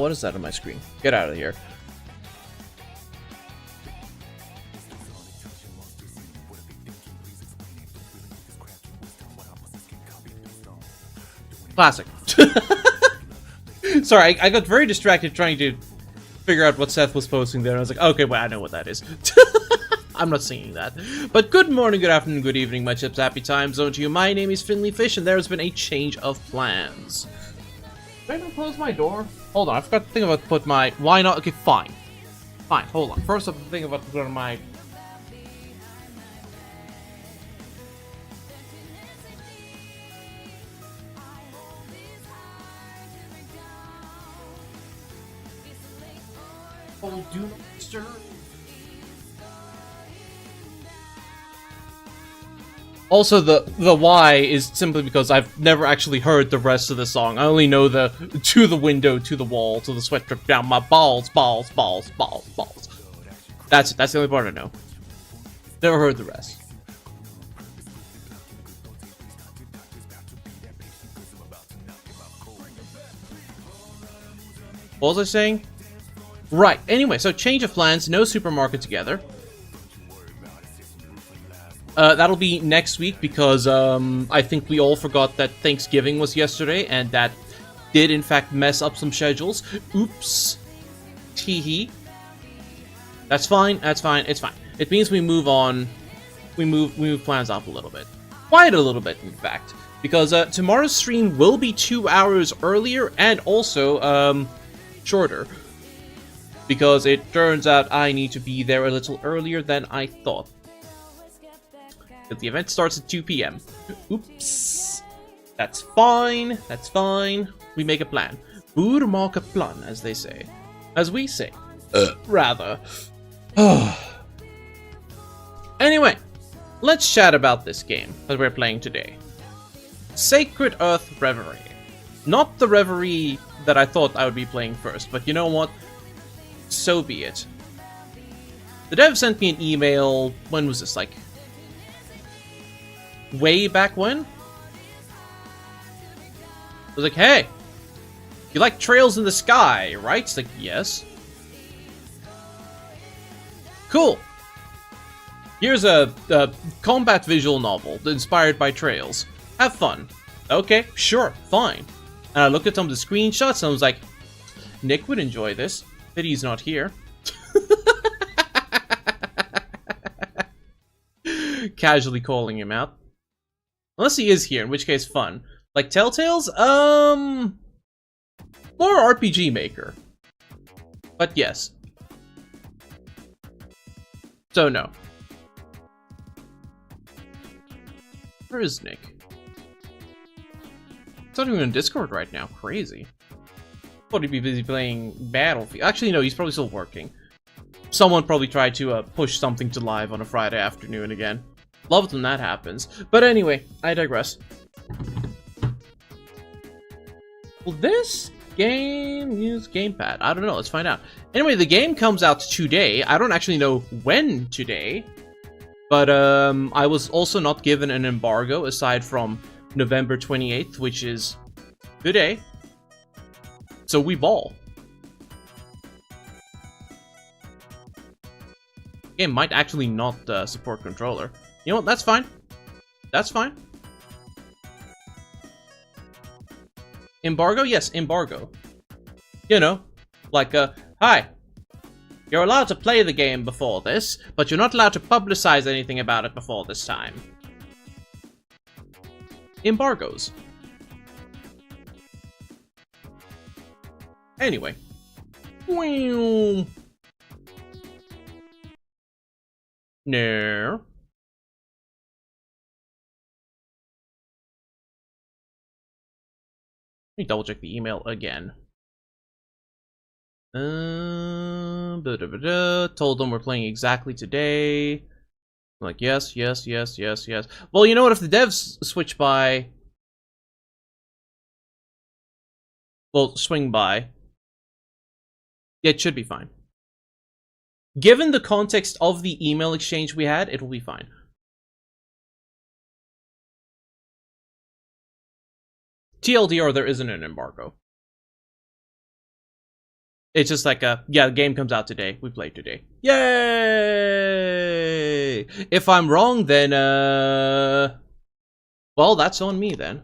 what is that on my screen? Get out of here. Classic. Sorry, I got very distracted trying to figure out what Seth was posting there. I was like, okay, well, I know what that is. I'm not singing that. But good morning, good afternoon, good evening, my chips. Happy time zone to you. My name is Finley Fish, and there has been a change of plans. Did I even close my door? Hold on, I forgot to think about put my... Why not? Okay, fine. Fine, hold on. First, I have to think about putting my... Oh, do not disturb. Also, the why is simply because I've never actually heard the rest of the song. I only know the to the window, to the wall, to the sweat drip down my balls, balls, balls, balls, balls. That's it. That's the only part I know. Never heard the rest. What was I saying? Right. Anyway, so change of plans. No supermarket together. That'll be next week because I think we all forgot that Thanksgiving was yesterday, and that did in fact mess up some schedules. Oops. Teehee. That's fine. That's fine. It's fine. It means we move on. We move plans up a little bit. Quite a little bit, in fact, because tomorrow's stream will be 2 hours earlier and also shorter. Because it turns out I need to be there a little earlier than I thought. But the event starts at 2 p.m. Oops. That's fine. That's fine. We make a plan. Boer maak 'n plan, as they say. As we say. Rather. Anyway, let's chat about this game that we're playing today. Sacred Earth Reverie. Not the Reverie that I thought I would be playing first, but you know what? So be it. The dev sent me an email. When was this? Like, way back when? I was like, hey, you like Trails in the Sky, right? It's like, yes. Cool. Here's a combat visual novel inspired by Trails. Have fun. Okay, sure, fine. And I looked at some of the screenshots and I was like, Nick would enjoy this. That he's not here. Casually calling him out. Unless he is here, in which case fun. Like Telltale's? More RPG Maker. But yes. So no. Where is Nick? He's not even on Discord right now. Crazy. Thought he'd be busy playing Battlefield. Actually, no, he's probably still working. Someone probably tried to push something to live on a Friday afternoon again. Love it when that happens. But anyway, I digress. Will this game use gamepad? I don't know. Let's find out. Anyway, the game comes out today. I don't actually know when today. But I was also not given an embargo aside from November 28th, which is today. So we ball. Game might actually not support controller. You know what? That's fine. That's fine. Embargo? Yes, embargo. You know, like, hi. You're allowed to play the game before this, but you're not allowed to publicize anything about it before this time. Embargoes. Anyway. No. Let me double check the email again. Told them we're playing exactly today. I'm like, yes, yes, yes, yes, yes. Well, you know what? If the devs switch by... Well, swing by. Yeah, it should be fine. Given the context of the email exchange we had, it will be fine. TLDR, there isn't an embargo. It's just like yeah, the game comes out today. We played today. Yay! If I'm wrong, then well, that's on me then.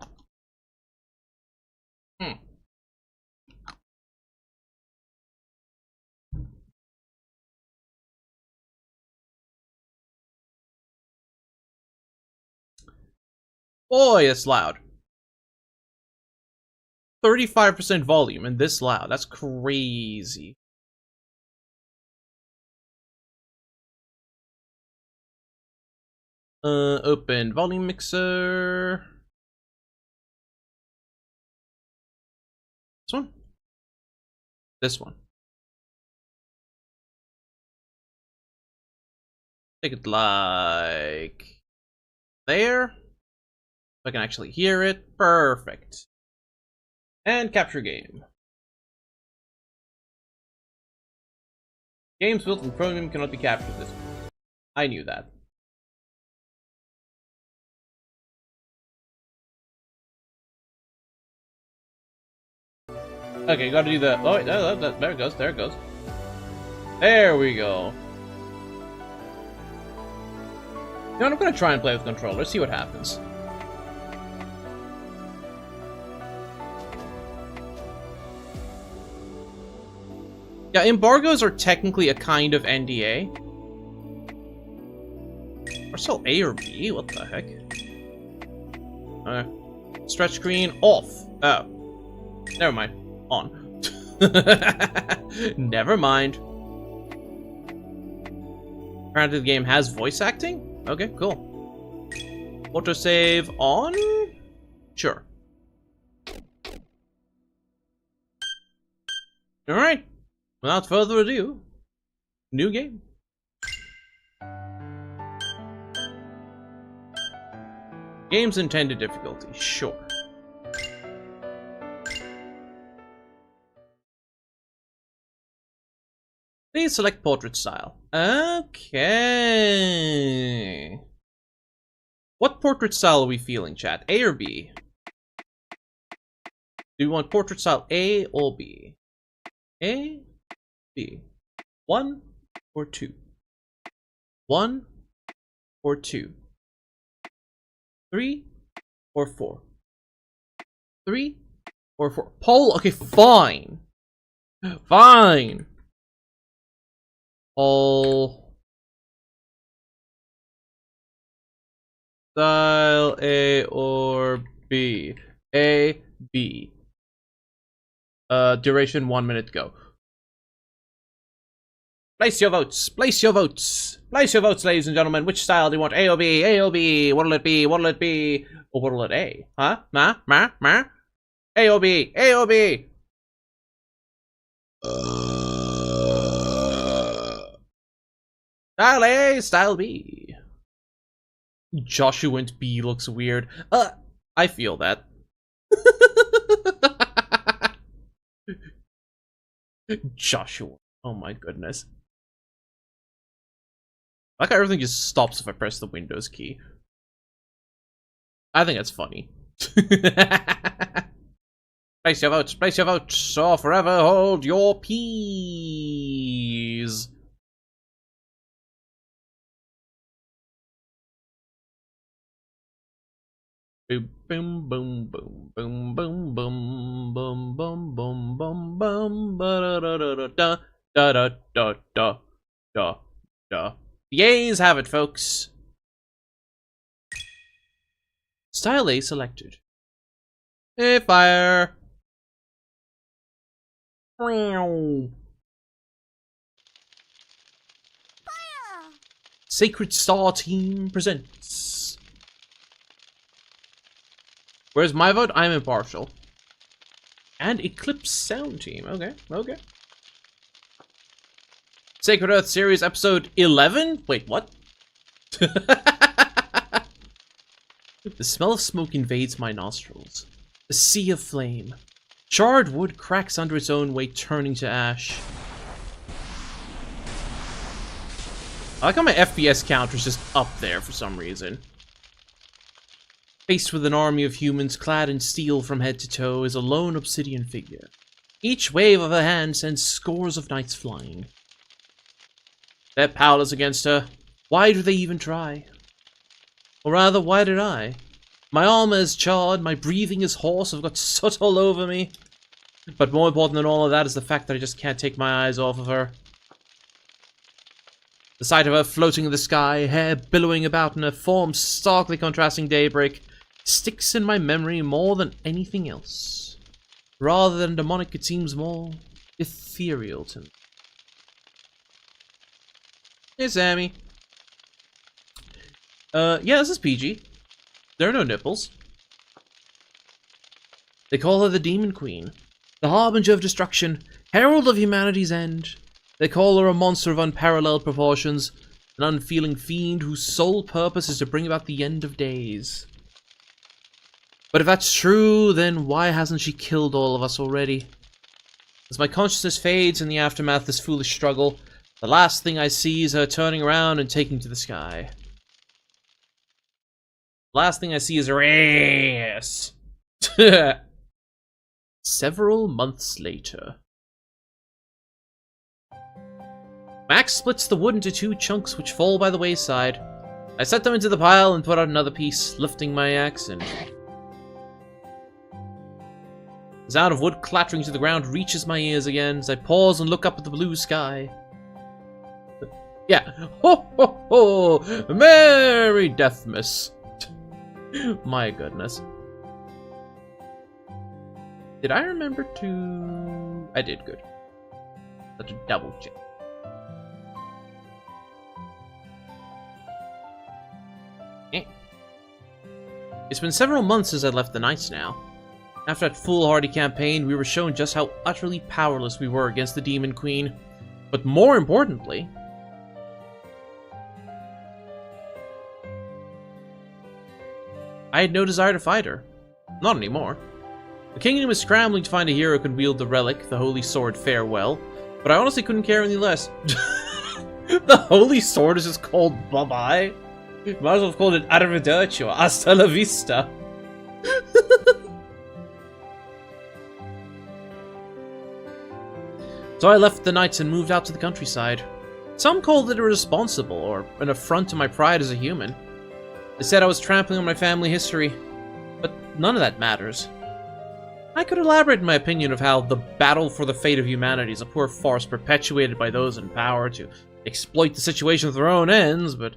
Boy, it's loud. 35% volume and this loud. That's crazy. Open volume mixer. This one? This one. Take it like there. If I can actually hear it. Perfect. And capture game. Games built in Chromium cannot be captured this way. I knew that. Okay, gotta do the. Oh, wait, there it goes. There it goes. There we go. You know what, I'm gonna try and play with controller. See what happens. Yeah, embargoes are technically a kind of NDA. Or still A or B? What the heck? Okay. Stretch screen off. Oh. Never mind. On. Never mind. Apparently the game has voice acting? Okay, cool. Autosave on? Sure. Alright. Without further ado, new game. Game's intended difficulty, sure. Please select portrait style. Okay. What portrait style are we feeling, chat? A or B? Do we want portrait style A or B? A? B. 1 or 2? 1 or 2? 3 or 4? 3 or 4? Poll? Okay, fine. Fine. Poll. Style A or B? A, B. Duration 1 minute, go. Place your votes. Place your votes. Place your votes, ladies and gentlemen. Which style do you want? A or B? A or B? What'll it be? What'll it be? Or what'll it A? Huh? Ma? A or B? A or B? Style A, style B. Joshua and B looks weird. I feel that. Joshua. Oh my goodness. Like how everything just stops if I press the Windows key. I think that's funny. Place your votes, or forever hold your peas. Boom, boom, boom, boom, boom, boom, boom, boom, boom, boom, boom, boom, da da da da da da da da da da. The A's have it, folks. Style A selected. Hey, fire. Fire. Sacred Star Team presents. Where's my vote? I'm impartial. And Eclipse Sound Team. Okay, okay. Sacred Earth Series episode 11? Wait, what? The smell of smoke invades my nostrils. A sea of flame. Charred wood cracks under its own weight, turning to ash. I like how my FPS counter is just up there for some reason. Faced with an army of humans clad in steel from head to toe is a lone obsidian figure. Each wave of her hand sends scores of knights flying. They're powerless against her. Why do they even try? Or rather, why did I? My armor is charred, my breathing is hoarse, I've got soot all over me. But more important than all of that is the fact that I just can't take my eyes off of her. The sight of her floating in the sky, hair billowing about in her form starkly contrasting daybreak, sticks in my memory more than anything else. Rather than demonic, it seems more ethereal to me. Hey, Sammy. Yeah, this is PG. There are no nipples. They call her the Demon Queen, the Harbinger of Destruction, Herald of Humanity's End. They call her a monster of unparalleled proportions, an unfeeling fiend whose sole purpose is to bring about the end of days. But if that's true, then why hasn't she killed all of us already? As my consciousness fades in the aftermath of this foolish struggle, the last thing I see is her turning around and taking to the sky. Last thing I see is her ass. Several months later. Max splits the wood into 2 chunks which fall by the wayside. I set them into the pile and put out another piece, lifting my axe and... The sound of wood clattering to the ground reaches my ears again as I pause and look up at the blue sky. Yeah. Ho ho ho! Merry Deathmas! My goodness. Did I remember to... I did, good. Let's double check. It's been several months since I left the Knights now. After that foolhardy campaign, we were shown just how utterly powerless we were against the Demon Queen. But more importantly... I had no desire to fight her. Not anymore. The kingdom is scrambling to find a hero who can wield the relic, the Holy Sword Farewell, but I honestly couldn't care any less. The Holy Sword is just called bye-bye. Might as well have called it Arrivederci or Hasta la Vista. So I left the Knights and moved out to the countryside. Some called it irresponsible, or an affront to my pride as a human. They said I was trampling on my family history, but none of that matters. I could elaborate my opinion of how the battle for the fate of humanity is a poor farce perpetuated by those in power to exploit the situation for their own ends, but...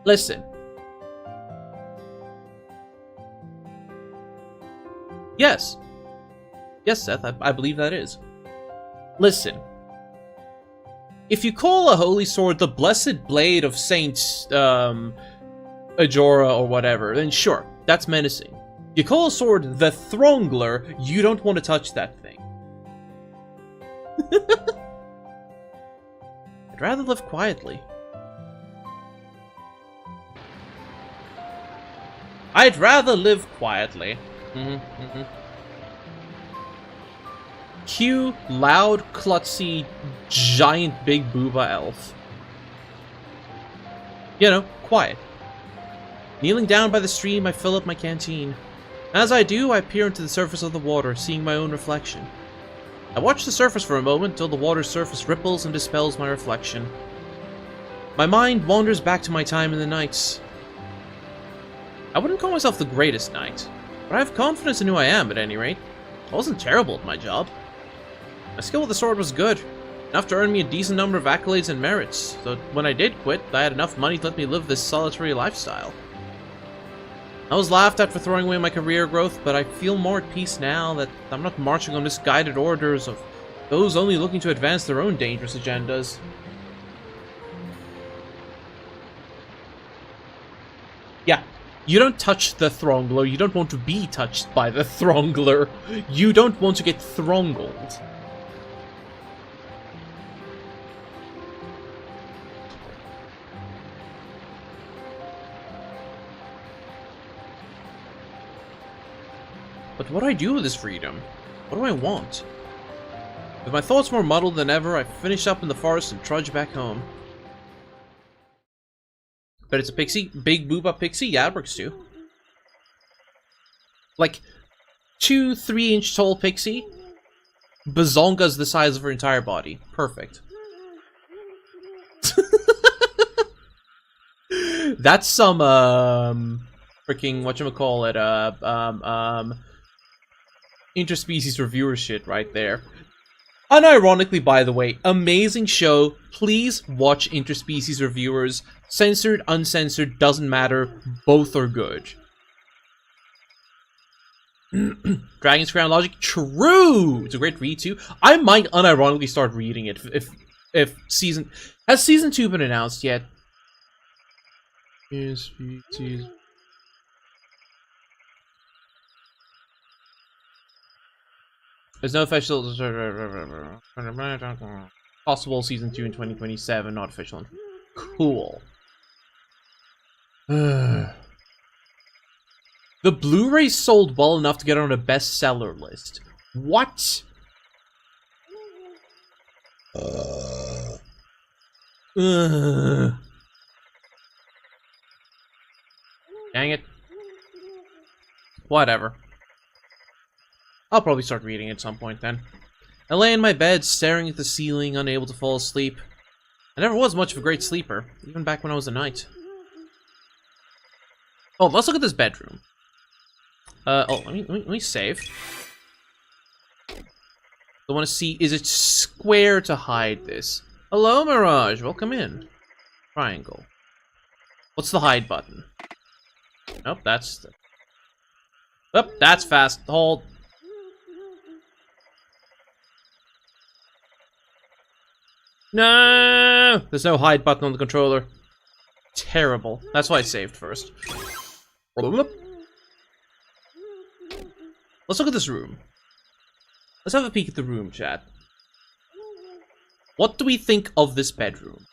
Listen. Yes. Yes, Seth, I believe that is. Listen. If you call a holy sword the blessed blade of Saint, Ajora or whatever, then sure, that's menacing. You call a sword the Throngler, you don't want to touch that thing. I'd rather live quietly. I'd rather live quietly. Cue loud, klutzy, giant big booba elf. You know, quiet. Kneeling down by the stream, I fill up my canteen. As I do, I peer into the surface of the water, seeing my own reflection. I watch the surface for a moment, till the water's surface ripples and dispels my reflection. My mind wanders back to my time in the Knights. I wouldn't call myself the greatest knight, but I have confidence in who I am, at any rate. I wasn't terrible at my job. My skill with the sword was good, enough to earn me a decent number of accolades and merits, so when I did quit, I had enough money to let me live this solitary lifestyle. I was laughed at for throwing away my career growth, but I feel more at peace now that I'm not marching on misguided orders of those only looking to advance their own dangerous agendas. Yeah. You don't touch the Throngler, you don't want to be touched by the Throngler. You don't want to get throngled. But what do I do with this freedom? What do I want? With my thoughts more muddled than ever, I finish up in the forest and trudge back home. But it's a pixie? Big booba pixie? Yeah, it works too. Like, 2-3-inch tall pixie. Bazonga's the size of her entire body. Perfect. That's some, freaking, whatchamacallit, interspecies reviewer shit right there. Unironically, by the way, amazing show. Please watch interspecies reviewers. Censored, uncensored, doesn't matter. Both are good. Dragon's Crown Logic, true! It's a great read too. I might unironically start reading it if season... Has season 2 been announced yet? There's no official... Possible season 2 in 2027, not official. Cool. The Blu-ray sold well enough to get on a bestseller list. What? Dang it. Whatever. I'll probably start reading at some point then. I lay in my bed, staring at the ceiling, unable to fall asleep. I never was much of a great sleeper, even back when I was a knight. Oh, let's look at this bedroom. Let me save. I want to see, is it square to hide this? Hello, Mirage, welcome in. Triangle. What's the hide button? Nope, that's... Oh, that's fast. Hold. No! There's no hide button on the controller. Terrible. That's why I saved first. Let's look at this room. Let's have a peek at the room, chat. What do we think of this bedroom?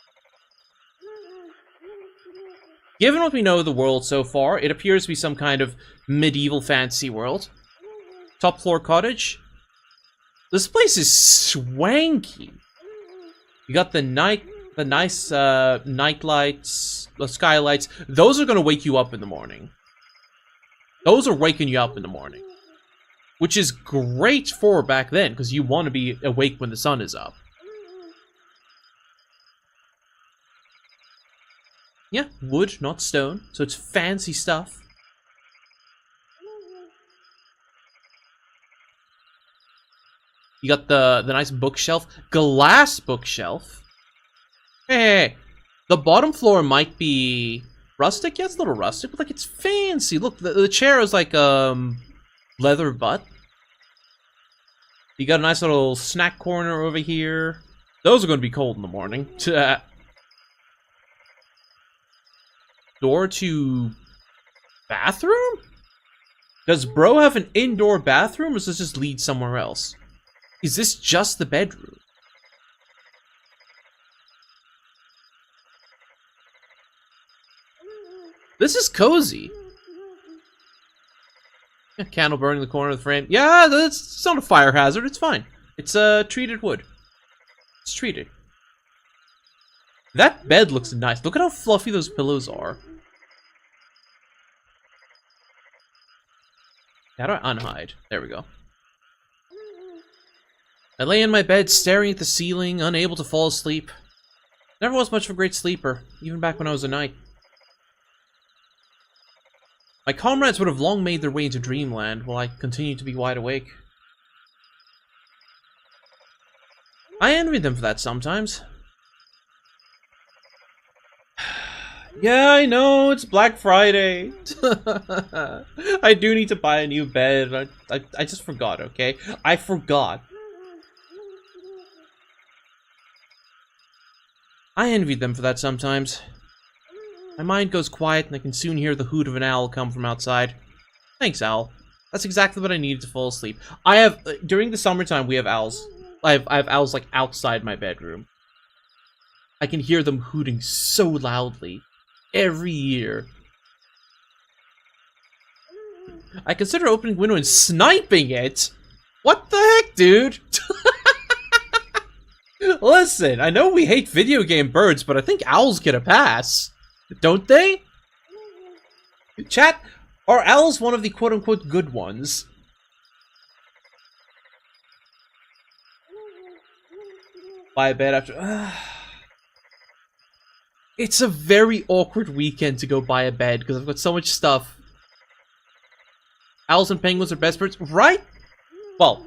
Given what we know of the world so far, it appears to be some kind of medieval fantasy world. Top floor cottage. This place is swanky. You got the nice night lights, the skylights. Those are gonna wake you up in the morning. Those are waking you up in the morning. Which is great for back then, because you want to be awake when the sun is up. Yeah, wood, not stone, so it's fancy stuff. You got the nice bookshelf, glass bookshelf. Hey, the bottom floor might be rustic. Yeah, it's a little rustic, but like it's fancy. Look, the chair is like leather butt. You got a nice little snack corner over here. Those are going to be cold in the morning. Door to bathroom? Does bro have an indoor bathroom, or does this just lead somewhere else? Is this just the bedroom? This is cozy. Yeah, candle burning in the corner of the frame. Yeah, it's not a fire hazard. It's fine. It's treated wood. It's treated. That bed looks nice. Look at how fluffy those pillows are. How do I unhide? There we go. I lay in my bed, staring at the ceiling, unable to fall asleep. Never was much of a great sleeper, even back when I was a knight. My comrades would have long made their way into dreamland, while I continued to be wide awake. I envy them for that sometimes. Yeah, I know, it's Black Friday. I do need to buy a new bed. I just forgot, okay? I forgot. I envied them for that sometimes. My mind goes quiet and I can soon hear the hoot of an owl come from outside. Thanks, owl. That's exactly what I needed to fall asleep. I have, during the summertime, we have owls. I have owls, like, outside my bedroom. I can hear them hooting so loudly. Every year. I consider opening a window and sniping it? What the heck, dude? Listen, I know we hate video game birds, but I think owls get a pass. Don't they? Chat, Are owls one of the quote-unquote good ones? Buy a bed after... It's a very awkward weekend to go buy a bed, because I've got so much stuff. Owls and penguins are best birds, right? Well...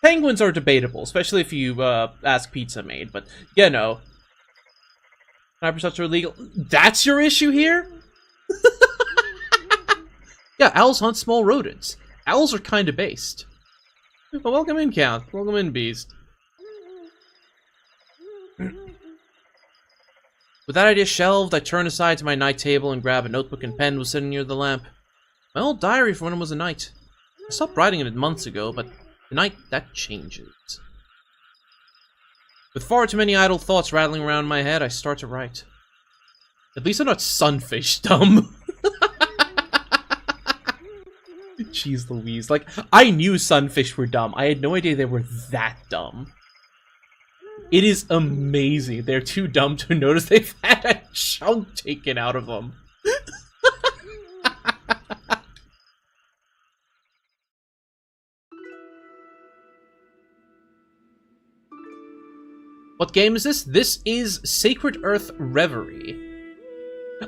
Penguins are debatable, especially if you ask Pizza Maid, but, you know... Sniper are illegal. That's your issue here? Yeah, owls hunt small rodents. Owls are kind of based. Well, welcome in, Count. Welcome in, Beast. With that idea shelved, I turned aside to my night table and grabbed a notebook and pen was sitting near the lamp. My old diary from when I was a knight. I stopped writing in it months ago, but tonight that changes. With far too many idle thoughts rattling around my head, I start to write. At least I'm not sunfish dumb. Jeez Louise. Like, I knew sunfish were dumb. I had no idea they were that dumb. It is amazing. They're too dumb to notice they've had a chunk taken out of them. What game is this? This is Sacred Earth Reverie.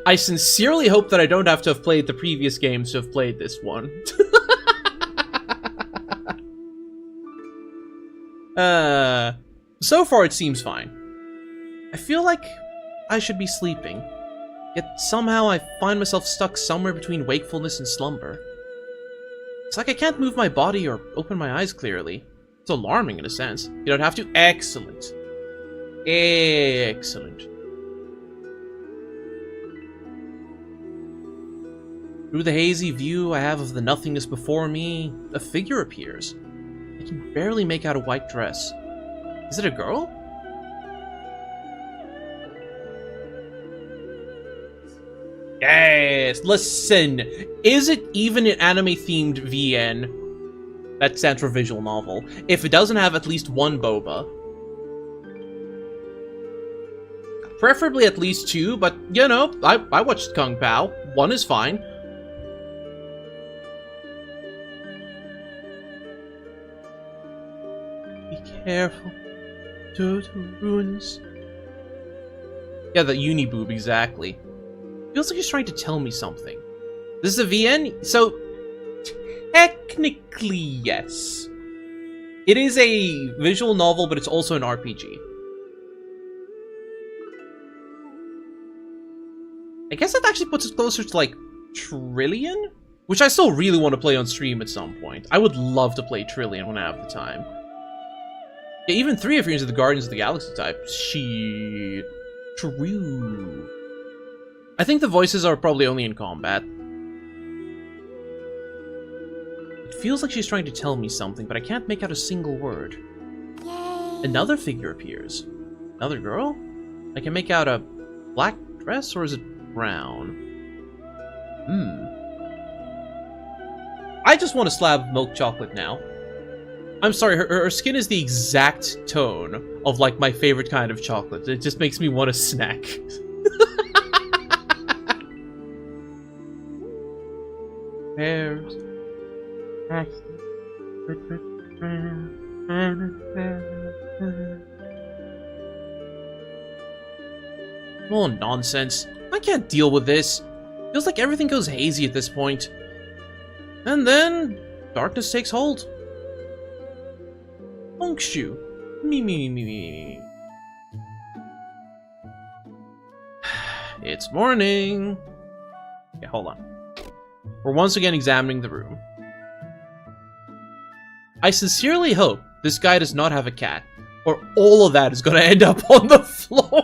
I sincerely hope that I don't have to have played the previous games to have played this one. So far it seems fine. I feel like I should be sleeping, yet somehow I find myself stuck somewhere between wakefulness and slumber. It's like I can't move my body or open my eyes clearly. It's alarming in a sense. You don't have to? Excellent. Excellent. Through the hazy view I have of the nothingness before me, a figure appears. I can barely make out a white dress. Is it a girl? Yes! Listen! Is it even an anime-themed VN? That stands for visual novel. If it doesn't have at least one boba. Preferably at least two, but, you know, I watched Kung Pao. One is fine. Be careful. To the ruins. Yeah, the uni boob, exactly. Feels like he's trying to tell me something. This is a VN? So, technically, yes. It is a visual novel, but it's also an RPG. I guess that actually puts it closer to, like, Trillion? Which I still really want to play on stream at some point. I would love to play Trillion when I have the time. Yeah, even 3 if you're into the Guardians of the Galaxy type. Shit. True. I think the voices are probably only in combat. It feels like she's trying to tell me something, but I can't make out a single word. Yay. Another figure appears. Another girl? I can make out a black dress, or is it brown? I just want a slab of milk chocolate now. I'm sorry, her skin is the exact tone of, like, my favorite kind of chocolate. It just makes me want a snack. Pears. Oh, nonsense. I can't deal with this. Feels like everything goes hazy at this point. And then, darkness takes hold. Funkshu. Me. It's morning. Okay, hold on. We're once again examining the room. I sincerely hope this guy does not have a cat, or all of that is gonna end up on the floor.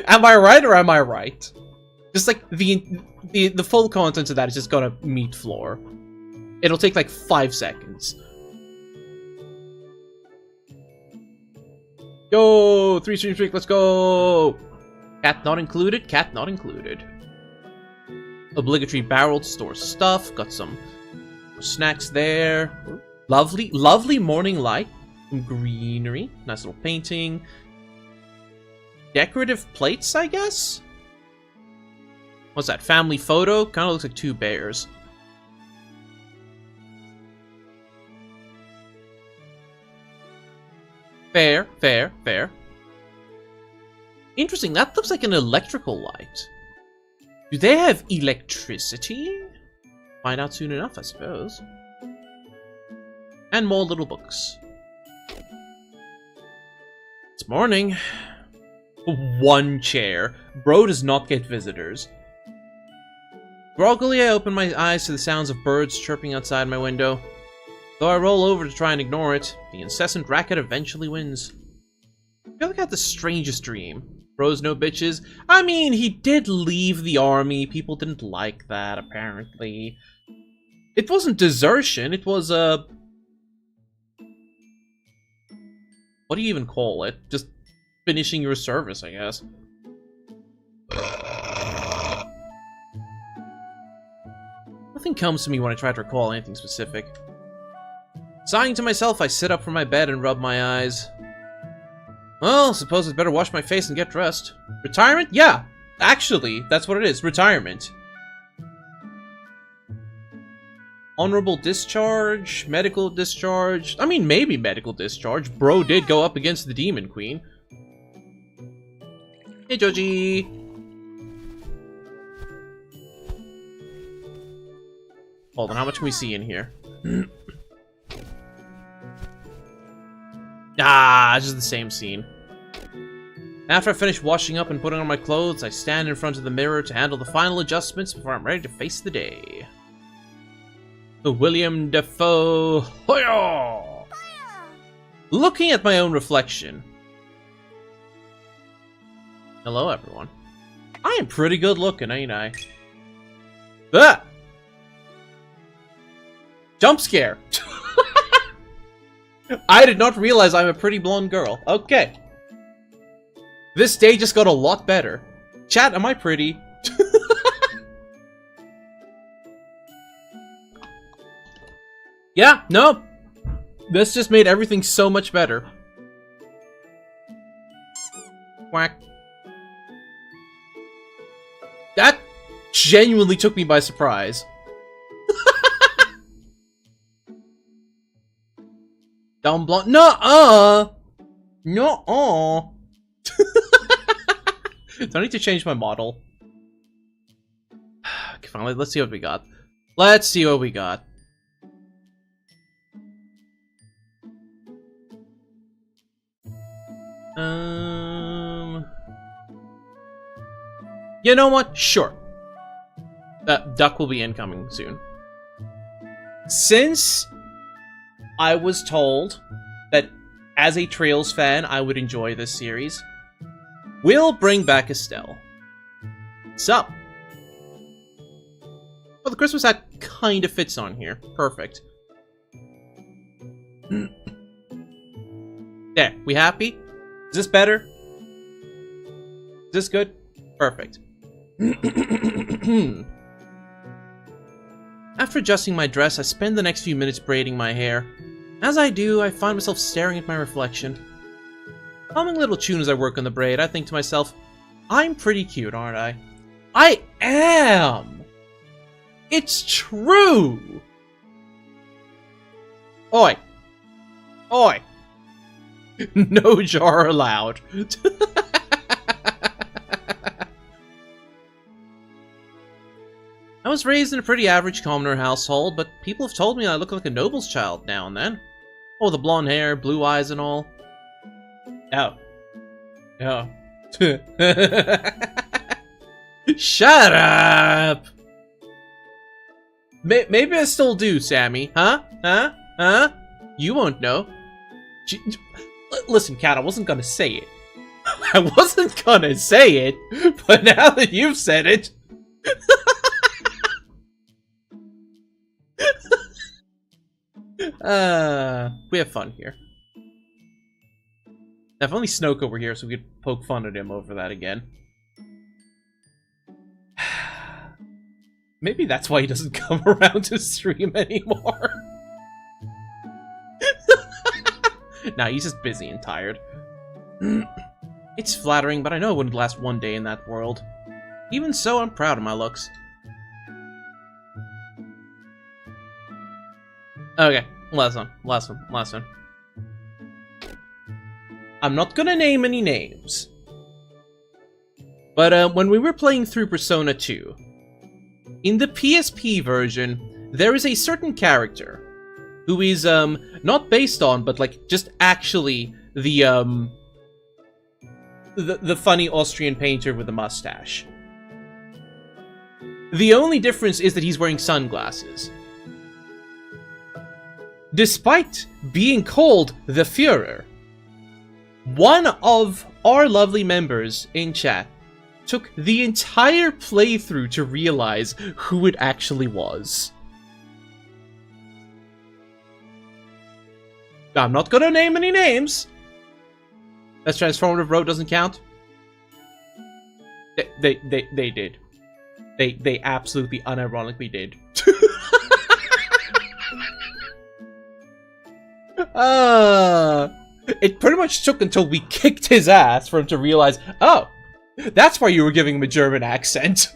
Am I right or am I right? Just like the full content of that is just gonna meet floor. It'll take like 5 seconds. Yo, 3 stream streak, let's go! Cat not included, cat not included. Obligatory barrel to store stuff, got some snacks there. Lovely morning light, some greenery, nice little painting. decorative plates, I guess? What's that? Family photo? Kind of looks like two bears. Fair, fair, fair. Interesting, that looks like an electrical light. Do they have electricity? Find out soon enough, I suppose. And more little books. It's morning. One chair. Bro does not get visitors. Groggily, I open my eyes to the sounds of birds chirping outside my window. Though I roll over to try and ignore it, the incessant racket eventually wins. I feel like I had the strangest dream. Bros no bitches. I mean, he did leave the army. People didn't like that, apparently. It wasn't desertion, it was, what do you even call it? Just finishing your service, I guess. Nothing comes to me when I try to recall anything specific. Sighing to myself, I sit up from my bed and rub my eyes. Well, suppose I'd better wash my face and get dressed. Retirement? Yeah, actually, that's what it is. Retirement. Honorable discharge? Medical discharge? I mean, maybe medical discharge. Bro did go up against the Demon Queen. Hey, Joji! Hold on, how much can we see in here? Ah, it's just the same scene. After I finish washing up and putting on my clothes, I stand in front of the mirror to handle the final adjustments before I'm ready to face the day. The William Dafoe. Hoya! Looking at my own reflection. Hello, everyone. I am pretty good looking, ain't I? Ah! Jump scare! I did not realize I'm a pretty blonde girl. Okay. This day just got a lot better. Chat, am I pretty? Yeah, no. This just made everything so much better. Quack. That genuinely took me by surprise. Dumb blonde. Nuh-uh! Nuh-uh! Do I need to change my model? Okay, fine, let's see what we got. Let's see what we got. You know what? Sure. Duck will be incoming soon. Since I was told that as a Trails fan, I would enjoy this series, we'll bring back Estelle. Sup? Well, the Christmas hat kind of fits on here. Perfect. There, we happy? Is this better? Is this good? Perfect. After adjusting my dress, I spend the next few minutes braiding my hair. As I do, I find myself staring at my reflection. Humming little tune as I work on the braid, I think to myself, I'm pretty cute, aren't I? I am! It's true! Oi! Oi! No jar allowed. I was raised in a pretty average commoner household, but people have told me I look like a noble's child now and then. Oh, the blonde hair, blue eyes and all. Oh. Oh. Shut up! Maybe I still do, Sammy. Huh? Huh? Huh? You won't know. Listen, Kat, I wasn't gonna say it. I wasn't gonna say it, but now that you've said it... we have fun here. Now, if only Snoke were here so we could poke fun at him over that again. Maybe that's why he doesn't come around to stream anymore. Nah, he's just busy and tired. It's flattering, but I know it wouldn't last one day in that world. Even so, I'm proud of my looks. Okay, last one. I'm not gonna name any names. But when we were playing through Persona 2, in the PSP version, there is a certain character who is, not based on, but, like, just actually the funny Austrian painter with a mustache. The only difference is that he's wearing sunglasses. Despite being called the Führer, one of our lovely members in chat took the entire playthrough to realize who it actually was. I'm not gonna name any names. That's Transformative Road doesn't count. They did. They absolutely unironically did. It pretty much took until we kicked his ass for him to realize, oh, that's why you were giving him a German accent.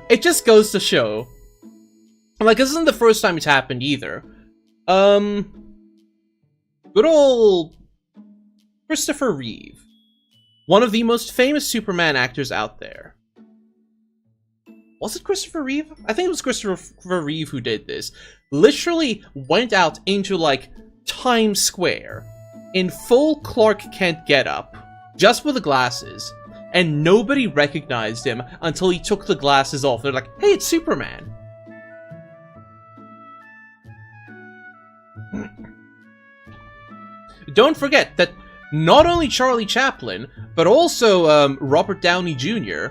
It just goes to show. Like, this isn't the first time it's happened either. Good old Christopher Reeve. One of the most famous Superman actors out there. Was it Christopher Reeve? I think it was Christopher Reeve who did this. Literally went out into, like, Times Square in full Clark Kent getup, just with the glasses, and nobody recognized him until he took the glasses off. They're like, hey, it's Superman. Don't forget that not only Charlie Chaplin, but also Robert Downey Jr.,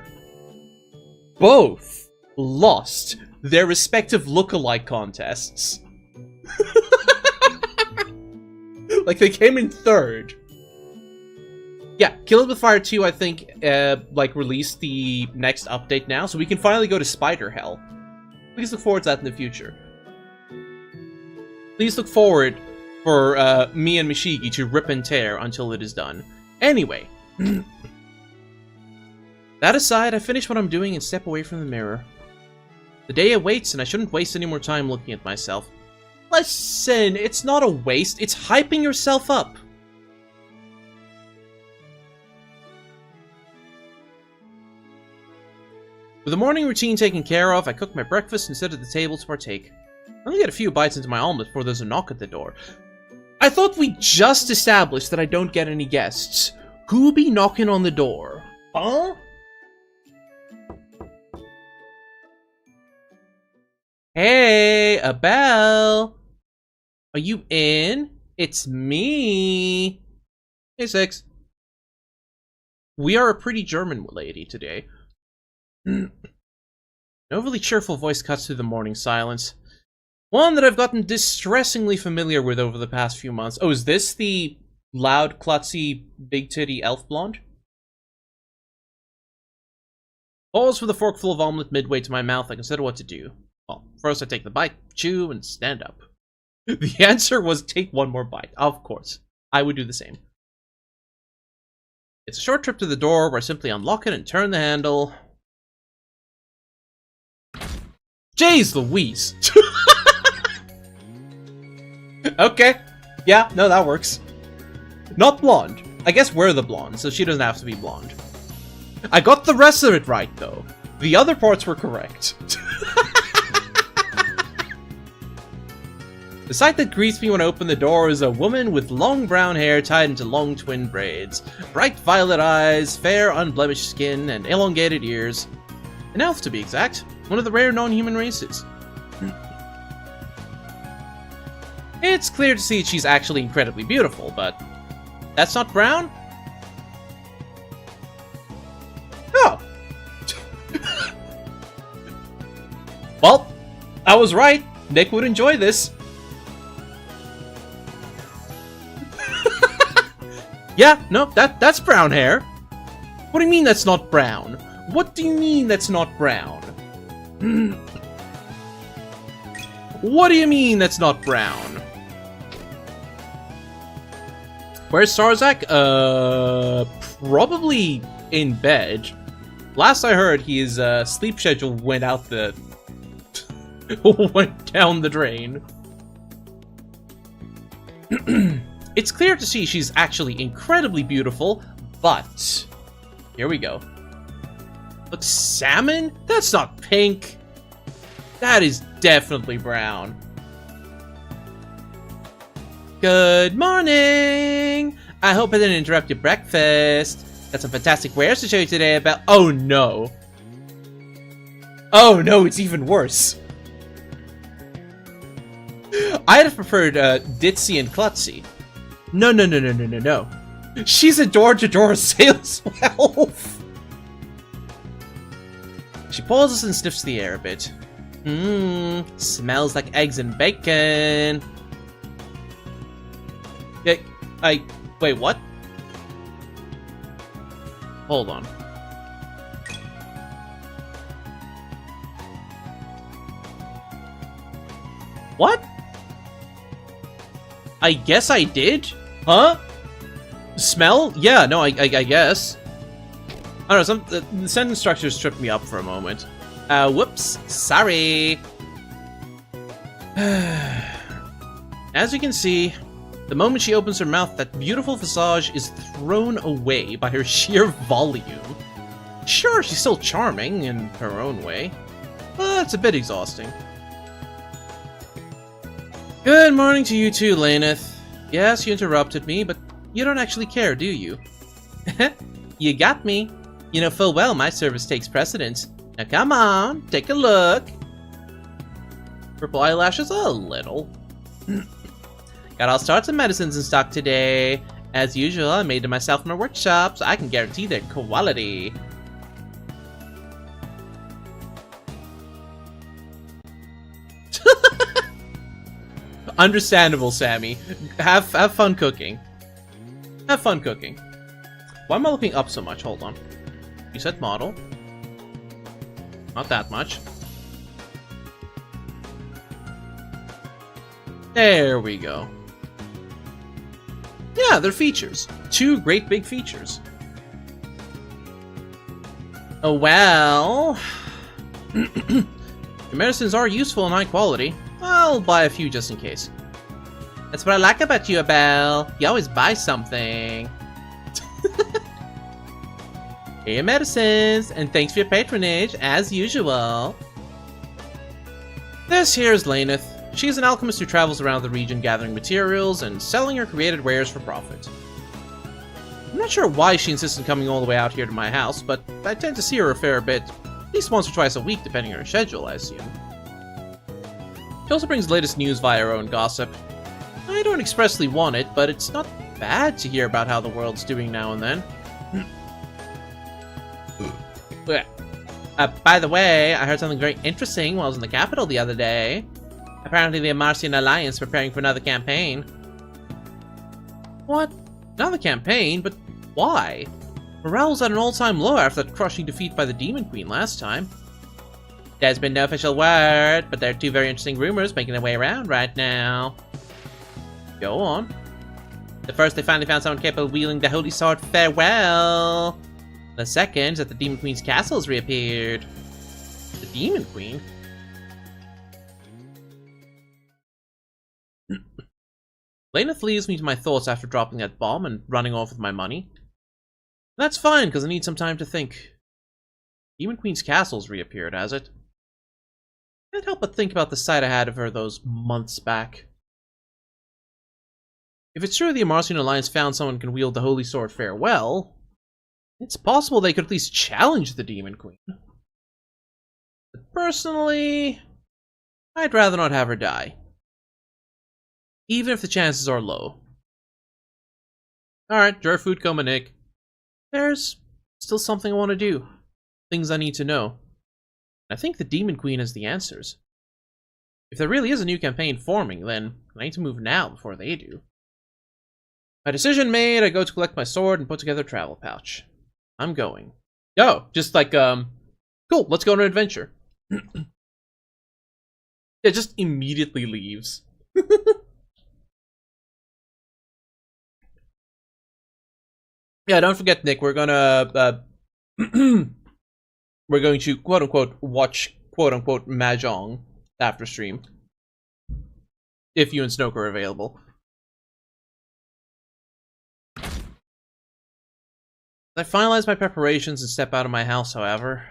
both lost their respective look-alike contests. Like, they came in third. Yeah, Kill It With Fire 2, I think, like, released the next update now, so we can finally go to Spider Hell. Please look forward to that in the future. Please look forward for me and Mishigi to rip and tear until it is done. Anyway. That aside, I finish what I'm doing and step away from the mirror. The day awaits, and I shouldn't waste any more time looking at myself. Listen, it's not a waste, it's hyping yourself up. With the morning routine taken care of, I cook my breakfast and sit at the table to partake. I only get a few bites into my omelet before there's a knock at the door. I thought we just established that I don't get any guests. Who be knocking on the door? Huh? Hey, Abel! Are you in? It's me! Hey, Six. We are a pretty German lady today. An overly cheerful voice cuts through the morning silence. One that I've gotten distressingly familiar with over the past few months. Oh, is this the loud, klutzy, big-titty elf blonde? Pause for the forkful of omelet midway to my mouth. I consider what to do. Well, first I take the bite, chew, and stand up. The answer was take one more bite. Of course. I would do the same. It's a short trip to the door where I simply unlock it and turn the handle. Jeez Louise! Okay. Yeah, no, that works. Not blonde. I guess we're the blonde, so she doesn't have to be blonde. I got the rest of it right, though. The other parts were correct. The sight that greets me when I open the door is a woman with long brown hair tied into long twin braids, bright violet eyes, fair unblemished skin, and elongated ears. An elf, to be exact. One of the rare non-human races. It's clear to see she's actually incredibly beautiful, but that's not brown? Oh. Well, I was right. Nick would enjoy this. Yeah, no, that's brown hair. What do you mean that's not brown? What do you mean that's not brown? What do you mean that's not brown? Where's Sarzak? Probably in bed. Last I heard, his sleep schedule went out the... went down the drain. It's clear to see she's actually incredibly beautiful, but... Here we go. Look, salmon? That's not pink. That is definitely brown. Good morning! I hope I didn't interrupt your breakfast. Got some fantastic wares to show you today about... Oh no. Oh no, it's even worse. I'd have preferred Ditzy and Klutzy. No. She's a door-to-door sales elf. She pauses and sniffs the air a bit. Smells like eggs and bacon. Wait, what? Hold on. What? I guess I did? Huh? Smell? Yeah, no, I guess. I don't know, the sentence structures tripped me up for a moment. Whoops. Sorry. As you can see, the moment she opens her mouth, that beautiful visage is thrown away by her sheer volume. Sure, she's still charming in her own way, but it's a bit exhausting. Good morning to you too, Laneth. Yes, you interrupted me, but you don't actually care, do you? You got me. You know full well my service takes precedence. Now come on, take a look. Purple eyelashes? A little. Got all sorts of medicines in stock today. As usual, I made them myself in my workshop, so I can guarantee their quality. Understandable, Sammy. Have fun cooking. Have fun cooking. Why am I looking up so much? Hold on. Reset model. Not that much. There we go. Yeah, they're features. 2 great big features. Oh, well. Your medicines are useful and high quality. I'll buy a few just in case. That's what I like about you, Abel. You always buy something. Here are your medicines, and thanks for your patronage, as usual. This here is Laneth. She's an alchemist who travels around the region gathering materials and selling her created wares for profit. I'm not sure why she insists on coming all the way out here to my house, but I tend to see her a fair bit, at least once or twice a week, depending on her schedule, I assume. She also brings the latest news via her own gossip. I don't expressly want it, but it's not bad to hear about how the world's doing now and then. By the way, I heard something very interesting while I was in the capital the other day. Apparently the Amarcian Alliance is preparing for another campaign. What? Another campaign? But why? Morale was at an all-time low after that crushing defeat by the Demon Queen last time. There's been no official word, but there are 2 very interesting rumors making their way around right now. Go on. The first, they finally found someone capable of wielding the Holy Sword Farewell. The second is that the Demon Queen's castle has reappeared. The Demon Queen? Laneth leaves me to my thoughts after dropping that bomb and running off with my money. That's fine, because I need some time to think. Demon Queen's castle's reappeared, has it? Can't help but think about the sight I had of her those months back. If it's true the Amarcian Alliance found someone who can wield the Holy Sword Farewell, it's possible they could at least challenge the Demon Queen. But personally, I'd rather not have her die. Even if the chances are low. Alright, jar food coma, Nick. There's still something I want to do. Things I need to know. I think the Demon Queen has the answers. If there really is a new campaign forming, then I need to move now before they do. My decision made, I go to collect my sword and put together a travel pouch. I'm going. Yo, just like, cool, let's go on an adventure. Yeah, just immediately leaves. Yeah, don't forget, Nick, we're gonna we're going to quote unquote watch quote unquote Mahjong after stream. If you and Snoke are available. I finalize my preparations and step out of my house, however.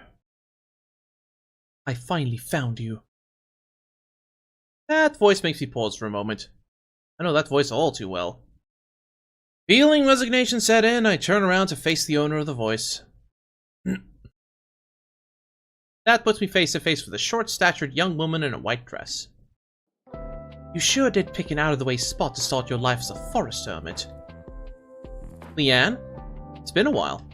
I finally found you. That voice makes me pause for a moment. I know that voice all too well. Feeling resignation set in, I turn around to face the owner of the voice. That puts me face to face with a short-statured young woman in a white dress. You sure did pick an out-of-the-way spot to start your life as a forest hermit. Leanne? It's been a while.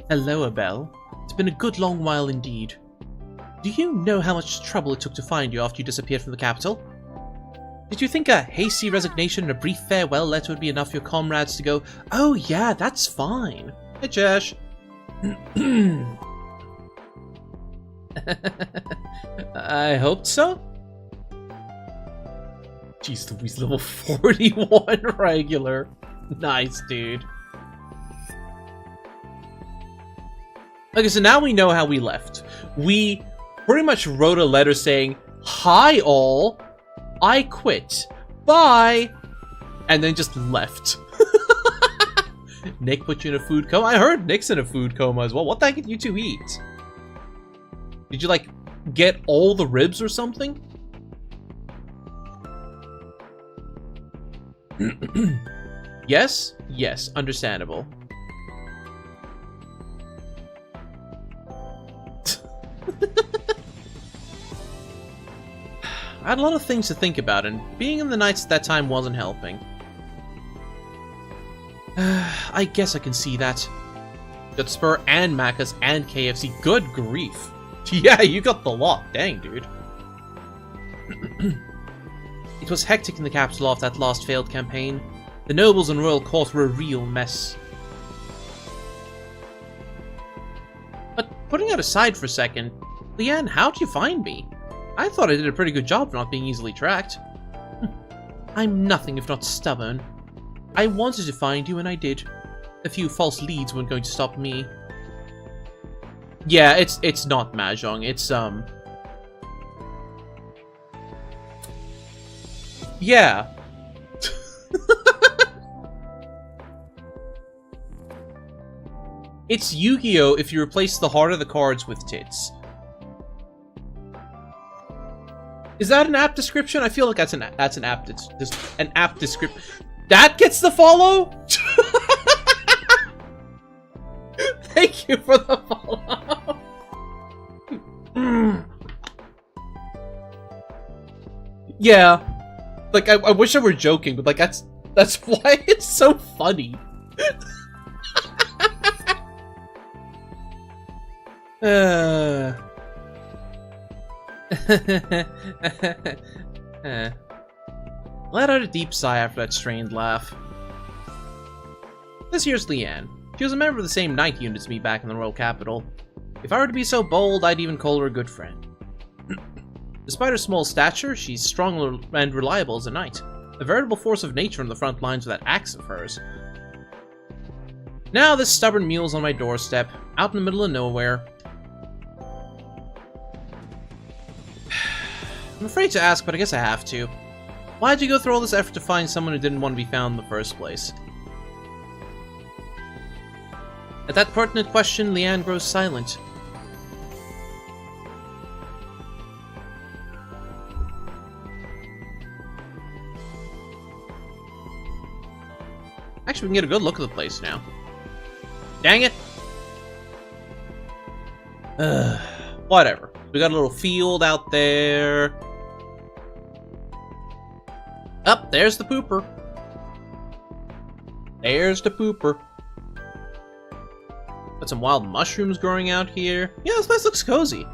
Hello, Abel. It's been a good long while indeed. Do you know how much trouble it took to find you after you disappeared from the capital? Did you think a hasty resignation and a brief farewell letter would be enough for your comrades to go, oh yeah, that's fine? Hey, Josh. I hoped so? Jeez Louise, level 41 regular. Nice, dude. Okay, so now we know how we left. We pretty much wrote a letter saying, hi all, I quit, bye, and then just left. Nick put you in a food coma? I heard Nick's in a food coma as well. What the heck did you two eat? Did you, like, get all the ribs or something? Yes? Yes, understandable. I had a lot of things to think about, and being in the Knights at that time wasn't helping. I guess I can see that. Got Spur and Macca's and KFC. Good grief. Yeah, you got the lot. Dang, dude. It was hectic in the capital after that last failed campaign. The nobles and royal court were a real mess. But putting that aside for a second, Leanne, how'd you find me? I thought I did a pretty good job of not being easily tracked. I'm nothing if not stubborn. I wanted to find you and I did. A few false leads weren't going to stop me. Yeah, it's not Mahjong, it's yeah. It's Yu-Gi-Oh! If you replace the heart of the cards with tits. Is that an app description? I feel like that's an app description. That gets the follow? Thank you for the follow. Yeah. Like I wish I were joking, but like that's why it's so funny. Let out a deep sigh after that strained laugh. This here's Leanne. She was a member of the same night unit as me back in the royal capital. If I were to be so bold, I'd even call her a good friend. Despite her small stature, she's strong and reliable as a knight. A veritable force of nature on the front lines with that axe of hers. Now this stubborn mule's on my doorstep, out in the middle of nowhere. I'm afraid to ask, but I guess I have to. Why'd you go through all this effort to find someone who didn't want to be found in the first place? At that pertinent question, Leanne grows silent. Actually, we can get a good look at the place now. Dang it! Whatever. We got a little field out there. Up, there's the pooper. There's the pooper. Got some wild mushrooms growing out here. Yeah, this place looks cozy.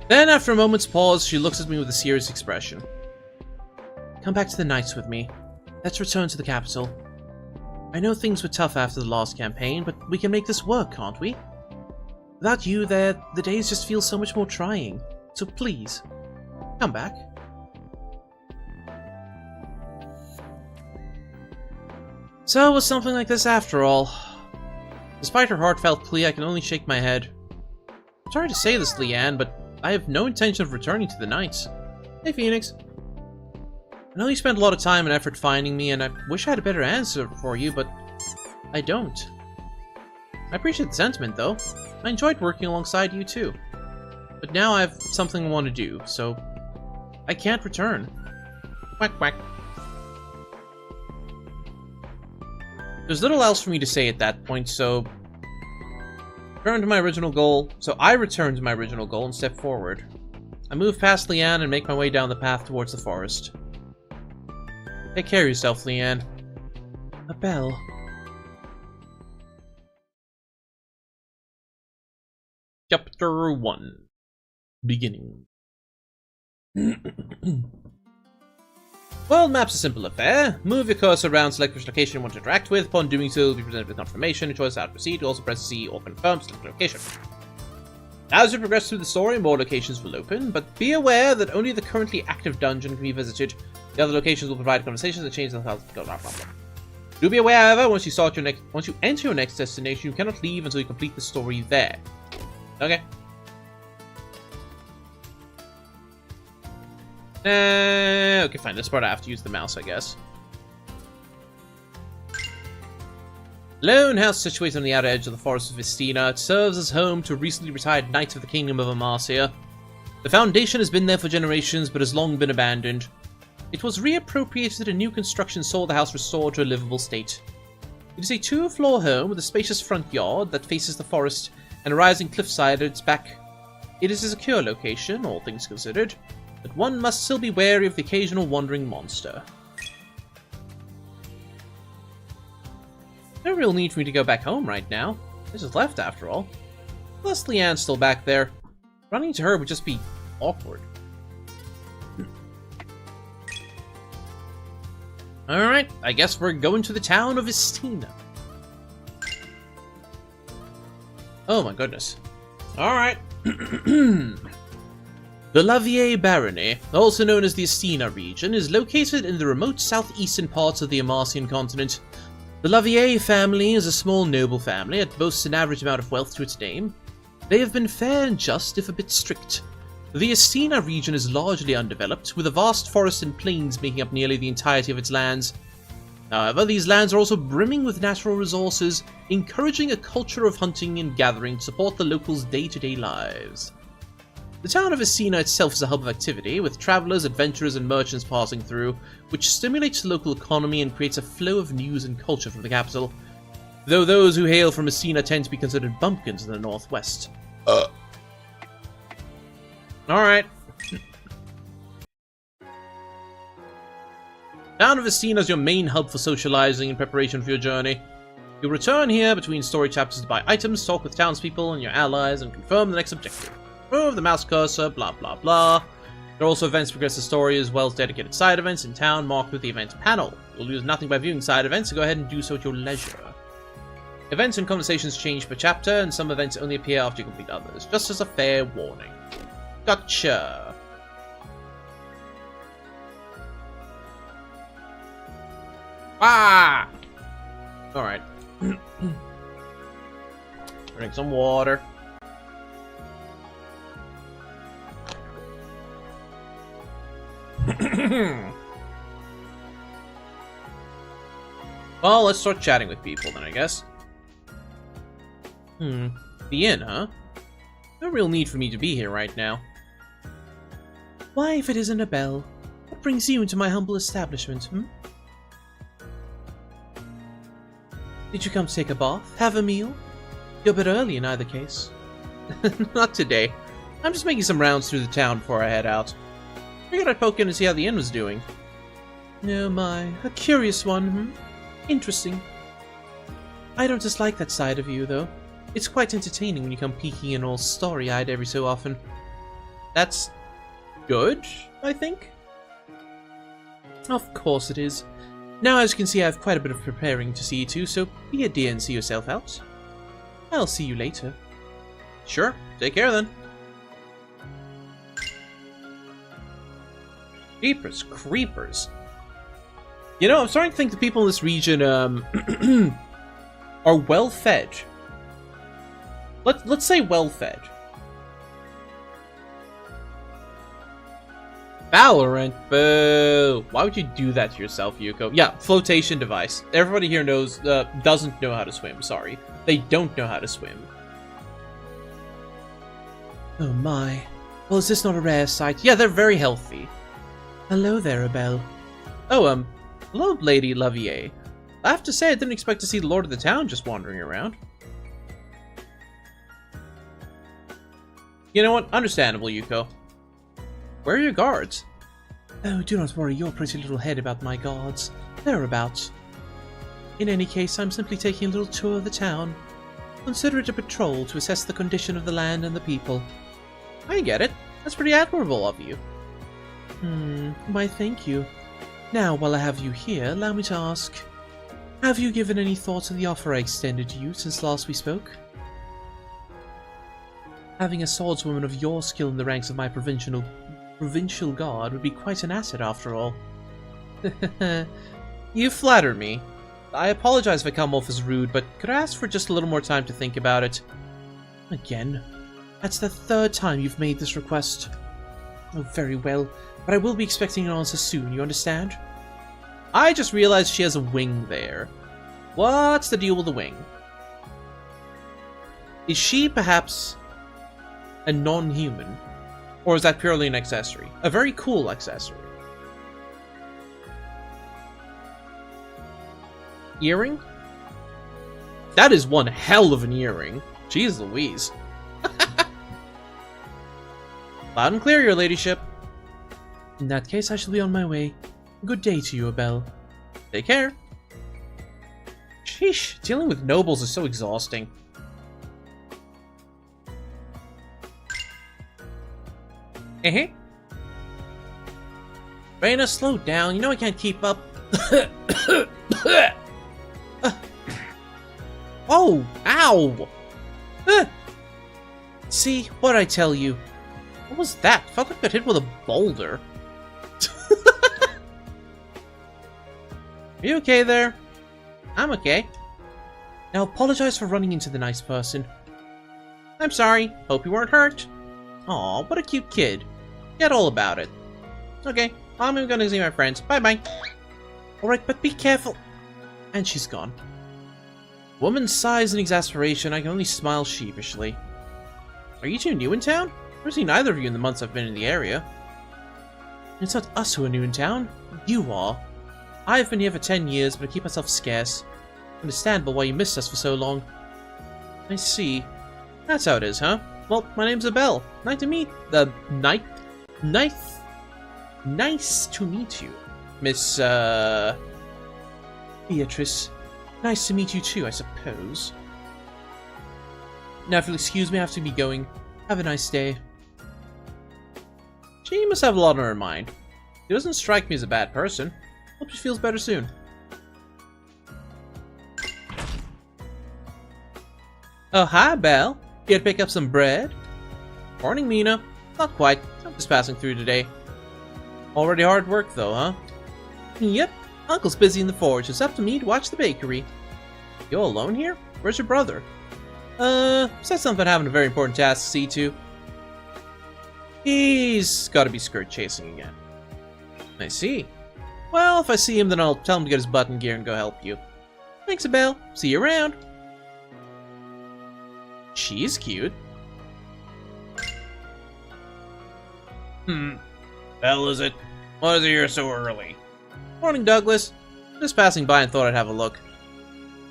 Then, after a moment's pause, she looks at me with a serious expression. Come back to the Knights with me. Let's return to the capital. I know things were tough after the last campaign, but we can make this work, can't we? Without you there, the days just feel so much more trying. So please, come back. So it was something like this after all. Despite her heartfelt plea, I can only shake my head. I'm sorry to say this, Leanne, but I have no intention of returning to the Knights. Hey, Phoenix. I know you spent a lot of time and effort finding me, and I wish I had a better answer for you, but I don't. I appreciate the sentiment, though. I enjoyed working alongside you, too. But now I have something I want to do, so I can't return. Quack, quack. There's little else for me to say at that point, so I returned to my original goal and step forward. I move past Leanne and make my way down the path towards the forest. Take care of yourself, Leanne. A bell. Chapter 1. Beginning. World map's a simple affair. Move your cursor around, select which location you want to interact with. Upon doing so, you'll be presented with confirmation. A choice how to proceed. Also press C or confirm to select location. As you progress through the story, more locations will open, but be aware that only the currently active dungeon can be visited. The other locations will provide conversations and change themselves. Blah, blah, blah. Do be aware, however, once you enter your next destination, you cannot leave until you complete the story there. Okay. Okay, fine. This part I have to use the mouse, I guess. Lone house situated on the outer edge of the forest of Vistina, it serves as home to recently retired knights of the Kingdom of Amarcia. The foundation has been there for generations, but has long been abandoned. It was reappropriated and new construction saw the house restored to a livable state. It is a 2-floor home with a spacious front yard that faces the forest and a rising cliffside at its back. It is a secure location, all things considered, but one must still be wary of the occasional wandering monster. No real need for me to go back home right now. I just left after all. Plus Leanne's still back there. Running into her would just be awkward. Alright, I guess we're going to the town of Vistina. Oh my goodness. Alright. The Lavier Barony, also known as the Vistina region, is located in the remote southeastern parts of the Amarcian continent. The Lavier family is a small noble family that boasts an average amount of wealth to its name. They have been fair and just, if a bit strict. The Vistina region is largely undeveloped, with a vast forest and plains making up nearly the entirety of its lands. However, these lands are also brimming with natural resources, encouraging a culture of hunting and gathering to support the locals' day-to-day lives. The town of Vistina itself is a hub of activity, with travelers, adventurers, and merchants passing through, which stimulates the local economy and creates a flow of news and culture from the capital, though those who hail from Vistina tend to be considered bumpkins in the northwest. Alright. Town of Vistina is your main hub for socializing in preparation for your journey. You'll return here between story chapters to buy items, talk with townspeople and your allies, and confirm the next objective. Move the mouse cursor, blah blah blah. There are also events to progress the story, as well as dedicated side events in town marked with the event panel. You'll lose nothing by viewing side events, so go ahead and do so at your leisure. Events and conversations change per chapter, and some events only appear after you complete others, just as a fair warning. Gotcha! Ah! Alright. Drink some water. Well, let's start chatting with people then, I guess. The inn, huh? No real need for me to be here right now. Why, if it isn't a bell? What brings you into my humble establishment, Did you come take a bath? Have a meal? You're a bit early in either case. Not today. I'm just making some rounds through the town before I head out. Figured I'd poke in and see how the inn was doing. Oh my, a curious one, Interesting. I don't dislike that side of you, though. It's quite entertaining when you come peeking in all starry-eyed every so often. That's good, I think? Of course it is. Now, as you can see, I have quite a bit of preparing to see to, so be a dear and see yourself out. I'll see you later. Sure. Take care then. Jeepers creepers. You know, I'm starting to think the people in this region are well fed. Let's say well fed. Valorant, boo! Why would you do that to yourself, Yuko? Yeah, flotation device. Everybody here knows, doesn't know how to swim. Sorry, they don't know how to swim. Oh my. Well, is this not a rare sight? Yeah, they're very healthy. Hello there, Abel. Oh, hello, Lady Lavier. I have to say, I didn't expect to see the Lord of the Town just wandering around. You know what? Understandable, Yuko. Where are your guards? Oh, do not worry your pretty little head about my guards. Thereabouts. In any case, I'm simply taking a little tour of the town. Consider it a patrol to assess the condition of the land and the people. I get it. That's pretty admirable of you. Why thank you. Now, while I have you here, allow me to ask, have you given any thought to the offer I extended to you since last we spoke? Having a swordswoman of your skill in the ranks of my provincial guard would be quite an asset after all. You flatter me. I apologize if I come off as rude, but could I ask for just a little more time to think about it? Again? That's the third time you've made this request. Oh, very well, but I will be expecting an answer soon, you understand? I just realized she has a wing there. What's the deal with the wing? Is she perhaps a non-human? Or is that purely an accessory? A very cool accessory. Earring? That is one hell of an earring. Jeez Louise. Loud and clear, your ladyship. In that case, I shall be on my way. Good day to you, Abel. Take care. Sheesh, dealing with nobles is so exhausting. Raina, slow down. You know I can't keep up. Oh, ow! See, what'd I tell you? What was that? Felt like I got hit with a boulder. Are you okay there? I'm okay. Now apologize for running into the nice person. I'm sorry. Hope you weren't hurt. Aw, what a cute kid. Get all about it. Okay, I'm gonna see my friends. Bye-bye. Alright, but be careful. And she's gone. Woman's sighs and exasperation, I can only smile sheepishly. Are you two new in town? I've seen neither of you in the months I've been in the area. It's not us who are new in town. You are. I've been here for 10 years, but I keep myself scarce. Understandable why you missed us for so long. I see. That's how it is, huh? Well, my name's Abel. Nice to meet... Nice to meet you. Miss, Beatrice. Nice to meet you too, I suppose. Now, if you'll excuse me, I have to be going. Have a nice day. She must have a lot on her mind. She doesn't strike me as a bad person. Hope she feels better soon. Oh, hi, Belle. Here to pick up some bread? Morning, Mina. Not quite. I'm just passing through today. Already hard work, though, huh? Yep. Uncle's busy in the forge. It's up to me to watch the bakery. You all alone here? Where's your brother? Said something having a very important task to see to. He's gotta be skirt chasing again. I see. Well, if I see him, then I'll tell him to get his butt in gear and go help you. Thanks, Abel. See you around. She's cute. Belle, is it? Why is it here so early? Morning, Douglas. Just passing by and thought I'd have a look.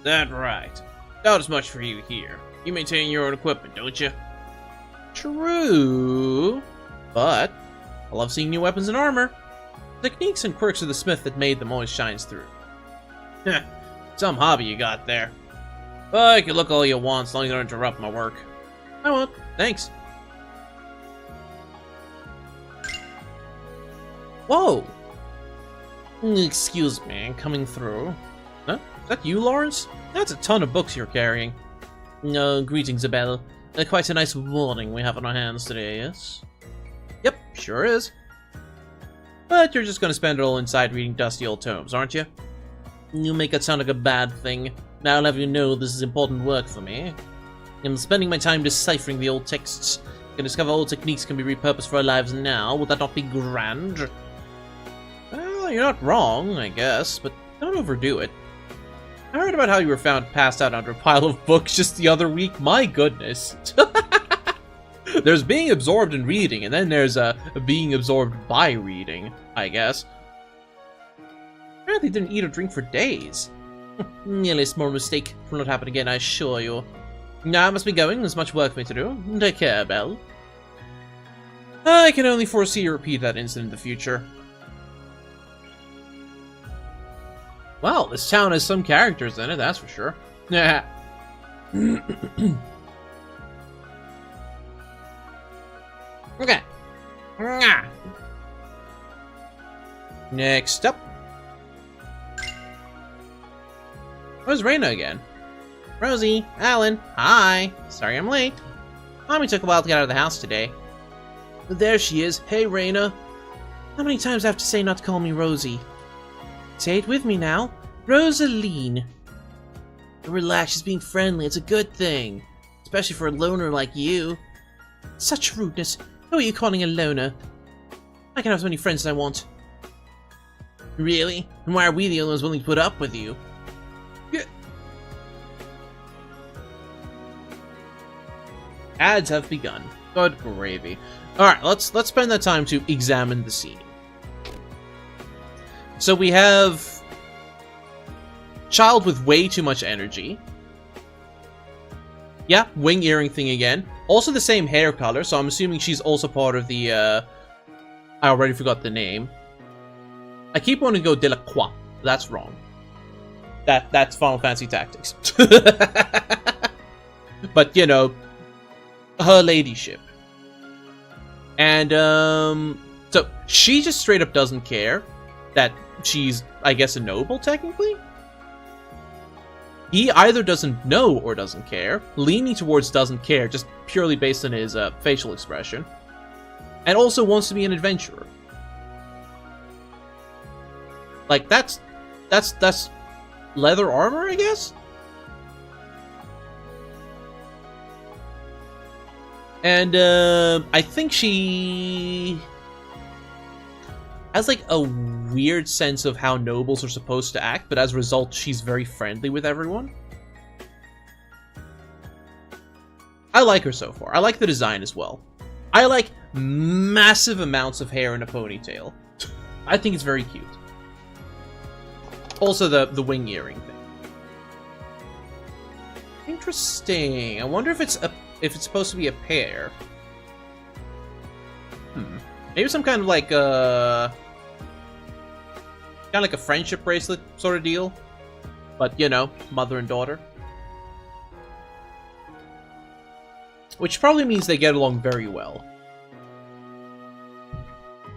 That right. Doubt as much for you here. You maintain your own equipment, don't you? True. But I love seeing new weapons and armor. The techniques and quirks of the smith that made them always shines through. Heh. Some hobby you got there. But you can look all you want as long as you don't interrupt my work. I won't. Thanks. Whoa! Excuse me, I'm coming through. Huh? Is that you, Lawrence? That's a ton of books you're carrying. No, greetings, Abel. Quite a nice warning we have on our hands today, yes? Yep, sure is. But you're just gonna spend it all inside reading dusty old tomes, aren't you? You make it sound like a bad thing. Now I'll have you know this is important work for me. I'm spending my time deciphering the old texts. Can discover old techniques can be repurposed for our lives now. Would that not be grand? Well, you're not wrong, I guess, but don't overdo it. I heard about how you were found passed out under a pile of books just the other week. My goodness. There's being absorbed in reading, and then there's being absorbed by reading, I guess. Apparently didn't eat or drink for days. Nearly a small mistake. Will not happen again, I assure you. Now I must be going. There's much work for me to do. Take care, Belle. I can only foresee you repeat that incident in the future. Well, this town has some characters in it, that's for sure. Okay. Next up. Where's Reina again? Rosie, Alan, hi. Sorry I'm late. Mommy took a while to get out of the house today. But there she is. Hey, Reina. How many times do I have to say not to call me Rosie? Say it with me now. Rosaline. Relax, she's being friendly. It's a good thing. Especially for a loner like you. Such rudeness. Who are you calling a loner? I can have as many friends as I want. Really? And why are we the only ones willing to put up with you? Ads have begun. Good gravy. Alright, let's spend that time to examine the scene. So we have child with way too much energy. Yeah, wing earring thing again. Also the same hair color, so I'm assuming she's also part of the, I already forgot the name. I keep wanting to go Delacroix. That's wrong. That's Final Fantasy Tactics. But, you know, her ladyship. And, so she just straight up doesn't care that she's, I guess, a noble, technically? He either doesn't know or doesn't care, leaning towards doesn't care, just purely based on his facial expression, and also wants to be an adventurer. Like, that's leather armor, I guess? And, I think she has, like, a weird sense of how nobles are supposed to act, but as a result, she's very friendly with everyone. I like her so far. I like the design as well. I like massive amounts of hair in a ponytail. I think it's very cute. Also, the wing earring thing. Interesting. I wonder if it's supposed to be a pair. Maybe some kind of like kind of like a friendship bracelet sort of deal, but you know, mother and daughter. Which probably means they get along very well.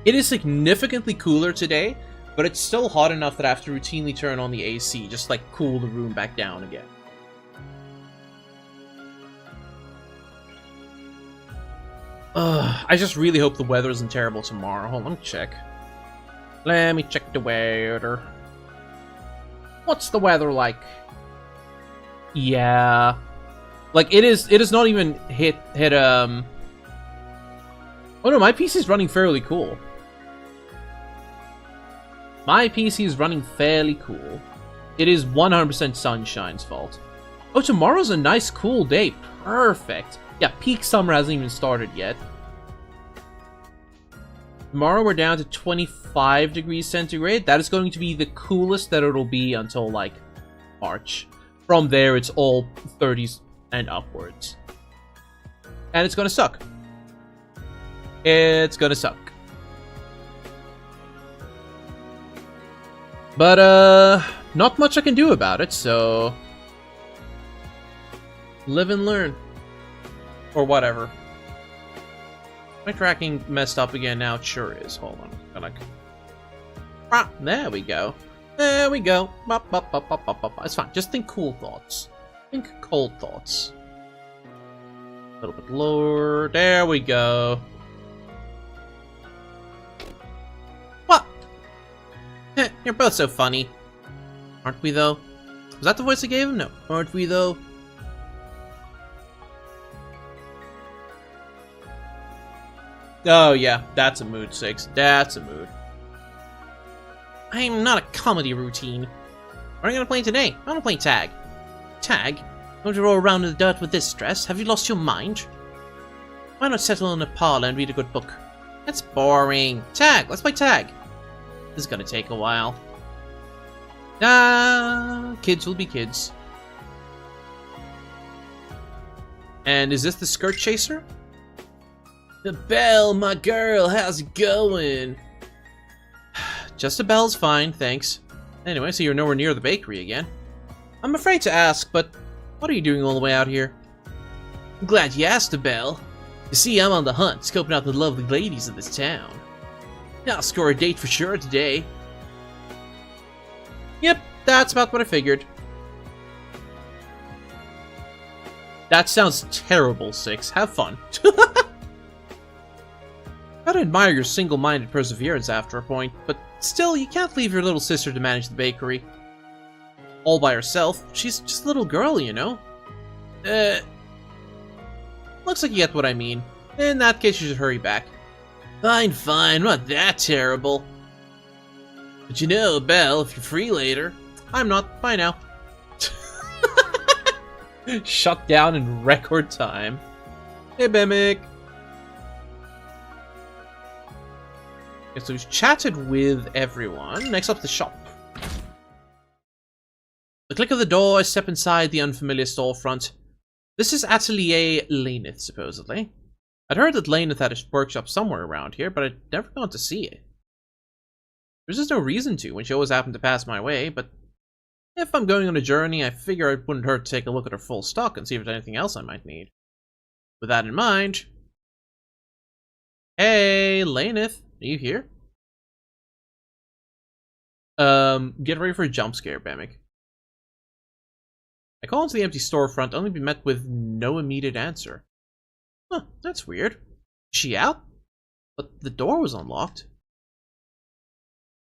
It is significantly cooler today, but it's still hot enough that I have to routinely turn on the AC, just like cool the room back down again. I just really hope the weather isn't terrible tomorrow. Hold on, let me check. Let me check the weather. What's the weather like? Yeah. Like, it is not even hit, oh no, my PC is running fairly cool. My PC is running fairly cool. It is 100% Sunshine's fault. Oh, tomorrow's a nice cool day. Perfect. Yeah, peak summer hasn't even started yet. Tomorrow we're down to 25 degrees centigrade. That is going to be the coolest that it'll be until, like, March. From there, it's all 30s and upwards. And it's gonna suck. It's gonna suck. But, not much I can do about it, so... live and learn. Or whatever. My tracking messed up again now. It sure is. Hold on. Like... ah, there we go. There we go. Bop, bop, bop, bop, bop, bop. It's fine. Just think cool thoughts. Think cold thoughts. A little bit lower. There we go. What? You're both so funny. Aren't we, though? Was that the voice I gave him? No. Aren't we, though? Oh, yeah. That's a mood, 6. That's a mood. I'm not a comedy routine. What are you gonna play today? I'm gonna play tag. Tag? Going to roll around in the dirt with this dress? Have you lost your mind? Why not settle in a parlor and read a good book? That's boring. Tag! Let's play tag! This is gonna take a while. Kids will be kids. And is this the skirt chaser? The Belle, my girl, how's it going? Just a Belle's fine, thanks. Anyway, so you're nowhere near the bakery again. I'm afraid to ask, but what are you doing all the way out here? I'm glad you asked, Belle. You see, I'm on the hunt, scoping out the lovely ladies of this town. I'll score a date for sure today. Yep, that's about what I figured. That sounds terrible, 6. Have fun. Gotta admire your single-minded perseverance after a point, but still, you can't leave your little sister to manage the bakery. All by herself. She's just a little girl, you know? Looks like you get what I mean. In that case, you should hurry back. Fine, fine, not that terrible. But you know, Belle, if you're free later... I'm not. Bye now. Shut down in record time. Hey, Bemic. Okay, so we've chatted with everyone. Next up, the shop. The click of the door, I step inside the unfamiliar storefront. This is Atelier Laneth, supposedly. I'd heard that Laneth had a workshop somewhere around here, but I'd never gone to see it. There's just no reason to, when she always happened to pass my way, but if I'm going on a journey, I figure it wouldn't hurt to take a look at her full stock and see if there's anything else I might need. With that in mind... Hey, Laneth, are you here? Get ready for a jump scare, Bemic. I call into the empty storefront, only to be met with no immediate answer. Huh, that's weird. Is she out? But the door was unlocked.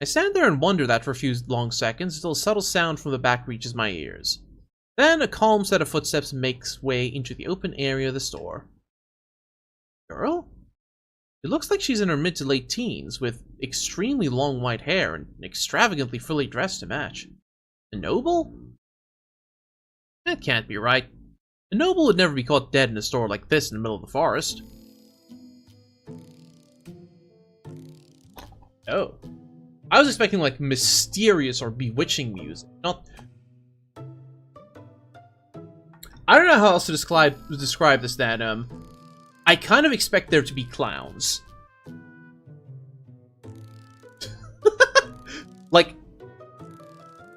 I stand there and wonder that for a few long seconds, until a subtle sound from the back reaches my ears. Then a calm set of footsteps makes way into the open area of the store. Girl? It looks like she's in her mid to late teens, with extremely long white hair and extravagantly fully dressed to match. A noble? That can't be right. A noble would never be caught dead in a store like this in the middle of the forest. Oh. I was expecting, like, mysterious or bewitching music, not... I don't know how else to describe this, that, I kind of expect there to be clowns. Like,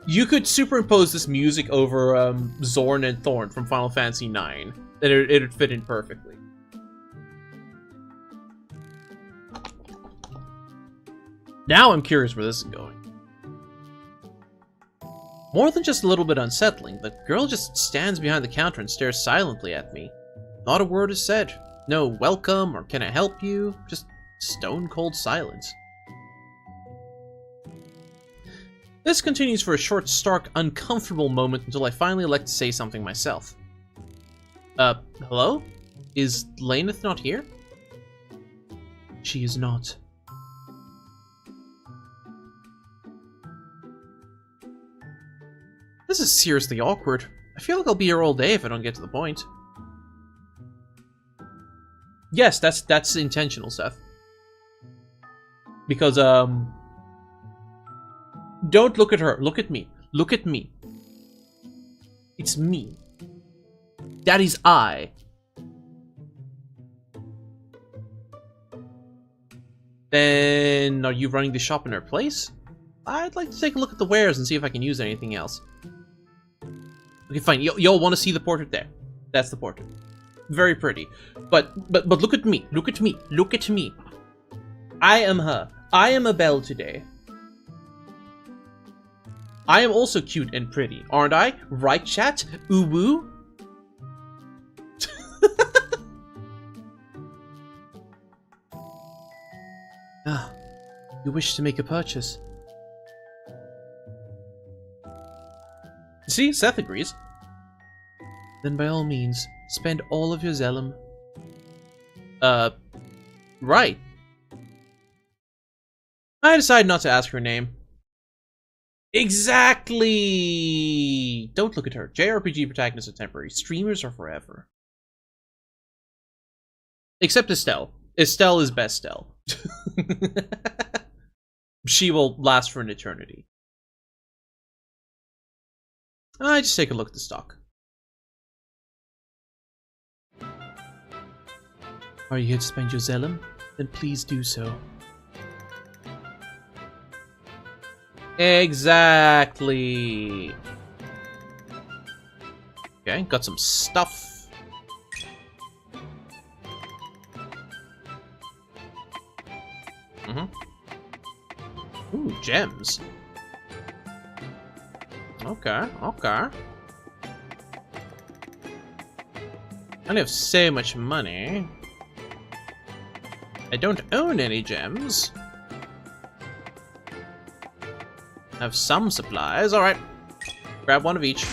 you could superimpose this music over, Zorn and Thorn from Final Fantasy IX, and it'd fit in perfectly. Now I'm curious where this is going. More than just a little bit unsettling, the girl just stands behind the counter and stares silently at me. Not a word is said. No welcome or can I help you, just stone-cold silence. This continues for a short, stark, uncomfortable moment until I finally elect to say something myself. Hello? Is Laneth not here? She is not. This is seriously awkward. I feel like I'll be here all day if I don't get to the point. Yes, that's intentional, Seth. Because, don't look at her. Look at me. Look at me. It's me. That is I. Then, are you running the shop in her place? I'd like to take a look at the wares and see if I can use anything else. Okay, fine. Y'all want to see the portrait there? That's the portrait. Very pretty. But look at me. Look at me. Look at me. I am her. I am a Belle today. I am also cute and pretty, aren't I? Right, chat? Ooh woo? You wish to make a purchase? See, Seth agrees. Then by all means, spend all of your Zellum. Right. I decide not to ask her name. Exactly! Don't look at her. JRPG protagonists are temporary. Streamers are forever. Except Estelle. Estelle is best Estelle. She will last for an eternity. I just take a look at the stock. Are you here to spend your Zellum? Then please do so. Exactly. Okay, got some stuff. Ooh, gems. Okay, okay. I only have so much money. I don't own any gems. I have some supplies. Alright. Grab one of each.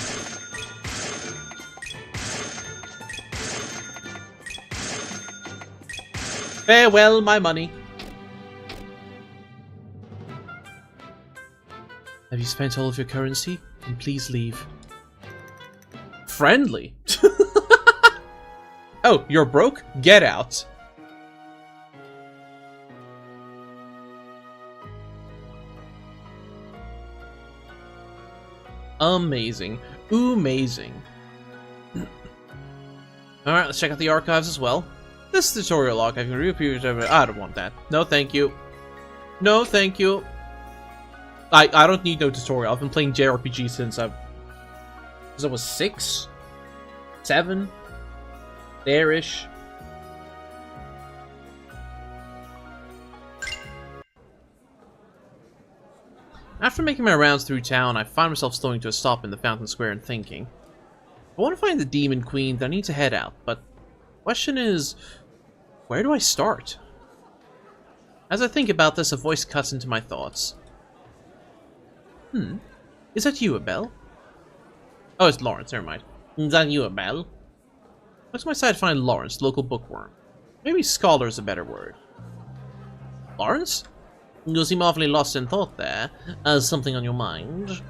Farewell, my money. Have you spent all of your currency? Then please leave. Friendly? Oh, you're broke? Get out. Amazing. Amazing. Alright, let's check out the archives as well. This tutorial log having reappeared over. I don't want that. No, thank you. No, thank you. I don't need no tutorial. I've been playing JRPG since I was 6? 7? There-ish. After making my rounds through town, I find myself slowing to a stop in the Fountain Square and thinking. I want to find the Demon Queen, then I need to head out, but the question is, where do I start? As I think about this, a voice cuts into my thoughts. Is that you, Abel? Oh, it's Lawrence, never mind. Is that you, Abel? Looks my side to find Lawrence, local bookworm. Maybe scholar is a better word. Lawrence? You seem awfully lost in thought there. Something on your mind?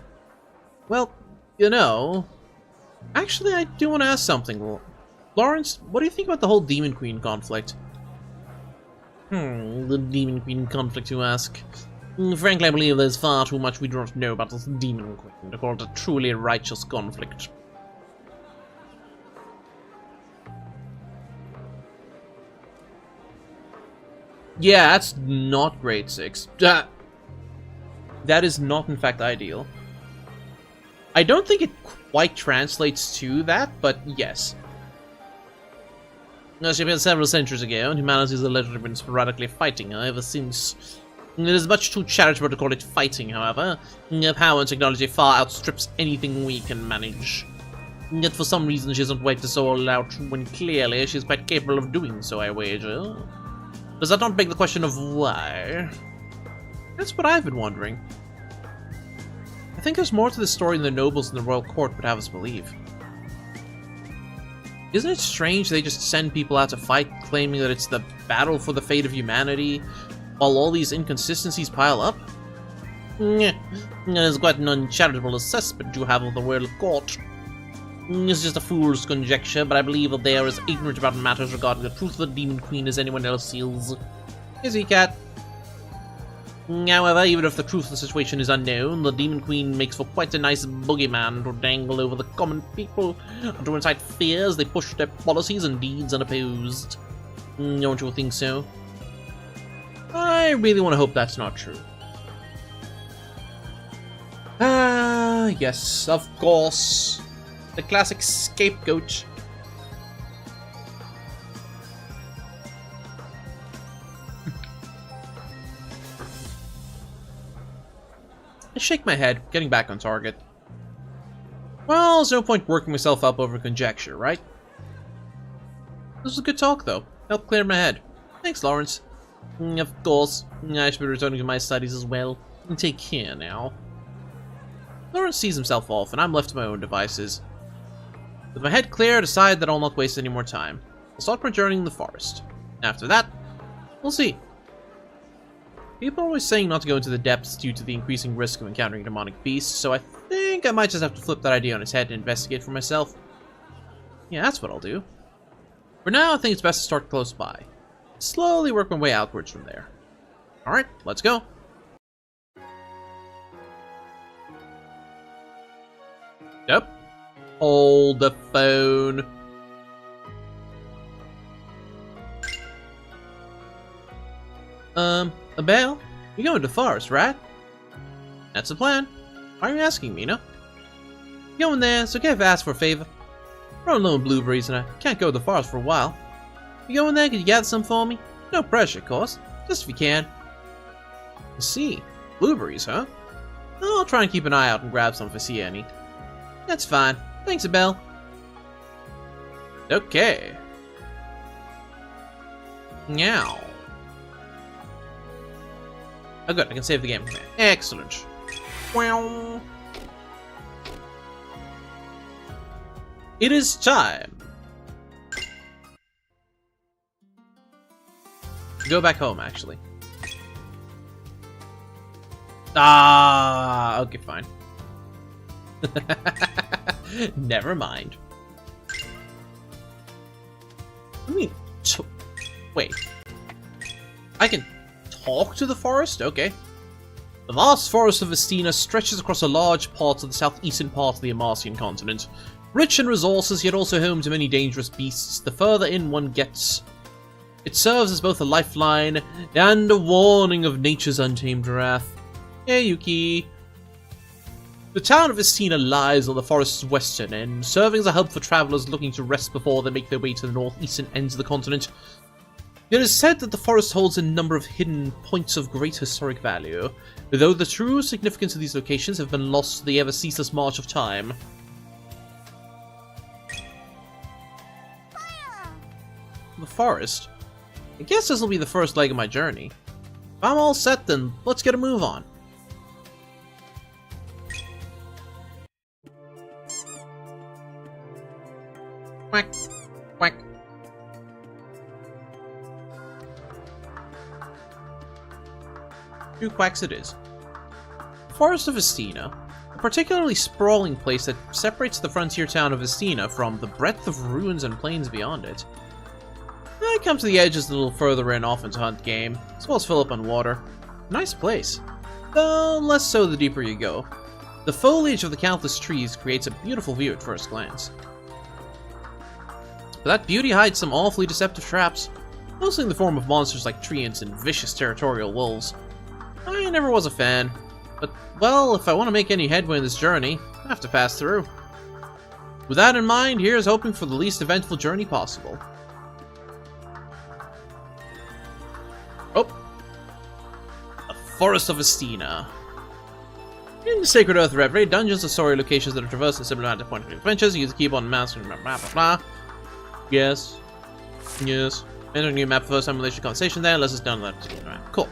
Well, you know... Actually, I do want to ask something. Lawrence, what do you think about the whole Demon Queen conflict? The Demon Queen conflict, you ask? Frankly, I believe there's far too much we do not know about this Demon Queen to call it a truly righteous conflict. Yeah, that's not grade 6. That is not, in fact, ideal. I don't think it quite translates to that, but yes. As she appeared several centuries ago, and humanity has allegedly been sporadically fighting her ever since. It is much too charitable to call it fighting, however. Her power and technology far outstrips anything we can manage. Yet for some reason she hasn't wiped us all out when clearly she is quite capable of doing so, I wager. Does that not beg the question of why? That's what I've been wondering. I think there's more to this story than the nobles in the royal court would have us believe. Isn't it strange they just send people out to fight, claiming that it's the battle for the fate of humanity, while all these inconsistencies pile up? It is quite an uncharitable assessment you have of the royal court. It's just a fool's conjecture, but I believe that they are as ignorant about matters regarding the truth of the Demon Queen as anyone else is. Is he, Cat? However, even if the truth of the situation is unknown, the Demon Queen makes for quite a nice boogeyman to dangle over the common people, and to incite fear as they push their policies and deeds unopposed. Don't you think so? I really want to hope that's not true. Ah, yes, of course. The classic scapegoat. I shake my head, getting back on target. Well, there's no point working myself up over conjecture, right? This was a good talk, though. Helped clear my head. Thanks, Lawrence. Of course. I should be returning to my studies as well. Take care now. Lawrence sees himself off, and I'm left to my own devices. With my head clear, I decide that I'll not waste any more time. I'll start my journey in the forest. After that, we'll see. People are always saying not to go into the depths due to the increasing risk of encountering demonic beasts, so I think I might just have to flip that idea on its head and investigate for myself. Yeah, that's what I'll do. For now, I think it's best to start close by. Slowly work my way outwards from there. Alright, let's go. Yep. Hold the phone. Abel, you're going to the forest, right? That's the plan. Why are you asking me, no? You're going there, so can't ask for a favor. We're on low on blueberries and I can't go to the forest for a while. You going there, could you gather some for me? No pressure, of course. Just if you can. I see. Blueberries, huh? I'll try and keep an eye out and grab some if I see any. That's fine. Thanks, Abel. Okay. Now. Oh good, I can save the game. Excellent. Well, it is time. Go back home, actually. Ah, okay, fine. Never mind. I mean, wait. I can talk to the forest? Okay. The vast forest of Vestina stretches across a large part of the southeastern part of the Amarcian continent. Rich in resources, yet also home to many dangerous beasts, the further in one gets. It serves as both a lifeline and a warning of nature's untamed wrath. Hey, Yuki. The town of Vestina lies on the forest's western end, serving as a hub for travelers looking to rest before they make their way to the northeastern ends of the continent. It is said that the forest holds a number of hidden points of great historic value, though the true significance of these locations have been lost to the ever-ceaseless march of time. The forest? I guess this will be the first leg of my journey. If I'm all set, then let's get a move on. Quack, quack. Two quacks it is. The Forest of Vestina, a particularly sprawling place that separates the frontier town of Vestina from the breadth of ruins and plains beyond it. I come to the edges a little further in often to hunt game, as well as fill up on water. Nice place, though less so the deeper you go. The foliage of the countless trees creates a beautiful view at first glance. But that beauty hides some awfully deceptive traps, mostly in the form of monsters like treants and vicious territorial wolves. I never was a fan, but, well, if I want to make any headway in this journey, I have to pass through. With that in mind, here's hoping for the least eventful journey possible. Oh! The Forest of Vestina. In the Sacred Earth Reverie, dungeons are story locations that are traversed in similar amount of point of adventures. Use the keyboard and mouse and blah blah blah. Yes. Yes. Entering a new map for first time relation conversation there, unless it's done on that particular map. Cool.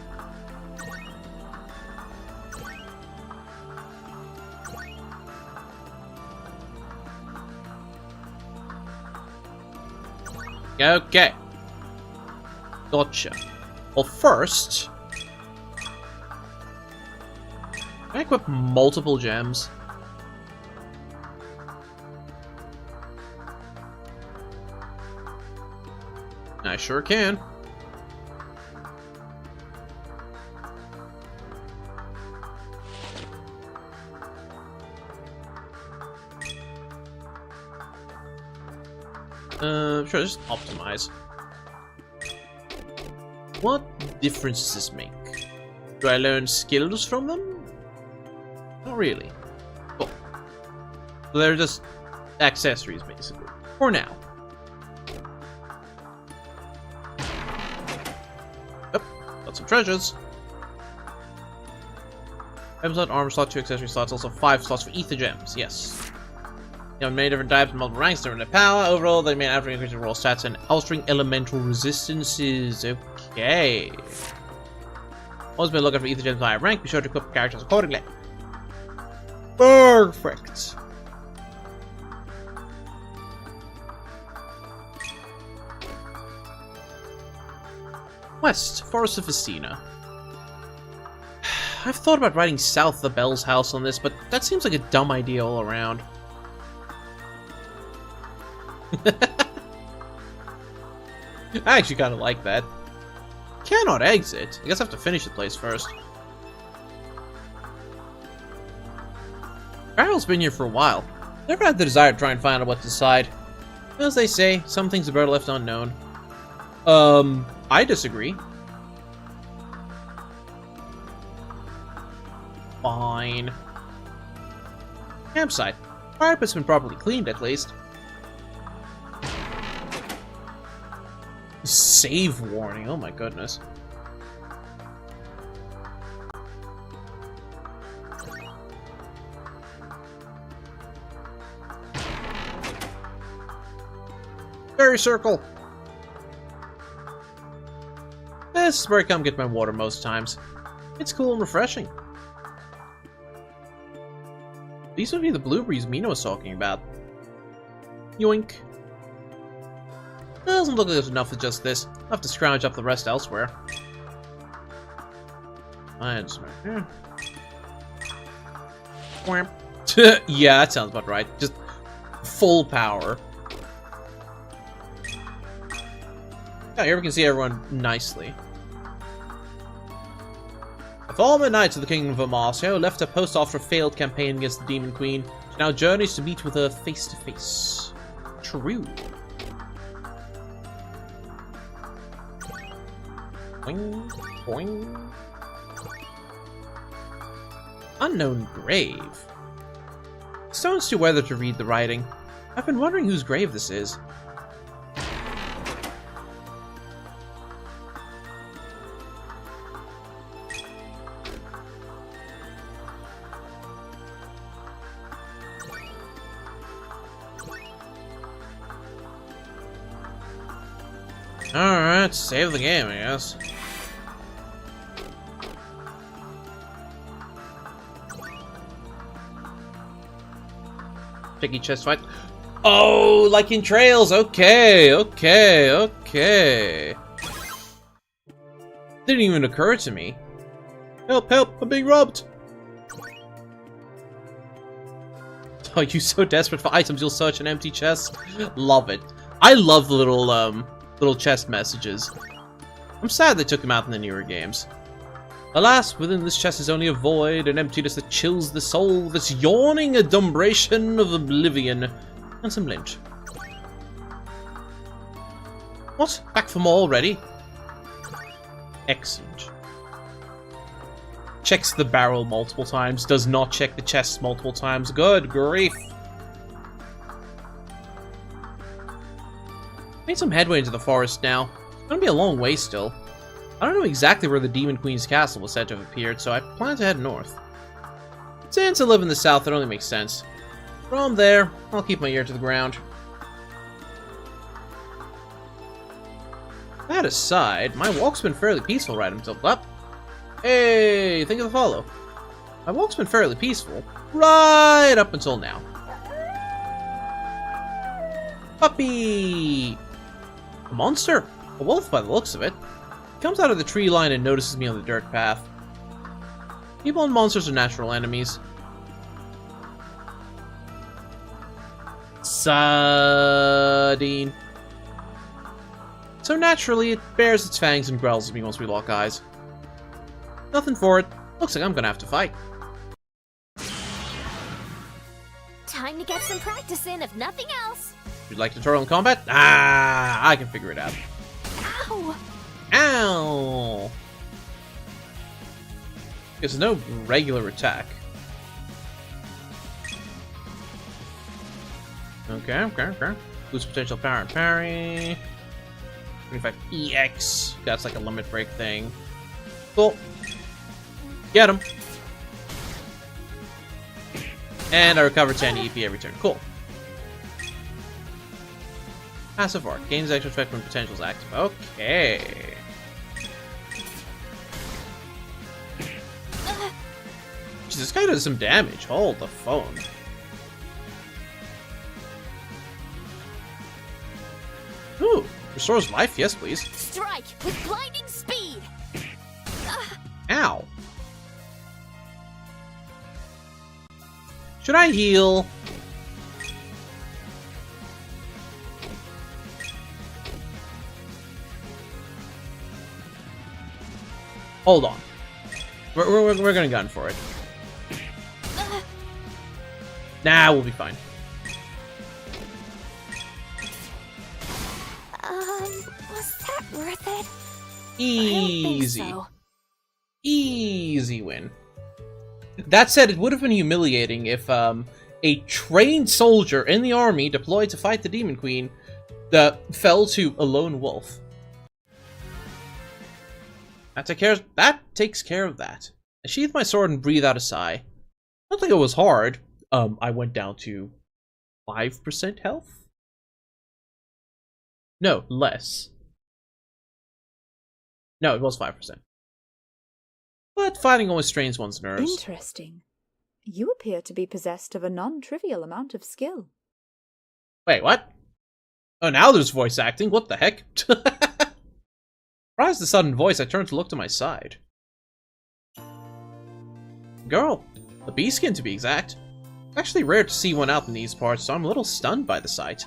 Okay. Gotcha. Well, first, can I equip multiple gems? I sure can. Sure, just optimize. What difference does this make? Do I learn skills from them? Not really. Cool. So they're just accessories, basically. For now. Yep, got some treasures. 5 slot, armor slot, 2 accessory slots, also 5 slots for ether gems, yes. You have many different types, multiple ranks, different power. Overall, they may average increase in roll stats and altering elemental resistances. Okay. Always been looking for ether gems higher rank. Be sure to equip characters accordingly. Perfect. West, Forest of Festina. I've thought about writing south of the Bell's house on this, but that seems like a dumb idea all around. I actually kind of like that. Cannot exit. I guess I have to finish the place first. Barrel's been here for a while. Never had the desire to try and find out what to decide. As they say, some things are better left unknown. I disagree. Fine. Campsite. Fire pit's been properly cleaned, at least. Save warning. Oh my goodness. Fairy circle. This is where I come get my water most times. It's cool and refreshing. These would be the blueberries Mina was talking about. Yoink. Doesn't look like there's enough of just this. I'll have to scrounge up the rest elsewhere. Yeah, that sounds about right. Just full power. Yeah, here we can see everyone nicely. The fallen knights of the Kingdom of Amarcio left a post after a failed campaign against the Demon Queen. She now journeys to meet with her face to face. True. Boing, boing. Unknown grave. Stone's too weathered to read the writing. I've been wondering whose grave this is. Alright, save the game, I guess. Tricky chest fight. Oh, like in Trails. Okay, okay, okay. Didn't even occur to me. Help, help, I'm being robbed. Are you so desperate for items you'll search an empty chest? Love it. I love the little chest messages. I'm sad they took them out in the newer games. Alas, within this chest is only a void, an emptiness that chills the soul, this yawning adumbration of oblivion, and some lint. What? Back for more already? Excellent. Checks the barrel multiple times, does not check the chest multiple times. Good grief. Made some headway into the forest now. It's gonna be a long way still. I don't know exactly where the Demon Queen's castle was said to have appeared, so I plan to head north. Since I live in the south, it only makes sense. From there, I'll keep my ear to the ground. That aside, my walk's been fairly peaceful right until up. Hey, think of the follow. My walk's been fairly peaceful right up until now. Puppy! A monster? A wolf by the looks of it. He comes out of the tree line and notices me on the dirt path. People and monsters are natural enemies. Sardine. So naturally, it bares its fangs and growls at me once we lock eyes. Nothing for it. Looks like I'm gonna have to fight. Time to get some practice in, if nothing else. You'd like tutorial in combat? Ah, I can figure it out. Ow! Ow! There's no regular attack. Okay, okay. Boost potential power and parry. 25 EX. That's like a limit break thing. Cool. Get him. And I recover 10 EP every turn. Cool. Passive Arc. Gains extra effect when potential is active. Okay. Jeez, this guy does some damage. Hold the phone. Ooh, restores life. Yes, please. Strike with blinding speed. Ow. Should I heal? Hold on. We're gonna gun for it. Nah, we'll be fine. Was that worth it? Easy. I don't think so. Easy win. That said, it would have been humiliating if a trained soldier in the army deployed to fight the Demon Queen fell to a lone wolf. That takes care of that. I sheathe my sword and breathe out a sigh. I don't think it was hard. I went down to 5% health? No, less. No, it was 5%. But fighting always strains one's nerves. Interesting. You appear to be possessed of a non-trivial amount of skill. Wait, what? Oh, now there's voice acting. What the heck? Surprised the sudden voice, I turned to look to my side. Girl. A beastskin, to be exact. It's actually rare to see one out in these parts, so I'm a little stunned by the sight.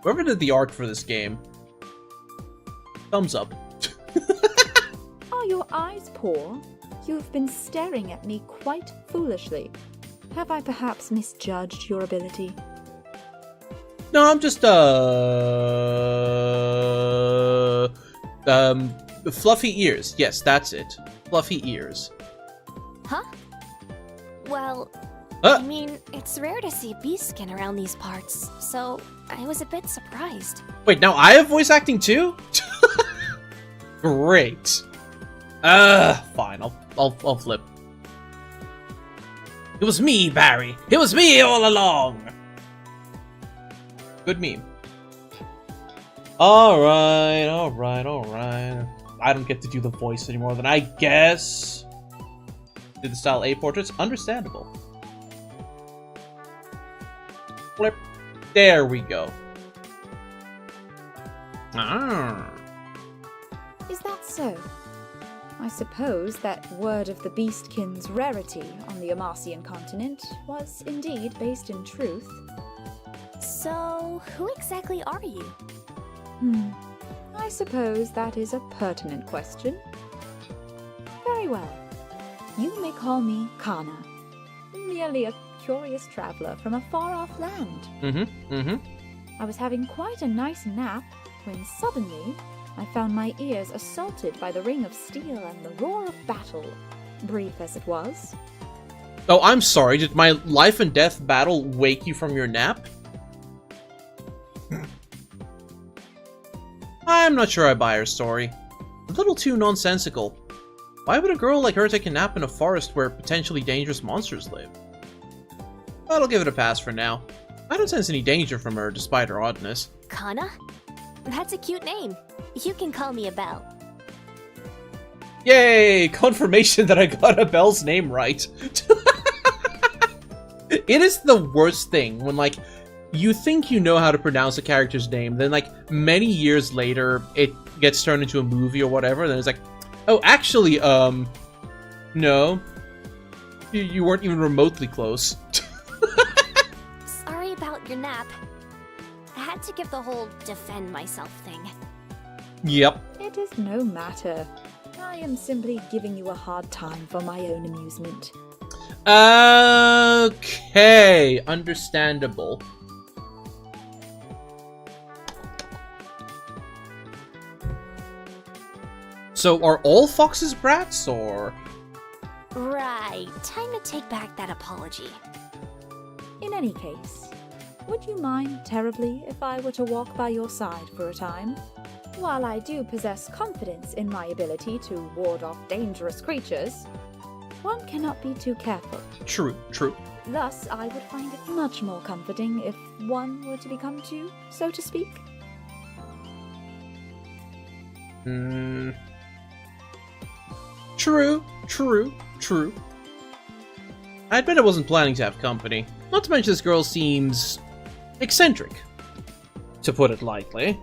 Whoever did the art for this game, thumbs up. Are your eyes poor? You've been staring at me quite foolishly. Have I perhaps misjudged your ability? No, I'm just, fluffy ears. Yes, that's it. Fluffy ears. Huh? Well, I mean, it's rare to see beastskin around these parts, so I was a bit surprised. Wait, now I have voice acting too? Great. Fine, I'll flip. It was me, Barry. It was me all along. Good meme. Alright. I don't get to do the voice anymore, then I guess. Do the style A portraits? Understandable. Flip. There we go. Ah. Is that so? I suppose that word of the Beastkin's rarity on the Amarcian continent was indeed based in truth. So, who exactly are you? I suppose that is a pertinent question. Very well. You may call me Kana, merely a curious traveler from a far-off land. I was having quite a nice nap when suddenly I found my ears assaulted by the ring of steel and the roar of battle, brief as it was. Oh, I'm sorry. Did my life and death battle wake you from your nap? I'm not sure I buy her story. A little too nonsensical. Why would a girl like her take a nap in a forest where potentially dangerous monsters live? But I'll give it a pass for now. I don't sense any danger from her, despite her oddness. Kana? That's a cute name. You can call me Abel. Yay! Confirmation that I got Abel's name right. It is the worst thing when, like, you think you know how to pronounce a character's name, then, like, many years later, it gets turned into a movie or whatever, and then it's like, oh, actually, no. You weren't even remotely close. Sorry about your nap. I had to give the whole defend myself thing. Yep. It is no matter. I am simply giving you a hard time for my own amusement. Okay, understandable. So, are all foxes brats, or...? Right, time to take back that apology. In any case, would you mind terribly if I were to walk by your side for a time? While I do possess confidence in my ability to ward off dangerous creatures, one cannot be too careful. True, true. Thus, I would find it much more comforting if one were to become two, so to speak. True, true, true. I admit I wasn't planning to have company. Not to mention this girl seems eccentric, to put it lightly.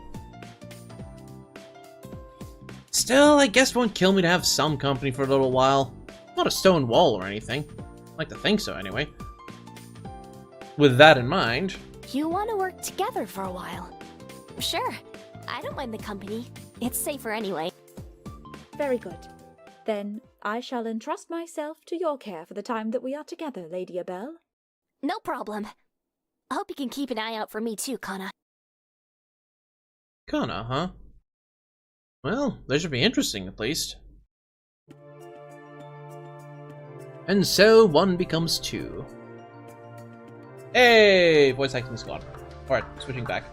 Still, I guess it won't kill me to have some company for a little while. Not a stone wall or anything. I'd like to think so, anyway. With that in mind... You want to work together for a while? Sure. I don't mind the company. It's safer anyway. Very good. Then I shall entrust myself to your care for the time that we are together, Lady Abel. No problem. I hope you can keep an eye out for me too, Kana. Kana, huh? Well, that should be interesting, at least. And so, one becomes two. Hey! Voice acting squad. Alright, switching back.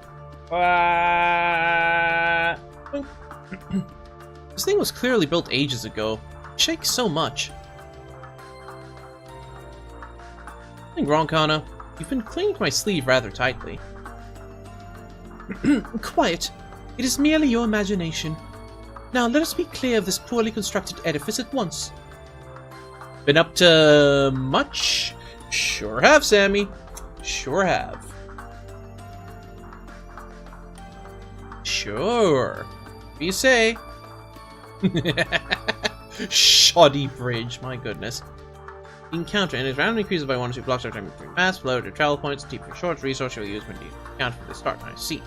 This thing was clearly built ages ago. It shakes so much. Nothing wrong, Kana. You've been clinging to my sleeve rather tightly. Quiet. It is merely your imagination. Now let us be clear of this poorly constructed edifice at once. Been up to much? Sure have, Sammy. Sure have. Sure. What do you say? Shoddy bridge, my goodness. The encounter and it randomly increases by 1 or 2 blocks every time between mass, flow, or travel points, deep for short resource you'll use when you account for the start. I see.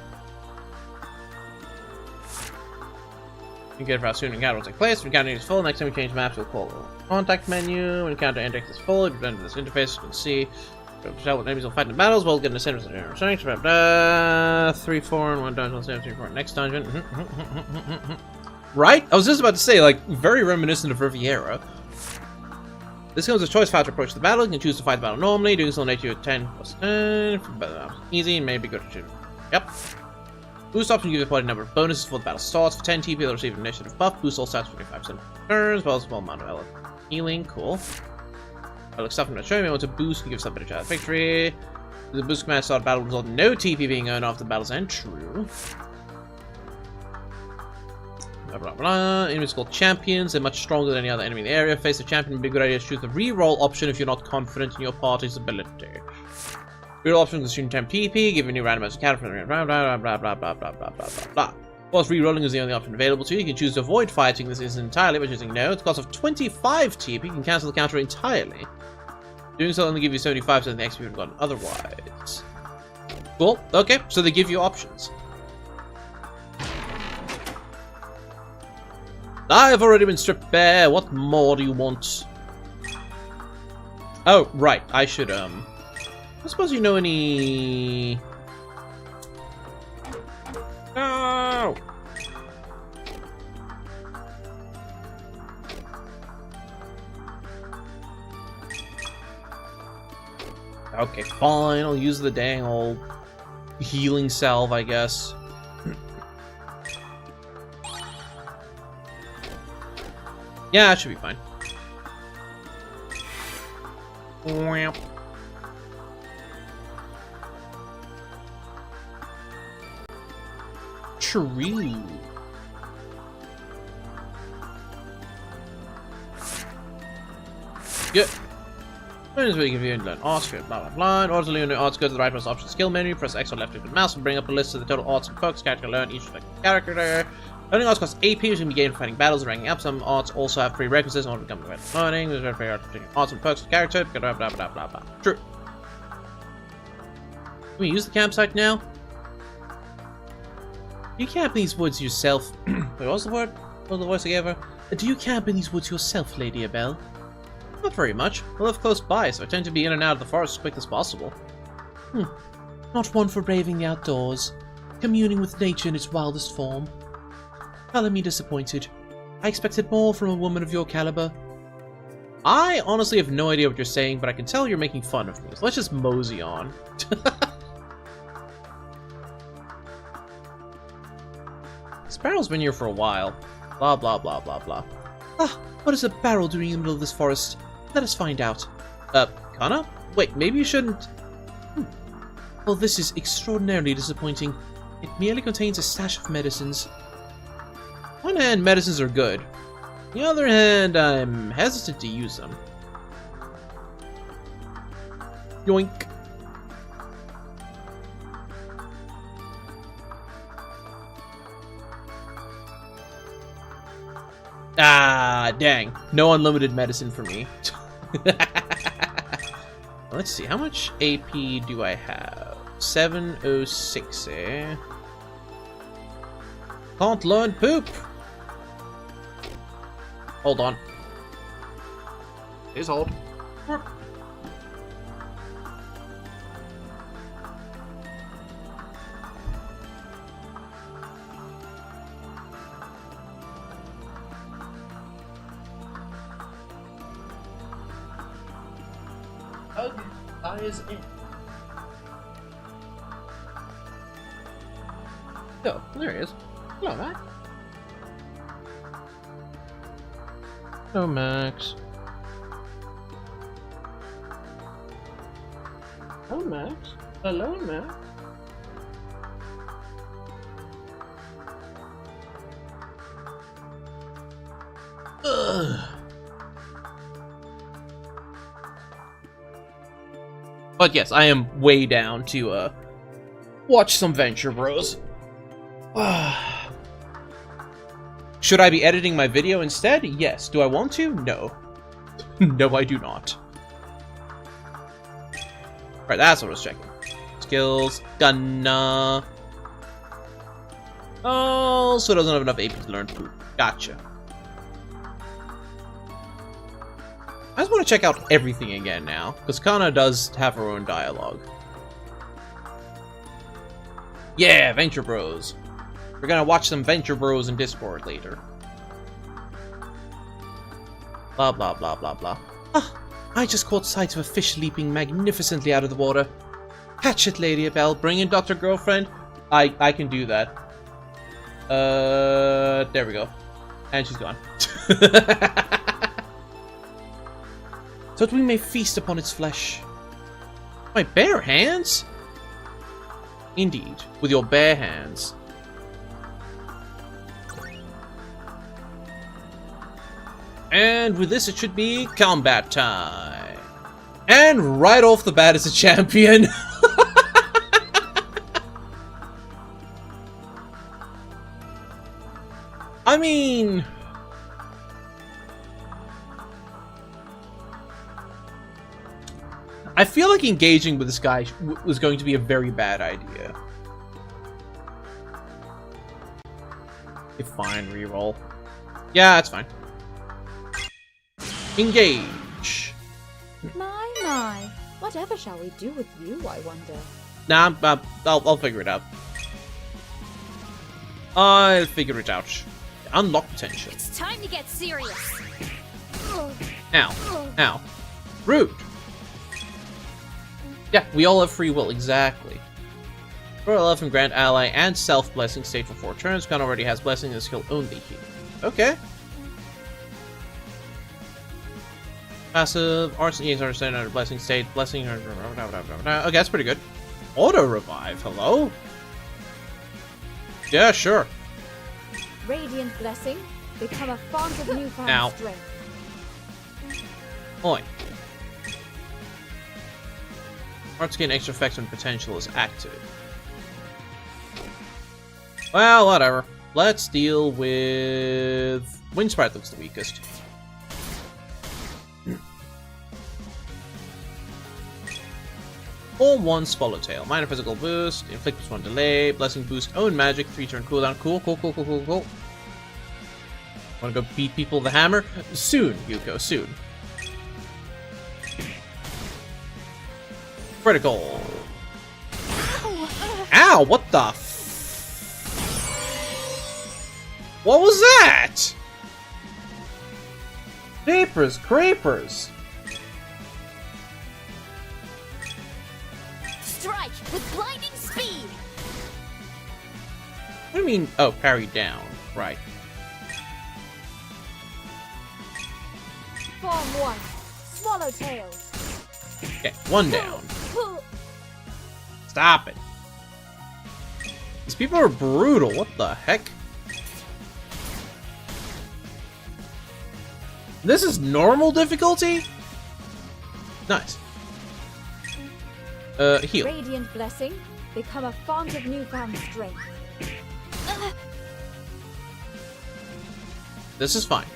You get it for how soon encounter will take place. If encounter is full, next time we change maps, we'll call the contact menu. When encounter index is full, if you enter this interface, you can see tell what enemies will fight in the battles, we'll get an ascendant of strength. 3, 4, and 1 dungeon, 7, 3, 4, next dungeon. Right? I was just about to say, like, very reminiscent of Riviera. This comes with a choice for how to approach the battle. You can choose to fight the battle normally, doing so will make you a 10 plus 10. Easy, maybe good to shoot. Yep. Boost option gives your party a number of bonuses before the battle starts. For 10 TP, they'll receive an initiative buff. Boost all stats for 25% turns, as well as a small amount of health. Healing, cool. I look stuff I'm not showing me. I want to boost and give somebody a chance of victory. The boost command start battle result in no TP being earned after the battle's end. True. Blah, blah, blah. Enemies called champions. They're much stronger than any other enemy in the area. Face the champion would be a good idea to choose the reroll option if you're not confident in your party's ability. Reroll option consume 10 PP, give a new randomized encounter for the blah blah blah blah blah blah blah blah blah. Whilst rerolling is the only option available to you, you can choose to avoid fighting this instant entirely by choosing no. At the cost of 25 TP, you can cancel the counter entirely. Doing so will only give you 75% of the XP you've gotten otherwise. Cool. Okay, so they give you options. I've already been stripped bare. What more do you want? Oh, right. I should, I suppose you know any... No! Okay, fine. I'll use the dang old healing salve, I guess. Yeah, it should be fine. True. Good. When is really convenient, learn arts, blah blah blah. In order to learn new arts, go to the rightmost option skill menu, press X or left click the mouse, and bring up a list of the total arts and perks character can learn each respective character. Learning arts costs AP, which can be gained for fighting battles and ranking up. Some arts also have prerequisites in order to become good at learning. There's very arts and perks of character, blah blah blah blah blah. True. Can we use the campsite now? Do you camp in these woods yourself? Wait, what was the word? What was the voice I gave her? Do you camp in these woods yourself, Lady Abel? Not very much. I live close by, so I tend to be in and out of the forest as quick as possible. Not one for braving the outdoors, communing with nature in its wildest form. Color me disappointed. I expected more from a woman of your caliber. I honestly have no idea what you're saying, but I can tell you're making fun of me, so let's just mosey on. barrel's been here for a while. Blah, blah, blah, blah, blah. Ah, what is a barrel doing in the middle of this forest? Let us find out. Kana? Wait, maybe you shouldn't... Well, this is extraordinarily disappointing. It merely contains a stash of medicines. On one hand, medicines are good. On the other hand, I'm hesitant to use them. Yoink. Ah, dang. No unlimited medicine for me. Let's see, how much AP do I have? 706, eh? Can't learn poop! Hold on. Please hold. Is in. Oh, there he is. Hello, Max. Hello, Max. Hello, Max. Hello, Max. Ugh. But yes, I am way down to watch some Venture Bros. Should I be editing my video instead? Yes. Do I want to? No. No, I do not. Right, that's what I was checking. Skills, gonna... Oh, so it doesn't have enough AP to learn poop. Gotcha. I just want to check out everything again now, because Kana does have her own dialogue. Yeah, Venture Bros. We're gonna watch some Venture Bros in Discord later. Blah, blah, blah, blah, blah. Ah, I just caught sight of a fish leaping magnificently out of the water. Catch it, Lady Abel. Bring in Dr. Girlfriend. I can do that. There we go. And she's gone. So that we may feast upon its flesh. My bare hands? Indeed, with your bare hands. And with this, it should be combat time. And right off the bat, it's a champion. I mean... I feel like engaging with this guy was going to be a very bad idea. It's fine, reroll. Yeah, that's fine. Engage. My. Whatever shall we do with you, I wonder? Nah, I'll figure it out. I'll figure it out. Unlock potential. It's time to get serious. Ow. Ow. Rude. Yeah, we all have free will, exactly. Royal Elf and Grand Ally and Self-Blessing state for 4 turns. Gun already has Blessing and skill only here. Okay. Passive, Arts and EX understand under Blessing state, Blessing... Okay, that's pretty good. Auto-revive, hello? Yeah, sure. Radiant Blessing. Become a font of newfound strength. Oi. Arts gain extra effects when potential is active. Well, whatever. Let's deal with... Wind Sprite looks the weakest. Form 1 Swallowtail. Minor physical boost. Inflict +1 delay. Blessing boost. Own magic. 3-turn cooldown. Cool. Wanna go beat people with a hammer? Soon, Yuko. Soon. Critical. Ow! What the What was that? Creepers. Strike with blinding speed. What do you mean? Oh, parry down. Right. Form 1. Swallowtail. Okay, one down. Stop it. These people are brutal. What the heck? This is difficulty? Nice. Heal. Radiant blessing. Become a font of newfound strength. This is fine.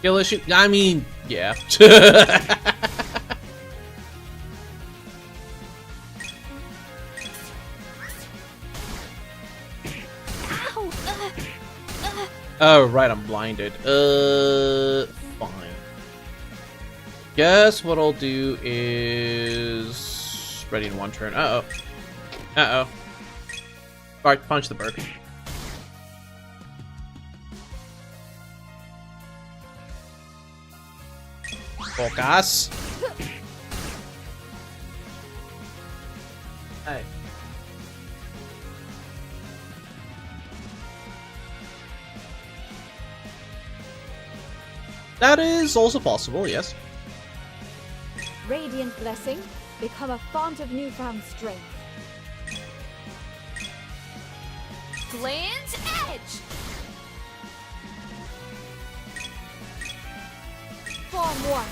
Kill issue? I mean, yeah. Oh, right, I'm blinded. Fine. Guess what I'll do is... Ready in one turn. Uh-oh. Uh-oh. Alright, punch the bird. Focus. Hey. That is also possible, yes. Radiant blessing. Become a font of newfound strength. Gland's edge. Form 1.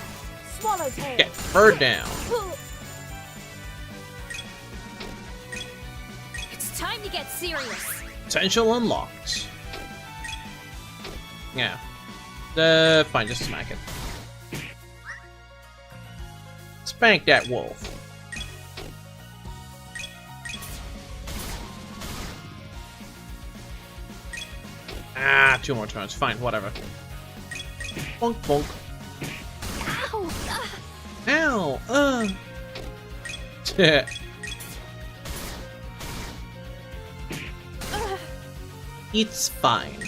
Swallowtail. Get bird down. It's time to get serious. Potential unlocked. Yeah. Fine, just smack it. Spank that wolf. Ah, 2 more turns. Fine, whatever. Bonk, bonk. Ow! Ow! It's fine.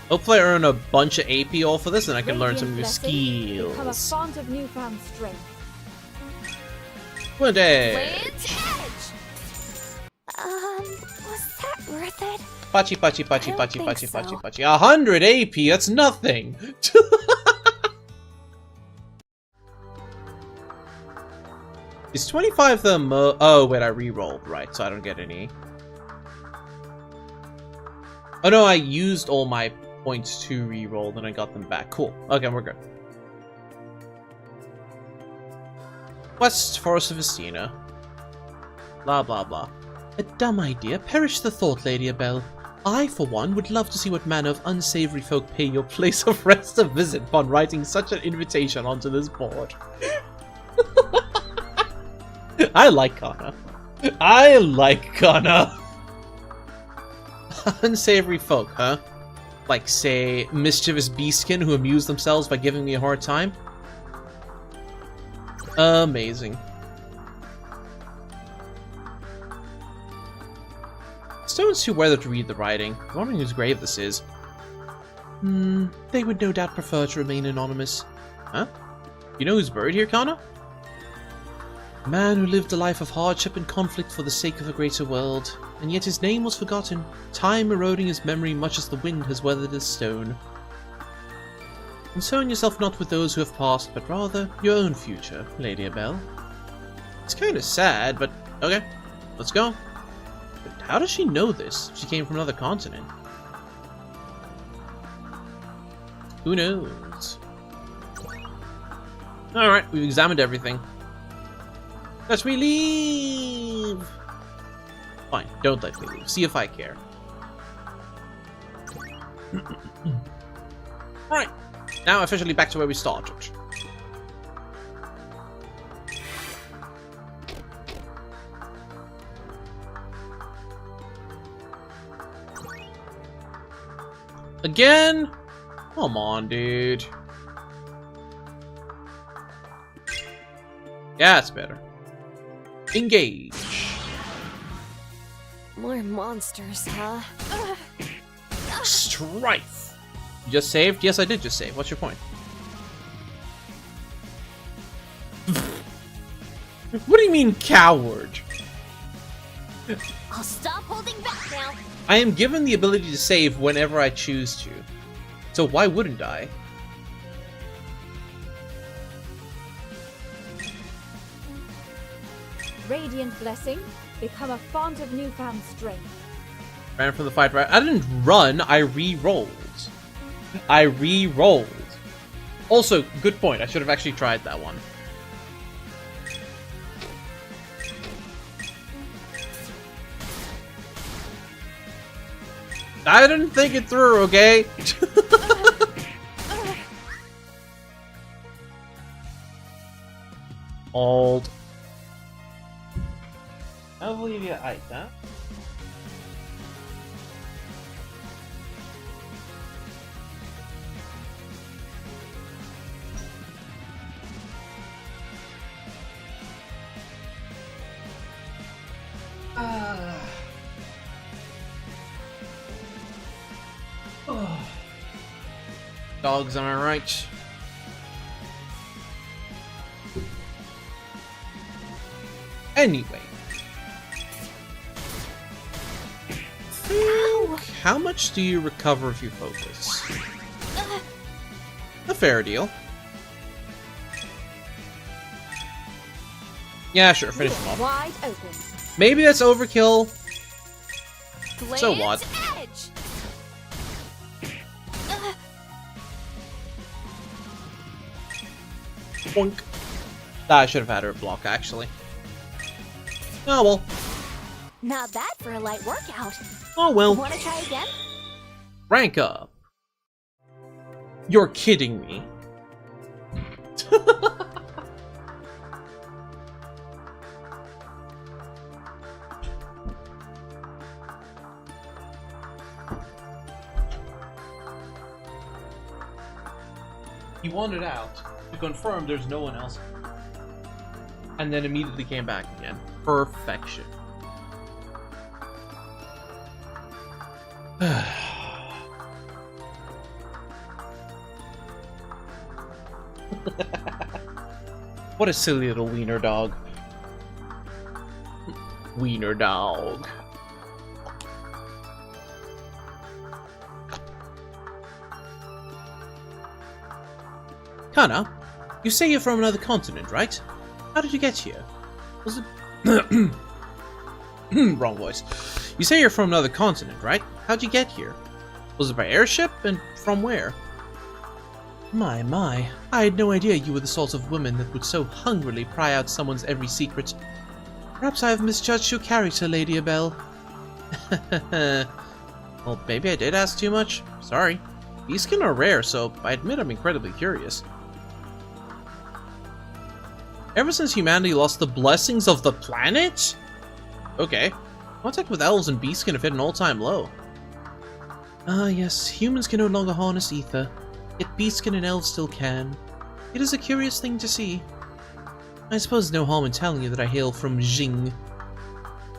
Hopefully I earn a bunch of AP all for this and I can learn some new skills. Become a font of newfound strength. One day. Gland's edge. Was that worth it? Pachi, pachi, pachi, I don't pachi, think pachi, so. pachi, pachi. 100 AP, that's nothing. Is 25 the mo- Oh, wait, I re-rolled, right, so I don't get any. Oh no, I used all my points to re-roll, then I got them back. Cool. Okay, we're good. West Forest of Estina. Blah, blah, blah. A dumb idea. Perish the thought, Lady Abel. I, for one, would love to see what manner of unsavory folk pay your place of rest a visit upon writing such an invitation onto this board. I like Kana. I like Kana. Unsavory folk, huh? Like, say, mischievous beastkin who amuse themselves by giving me a hard time? Amazing. Stone's too weathered to read the writing. I'm wondering whose grave this is. They would no doubt prefer to remain anonymous. Huh? You know who's buried here, Kana? A man who lived a life of hardship and conflict for the sake of a greater world, and yet his name was forgotten, time eroding his memory much as the wind has weathered his stone. Concern yourself not with those who have passed, but rather your own future, Lady Abel. It's kinda sad, but okay, let's go. But how does she know this? She came from another continent. Who knows? Alright, we've examined everything. Let me leave! Fine, don't let me leave. See if I care. Alright, now officially back to where we started. Again? Come on, dude. Yeah, it's better. Engage. More monsters, huh? Strife. You just saved? Yes, I did just save. What's your point? What do you mean, coward? I'll stop holding back now. I am given the ability to save whenever I choose to. So why wouldn't I? Radiant blessing. Become a font of newfound strength. Ran from the fight, right? I didn't run, I re-rolled. I re-rolled. Also, good point. I should have actually tried that one. I didn't think it through, okay? Hold. Olivia Aita. Dogs, am I right? Anyway. How much do you recover if you focus? A fair deal. Yeah, sure, finish him off. Wide open. Maybe that's overkill. So Blades what? Edge. Boink. I should have had her block, actually. Oh well. Not bad for a light workout. Oh well. Wanna try again? Rank up. You're kidding me. He wandered out to confirm there's no one else. And then immediately came back again. Perfection. What a silly little wiener dog. Wiener dog. Kana, you say you're from another continent, right? How did you get here? Was it... Wrong voice. You say you're from another continent, right? How'd you get here? Was it by airship? And from where? My, I had no idea you were the sort of woman that would so hungrily pry out someone's every secret. Perhaps I have misjudged your character, Lady Abel. Well, maybe I did ask too much. Sorry. These skin are rare, so I admit I'm incredibly curious. Ever since humanity lost the blessings of the planet? Okay. Contact with elves and beastskin have hit an all-time low. Ah, yes, humans can no longer harness ether, yet beastskin and elves still can. It is a curious thing to see. I suppose no harm in telling you that I hail from Jing,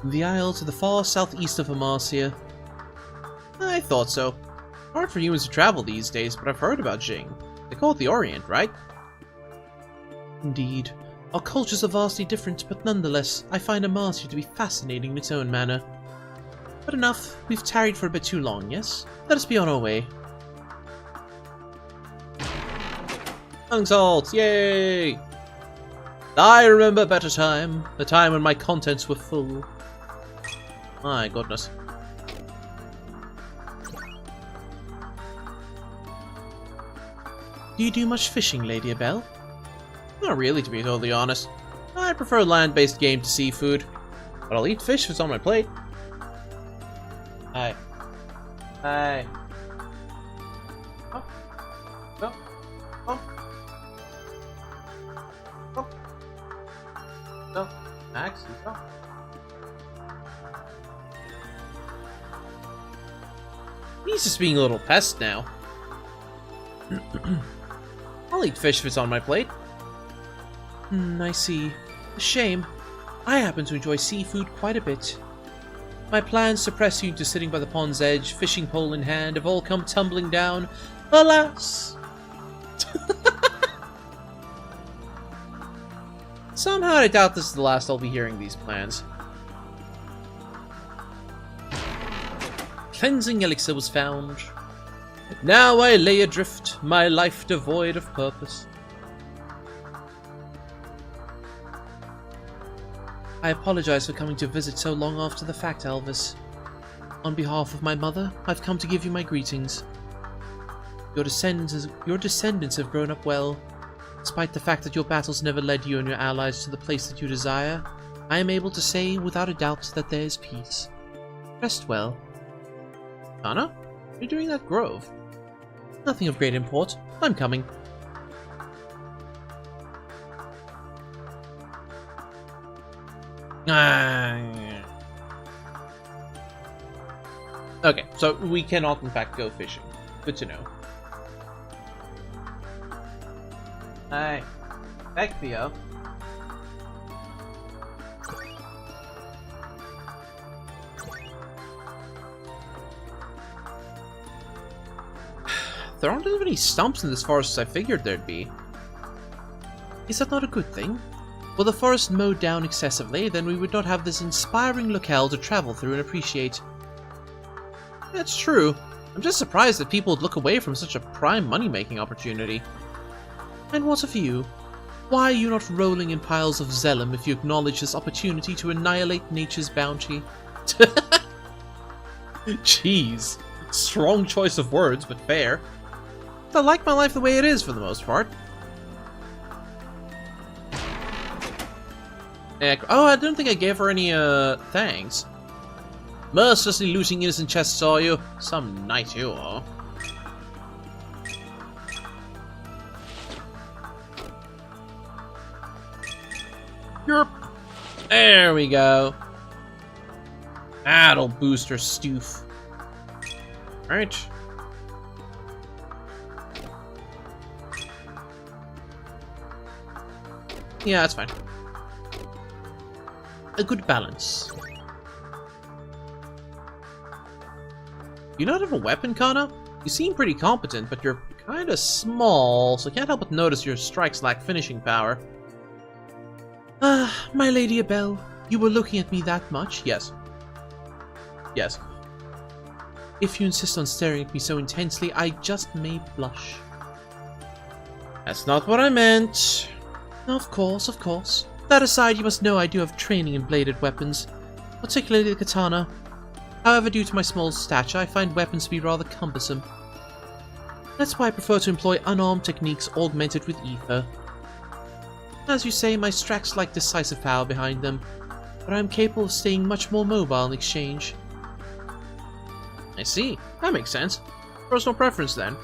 the isle to the far southeast of Amarcia. I thought so. Hard for humans to travel these days, but I've heard about Jing. They call it the Orient, right? Indeed. Our cultures are vastly different, but nonetheless, I find Amarcia to be fascinating in its own manner. But enough, we've tarried for a bit too long, yes? Let us be on our way. Tongue salts, yay! I remember a better time, a time when my contents were full. My goodness. Do you do much fishing, Lady Abel? Not really, to be totally honest. I prefer land-based game to seafood, but I'll eat fish if it's on my plate. Hi. Hi. Oh. No. Oh. Oh. No. Max, you go. He's just being a little pest now. I'll eat fish if it's on my plate. I see. A shame. I happen to enjoy seafood quite a bit. My plans to press you into sitting by the pond's edge, fishing pole in hand, have all come tumbling down. Alas! Somehow I doubt this is the last I'll be hearing these plans. cleansing elixir was found. Now I lay adrift, my life devoid of purpose. I apologize for coming to visit so long after the fact, Elvis. On behalf of my mother, I've come to give you my greetings. Your descendants have grown up well. Despite the fact that your battles never led you and your allies to the place that you desire, I am able to say without a doubt that there is peace. Rest well. Kana? You're doing that grove. Nothing of great import. I'm coming. Okay, so we cannot in fact go fishing. Good to know. Hey. Back, Theo. There aren't as many stumps in this forest as I figured there'd be. Is that not a good thing? Were the forest mowed down excessively, then we would not have this inspiring locale to travel through and appreciate. That's true. I'm just surprised that people would look away from such a prime money-making opportunity. And what of you? Why are you not rolling in piles of Zellum if you acknowledge this opportunity to annihilate nature's bounty? Jeez. Strong choice of words, but fair. I like my life the way it is for the most part. Oh, I don't think I gave her any, thanks. Mercilessly looting innocent chests, are you? Some knight you are. Yerp. There we go. That'll boost her stoof. Alright. Yeah, that's fine. A good balance. You not have a weapon, Kana? You seem pretty competent, but you're kinda small, so I can't help but notice your strikes lack finishing power. Ah, my Lady Abel, you were looking at me that much? Yes. Yes. If you insist on staring at me so intensely, I just may blush. That's not what I meant. Of course, of course. That aside, you must know I do have training in bladed weapons, particularly the katana. However, due to my small stature, I find weapons to be rather cumbersome. That's why I prefer to employ unarmed techniques augmented with ether. As you say, my strikes lack decisive power behind them, but I am capable of staying much more mobile in exchange. I see. That makes sense. Personal preference, then.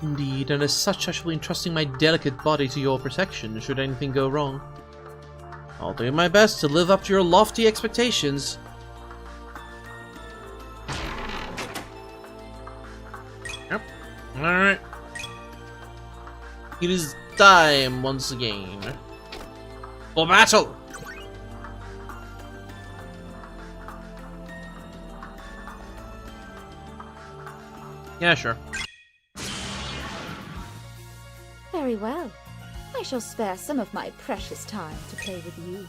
Indeed, and as such I shall be entrusting my delicate body to your protection should anything go wrong. I'll do my best to live up to your lofty expectations. Yep. Alright. It is time once again. For battle! Yeah, sure. Very well. I shall spare some of my precious time to play with you.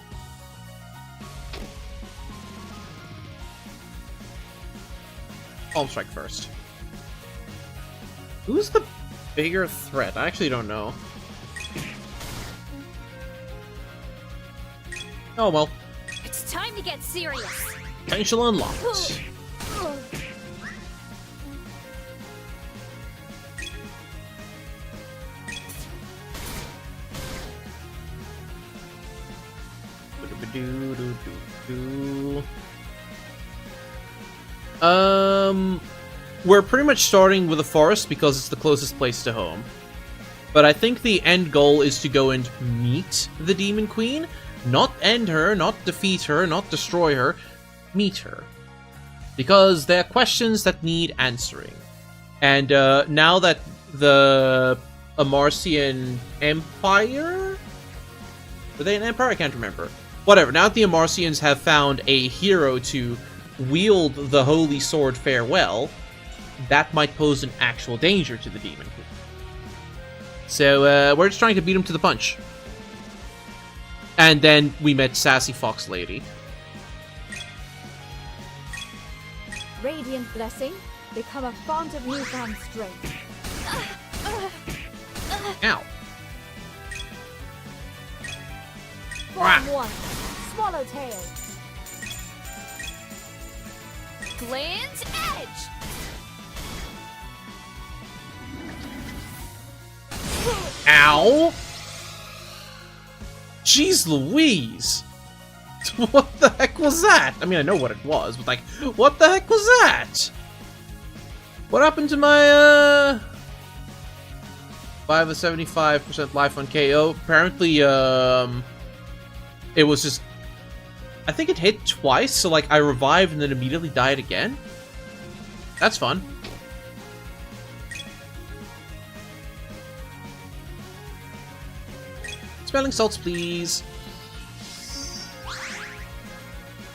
Palm strike first. Who's the bigger threat? I actually don't know. Oh well. It's time to get serious. Potential unlocked. We're pretty much starting with the forest because it's the closest place to home. But I think the end goal is to go and meet the Demon Queen. Not end her, not defeat her, not destroy her. Meet her. Because there are questions that need answering. And now that the Amarcian Empire? Were they an empire? I can't remember. Whatever, now that the Amarcians have found a hero to wield the Holy Sword Farewell, that might pose an actual danger to the Demon Queen. So, we're just trying to beat him to the punch. And then we met Sassy Fox Lady. Radiant blessing. Become a font of newfound strength. Ow. Form 1. Swallowtail. Gland's edge! Ow! Jeez Louise! What the heck was that? I mean, I know what it was, but like, what the heck was that? What happened to my, 5 of 75% life on KO? Apparently, it was just... I think it hit twice, so like, I revived and then immediately died again? That's fun. Smelling salts, please.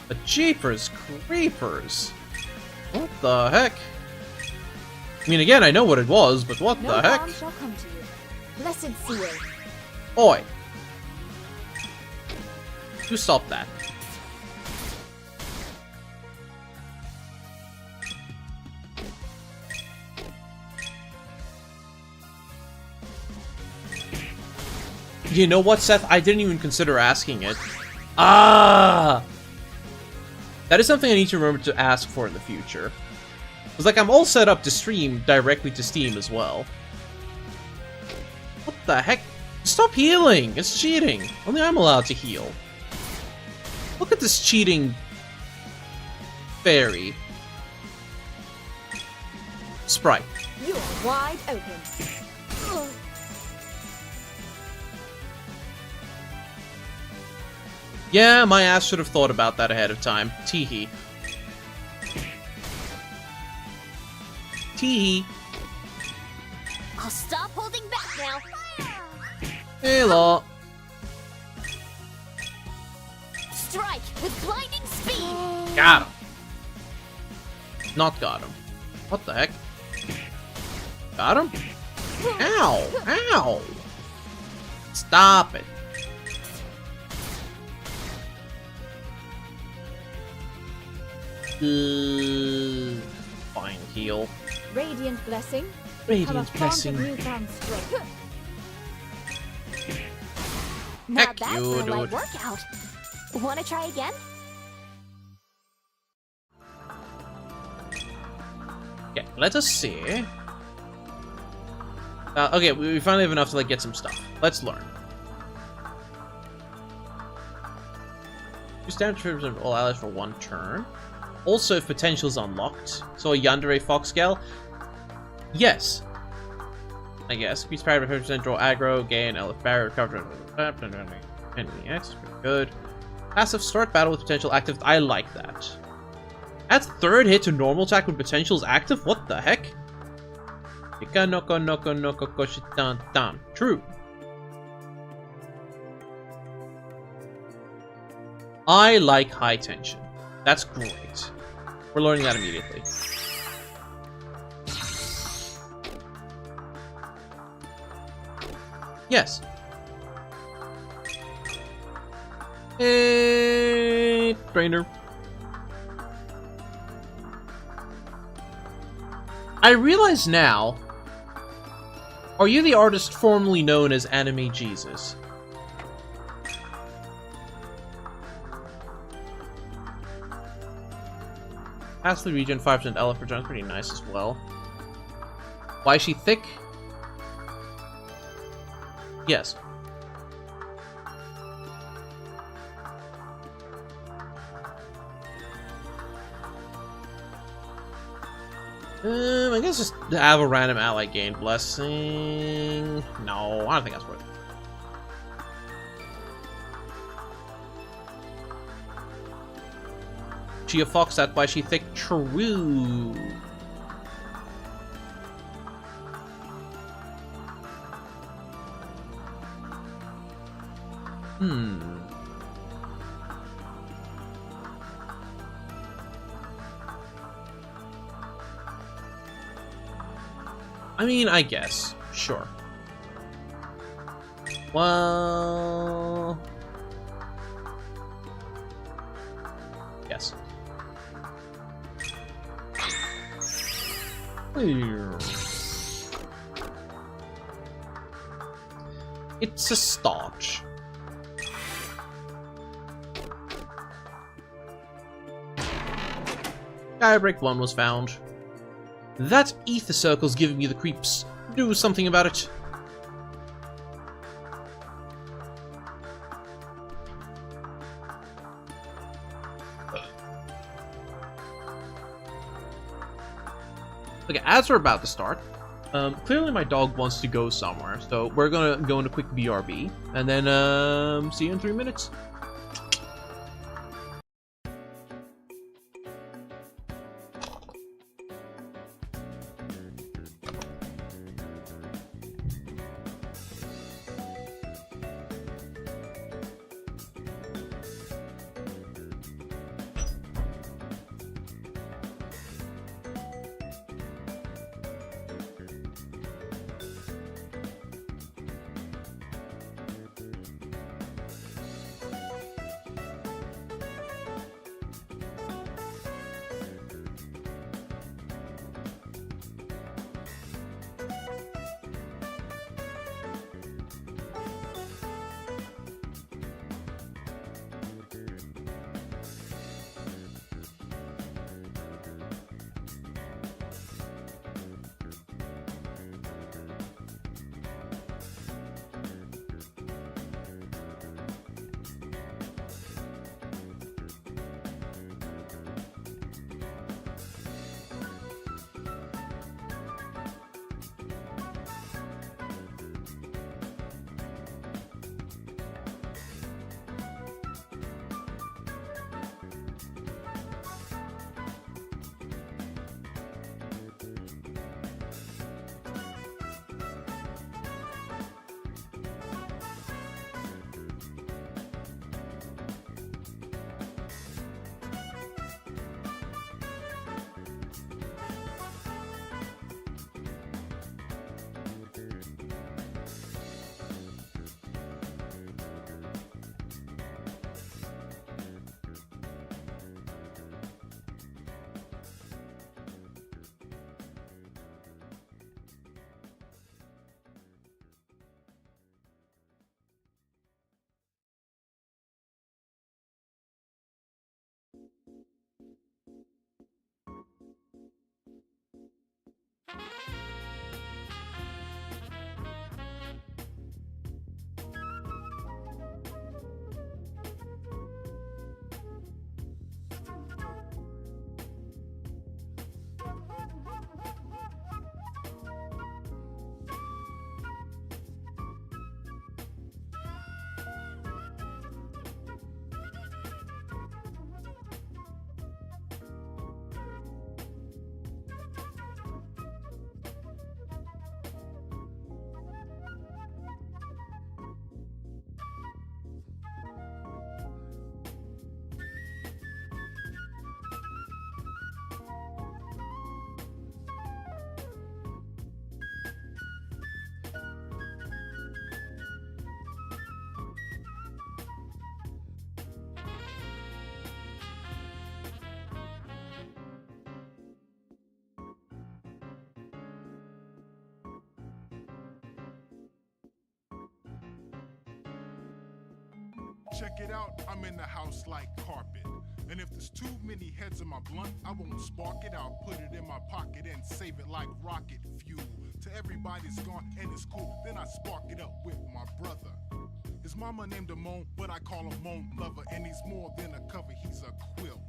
But jeepers creepers. What the heck? I mean, again, I know what it was, but what No the heck? harm shall come to you. Blessed seal. Oi. You stop that. You know what, Seth? I didn't even consider asking it. Ah! That is something I need to remember to ask for in the future. Because, like, I'm all set up to stream directly to Steam as well. What the heck? Stop healing! It's cheating! Only I'm allowed to heal. Look at this cheating... fairy. Sprite. You are wide open. Yeah, my ass should have thought about that ahead of time. Teehee. Teehee. I'll stop holding back now. Hey, law. Strike with blinding speed. Got him. Not got him. What the heck? Got him? Ow! Ow! Stop it. Fine, heal. Radiant blessing. Radiant Become a font blessing. of newfound strength. Not Heck bad you, for a light dude. workout. Wanna try again? Okay, let us see. Okay, we finally have enough to like get some stuff. Let's learn. You stand troops of all allies for 1 turn. Also, if potential is unlocked, so a Yandere Foxgale. Yes. I guess. Increase power by 50%, draw aggro, gain elf barrier, recover. NEX, pretty good. Passive start battle with potential active. I like that. Adds 3rd hit to normal attack when potential is active? What the heck? True. I like high tension. That's great. We're learning that immediately. Yes. Hey, trainer. I realize now. Are you the artist formerly known as Anime Jesus? Pastly regen 5% LF return, pretty nice as well. Why is she thick? Yes. I guess just have a random ally gain blessing. No, I don't think that's worth it. She a fox, that why she thick. True. I mean, I guess. Sure. Well... Yes. It's a start. Diabreak 1 was found. That ether circle's giving me the creeps. Do something about it. Okay, as we're about to start, clearly my dog wants to go somewhere, so we're gonna go in a quick BRB, and then see you in 3 minutes. Check it out, I'm in the house like carpet. And if there's too many heads in my blunt, I won't spark it. I'll put it in my pocket and save it like rocket fuel. Till everybody's gone and it's cool, then I spark it up with my brother. His mama named him Moan, but I call him Moan Lover. And he's more than a cover, he's a quilt.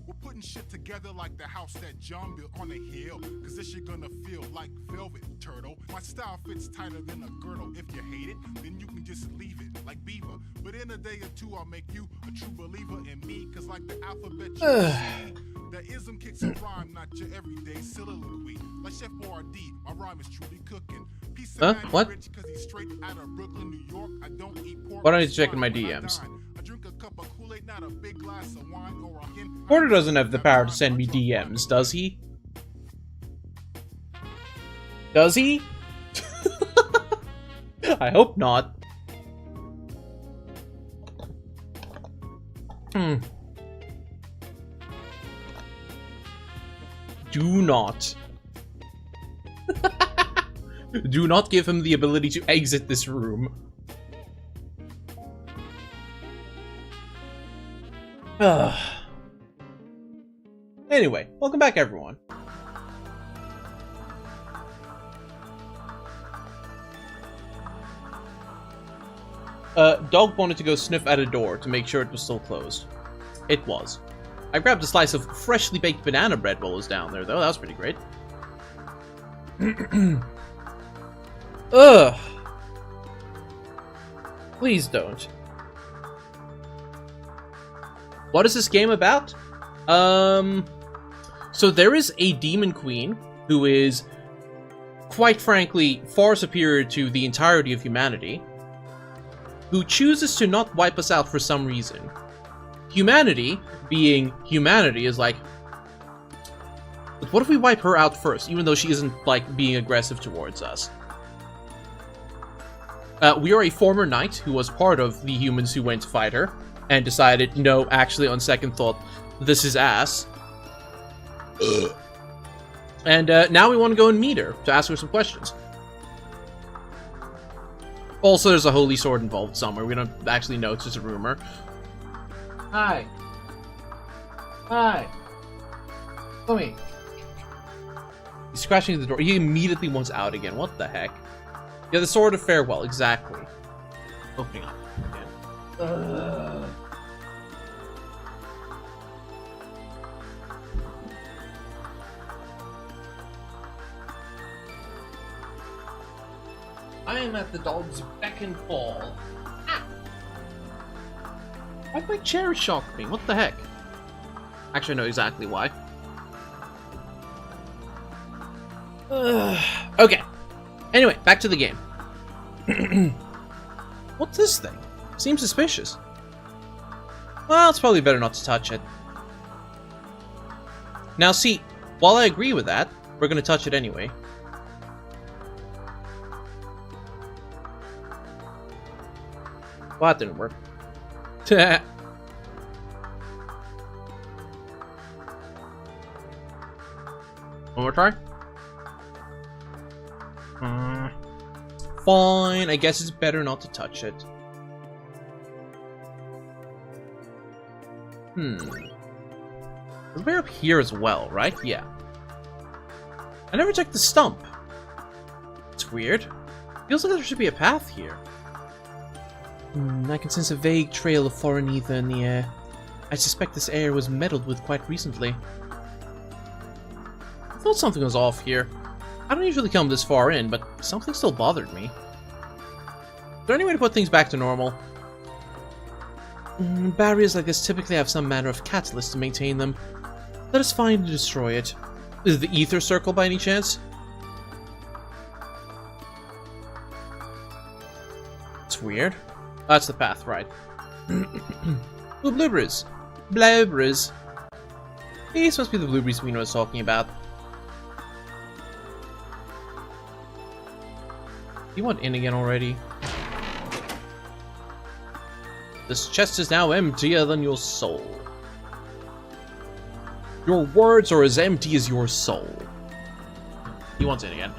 We're putting shit together like the house that John built on a hill. Cause this shit gonna feel like velvet, turtle. My style fits tighter than a girdle. If you hate it, then you can just leave it like Beaver. But in a day or two, I'll make you a true believer in me. Cause like the alphabet you see, that ism kicks a rhyme, not your everyday soliloquy. Like Chef Boyardee, my rhyme is truly cooking. What? Rich cause he's straight out of Brooklyn, New York. I don't eat pork. Why don't you check in my DMs? I drink a cup of Kool-Aid, not a big glass of wine or a hint. Porter doesn't have the power to send me DMs, does he? Does he? I hope not. Do not. Do not give him the ability to exit this room. Anyway, welcome back, everyone. Dog wanted to go sniff at a door to make sure it was still closed. It was. I grabbed a slice of freshly baked banana bread while it was down there, though. That was pretty great. Ugh. Please don't. What is this game about? So there is a demon queen who is, quite frankly, far superior to the entirety of humanity, who chooses to not wipe us out for some reason. Humanity, being humanity, is like, but what if we wipe her out first, even though she isn't, like, being aggressive towards us? We are a former knight who was part of the humans who went to fight her, and decided, no, actually, on second thought, this is ass. And now we want to go and meet her, to ask her some questions. Also, there's a holy sword involved somewhere. We don't actually know, it's just a rumor. Hi. Hi. Come here. He's scratching at the door. He immediately wants out again. What the heck? Yeah, the Sword of Farewell, exactly. Opening up again. I am at the dog's beck and call. Ah! Why'd my chair shock me? What the heck? Actually, I know exactly why. Okay. Anyway, back to the game. What's this thing? Seems suspicious. Well, it's probably better not to touch it. Now see, while I agree with that, we're gonna touch it anyway. Well, that didn't work. One more try? Fine, I guess it's better not to touch it. It's way up here as well, right? Yeah. I never checked the stump. It's weird. Feels like there should be a path here. I can sense a vague trail of foreign ether in the air. I suspect this air was meddled with quite recently. I thought something was off here. I don't usually come this far in, but something still bothered me. Is there any way to put things back to normal? Barriers like this typically have some manner of catalyst to maintain them. Let us find and destroy it. Is it the ether circle by any chance? It's weird. That's the path, right? Ooh, blueberries. Blueberries. These must be the blueberries we know was talking about. You want in again already? This chest is now emptier than your soul. Your words are as empty as your soul. He wants in again.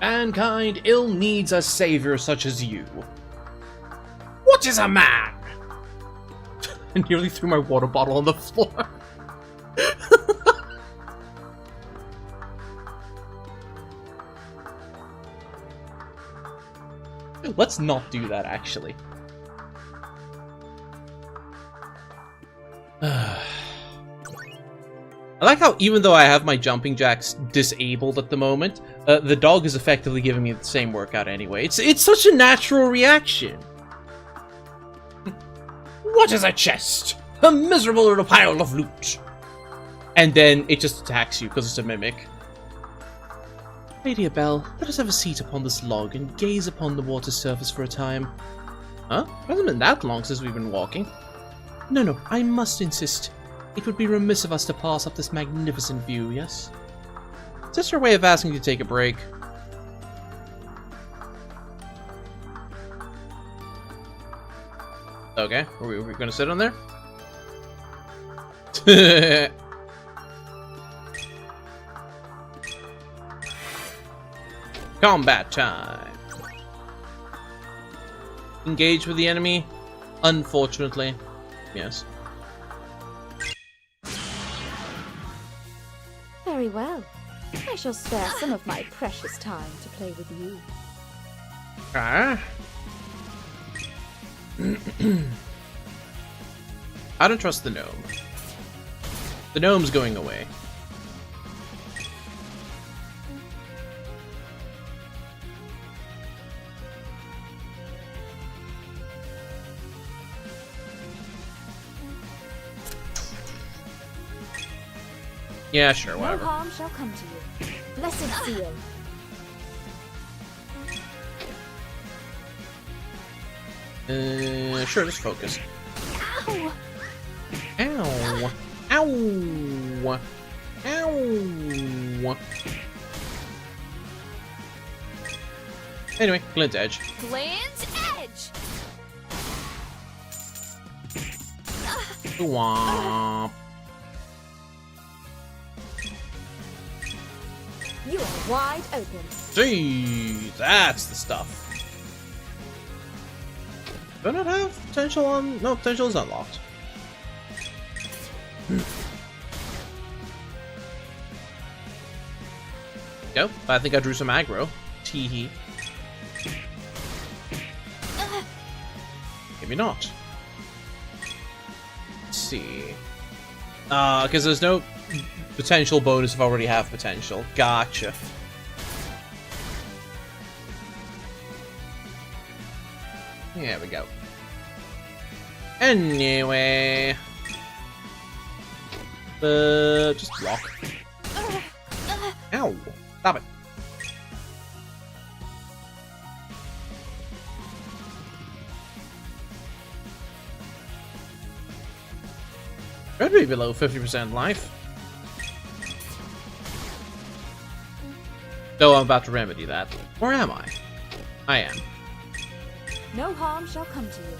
Mankind ill needs a savior such as you. What is a man? I nearly threw my water bottle on the floor. Let's not do that, actually. I like how, even though I have my jumping jacks disabled at the moment, the dog is effectively giving me the same workout anyway. It's such a natural reaction. What is a chest? A miserable little pile of loot. And then it just attacks you because it's a mimic. Lady Abel, let us have a seat upon this log and gaze upon the water's surface for a time. Huh? It hasn't been that long since we've been walking. No, I must insist. It would be remiss of us to pass up this magnificent view, yes? Is this her way of asking you to take a break? Okay, are we gonna sit on there? Combat time. Engage with the enemy? Unfortunately. Yes. Very well. I shall spare some of my precious time to play with you. Ah. I don't trust the gnome. The gnome's going away. Yeah, sure, No whatever. harm shall come to you. Blessed seal. Sure, just focus. Ow! Ow! Ow! Ow! Anyway, Glint Edge. Glint Edge! Womp. You are wide open. Gee, that's the stuff. Do I not have potential on? No, potential is unlocked. Go. I think I drew some aggro. Teehee. Maybe not. Let's see. Because there's no potential bonus if I already have potential. Gotcha. There we go. Anyway. Just block. Ow. Stop it. Should be below 50% life. Though I'm about to remedy that. Or am I? I am. No harm shall come to you.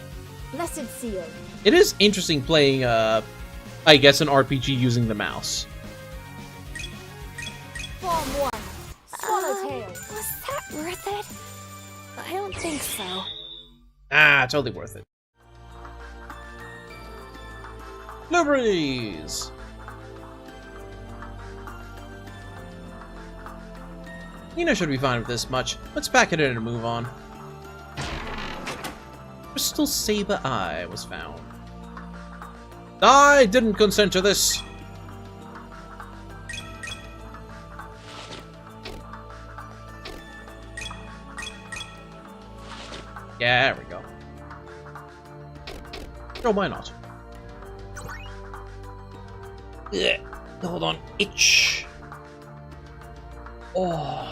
Blessed seal. It is interesting playing, I guess, an RPG using the mouse. Form 1. Swallowtail. Was that worth it? I don't think so. Ah, totally worth it. Reveries! Nina should be fine with this much. Let's pack it in and move on. Crystal Saber Eye was found. I didn't consent to this! Yeah, there we go. Sure, why not? Yeah, hold on. Itch. Oh.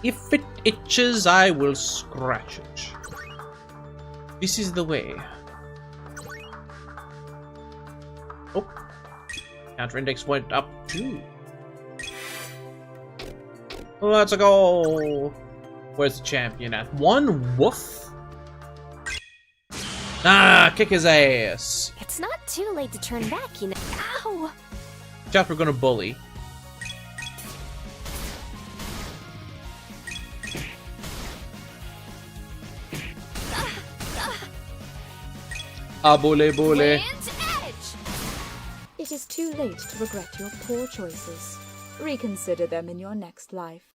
If it itches, I will scratch it. This is the way. Oh. Counter index went up too. Let's go. Where's the champion at? One woof? Ah, kick his ass. It's not too late to turn back, you know. Ow! Chap, we're gonna bully. Ah, bully, bully. Glint Edge! It is too late to regret your poor choices. Reconsider them in your next life.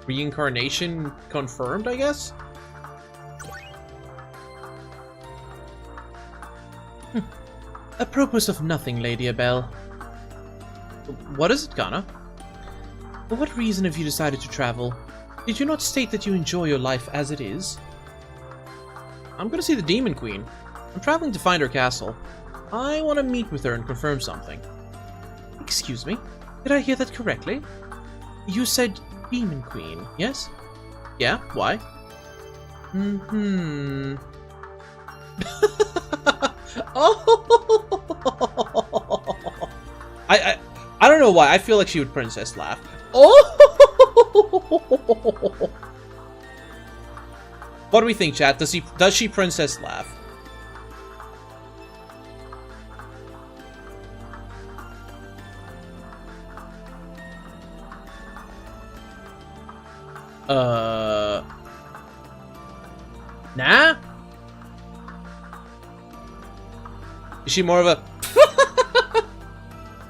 Reincarnation confirmed, I guess? Apropos of nothing, Lady Abel. What is it, Ghana? For what reason have you decided to travel? Did you not state that you enjoy your life as it is? I'm gonna see the Demon Queen. I'm traveling to find her castle. I want to meet with her and confirm something. Excuse me? Did I hear that correctly? You said Demon Queen, yes? Yeah, why? Mm-hmm. Oh! don't know why. I feel like she would princess laugh. Oh! What do we think, chat? Does she princess laugh? Nah? Is she more of a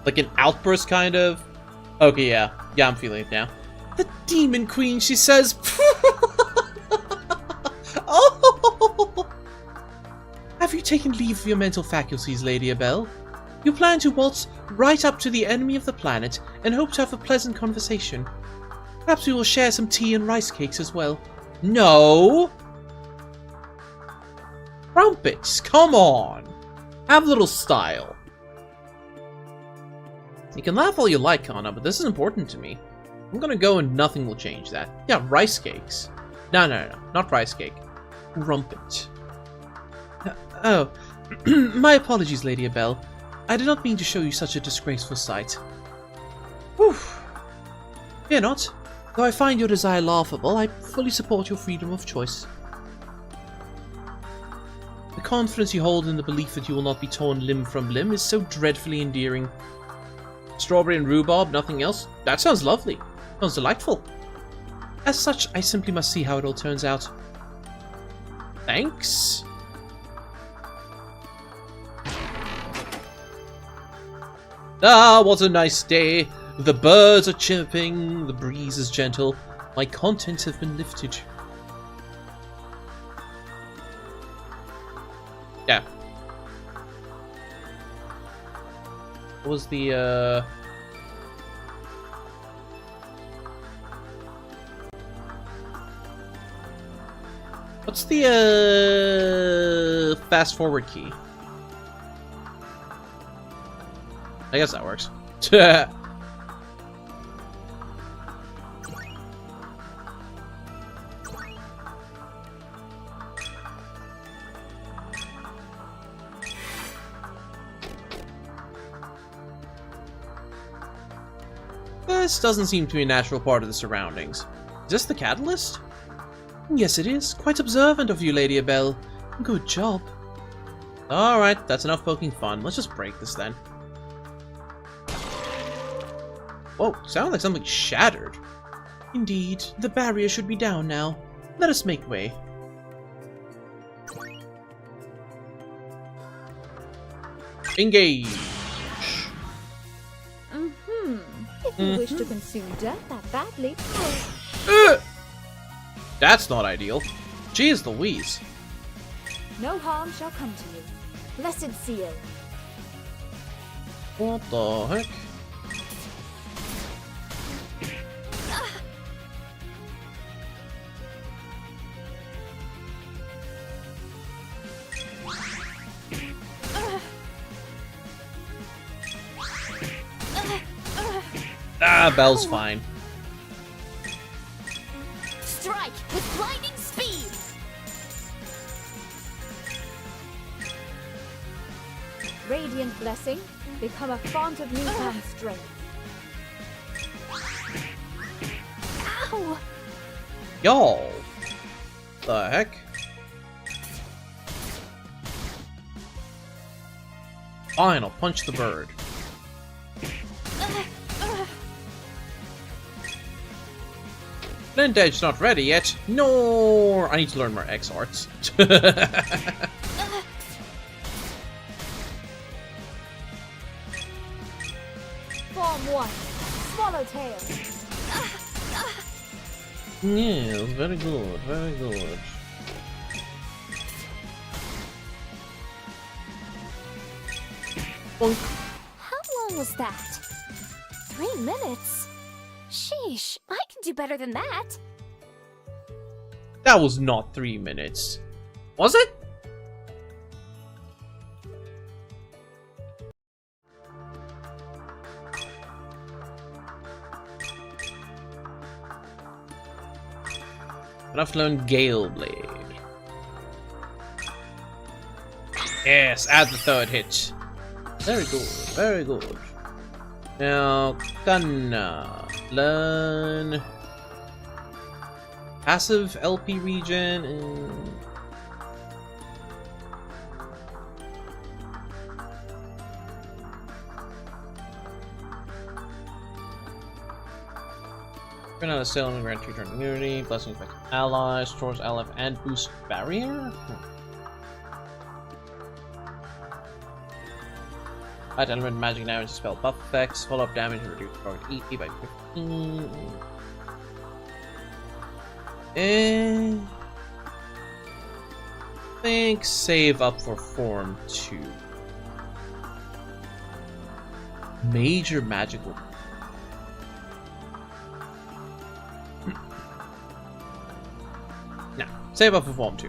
like an outburst kind of? Okay, yeah. Yeah, I'm feeling it now. The Demon Queen, she says. Oh! Have you taken leave of your mental faculties, Lady Abel? You plan to waltz right up to the enemy of the planet and hope to have a pleasant conversation. Perhaps we will share some tea and rice cakes as well. No! Crumpets, come on! Have a little style. You can laugh all you like, Anna, but this is important to me. I'm gonna go and nothing will change that. Yeah, rice cakes. No, not rice cake. Crumpet. Oh, my apologies, Lady Abel. I did not mean to show you such a disgraceful sight. Whew. Fear not. Though I find your desire laughable, I fully support your freedom of choice. The confidence you hold in the belief that you will not be torn limb from limb is so dreadfully endearing. Strawberry and rhubarb, nothing else? That sounds lovely. Sounds delightful. As such, I simply must see how it all turns out. Thanks. Ah, what a nice day. The birds are chirping, the breeze is gentle. My contents have been lifted. Yeah. What was the, what's the, fast forward key? I guess that works. This doesn't seem to be a natural part of the surroundings. Is this the catalyst? Yes, it is. Quite observant of you, Lady Abel. Good job. Alright, that's enough poking fun. Let's just break this then. Whoa, sounded like something shattered. Indeed, the barrier should be down now. Let us make way. Engage! If you wish to consume death that badly... That's not ideal. Jeez Louise. No harm shall come to you. Blessed seal. What the heck? Ah, Belle's fine. Strike with blinding speed! Radiant blessing, become a font of newfound strength. Ow! Y'all. The heck? Fine, I'll punch the bird. Flint Edge's not ready yet. No, I need to learn more X arts. Form 1, Swallowtail. Yes, very good, very good. Bonk. How long was that? 3 minutes? Sheesh, I can do better than that. That was not 3 minutes. Was it? I've learned Gale Blade. Yes, add the third hit. Very good, very good. Now, gonna learn passive LP regen and turn out a sail and grant 2-turn immunity, blessing effect allies, stores LF and boost barrier? Add element magic damage to spell buff effects, follow up damage and reduce target EP by 15. And I think save up for Form 2. Major magical. Now, save up for Form 2.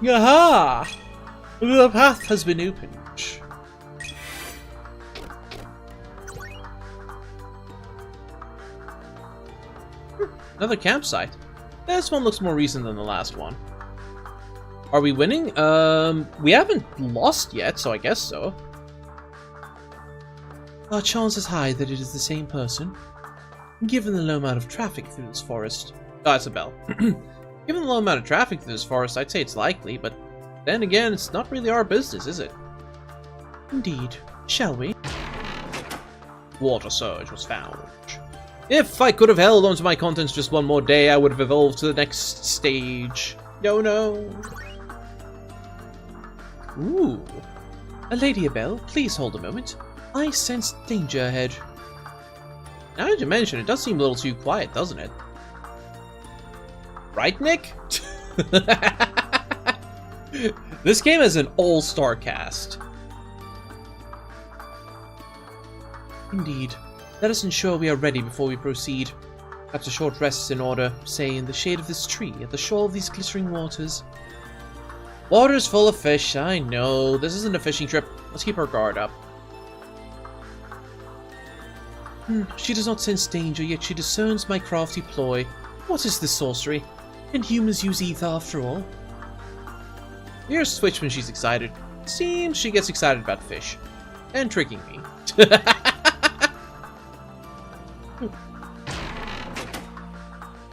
Yaha! The path has been opened. Another campsite. This one looks more recent than the last one. Are we winning? We haven't lost yet, so I guess so. Our chance is high that it is the same person. Given the low amount of traffic through this forest. Oh, it's a bell. Given the low amount of traffic through this forest, I'd say it's likely, but then again, it's not really our business, is it? Indeed. Shall we? Water surge was found. If I could have held onto my contents just one more day, I would have evolved to the next stage. No, no. Ooh. A Lady Abel, please hold a moment. I sense danger ahead. Now that you mention it, it does seem a little too quiet, doesn't it? Right, Nick? This game is an all-star cast. Indeed. Let us ensure we are ready before we proceed. Perhaps a short rest is in order, say in the shade of this tree, at the shore of these glittering waters. Water's full of fish, I know. This isn't a fishing trip. Let's keep our guard up. She does not sense danger, yet she discerns my crafty ploy. What is this sorcery? Can humans use ether after all? Here's Switch when she's excited. Seems she gets excited about fish. And tricking me.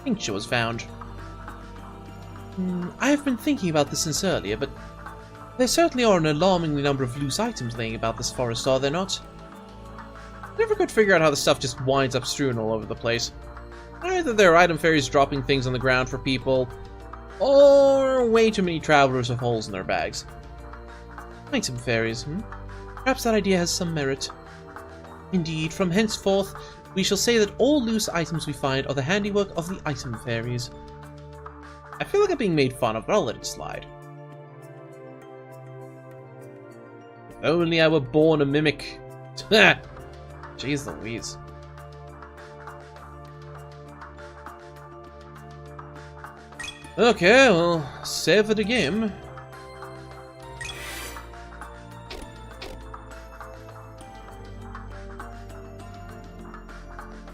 Tincture was found. I have been thinking about this since earlier, but there certainly are an alarmingly number of loose items laying about this forest, are there not? I never could figure out how the stuff just winds up strewn all over the place. Either there are item fairies dropping things on the ground for people, or way too many travelers with holes in their bags. Item fairies, Perhaps that idea has some merit. Indeed, from henceforth, we shall say that all loose items we find are the handiwork of the item fairies. I feel like I'm being made fun of, but I'll let it slide. If only I were born a mimic. Jeez Louise. Okay, well, save it again.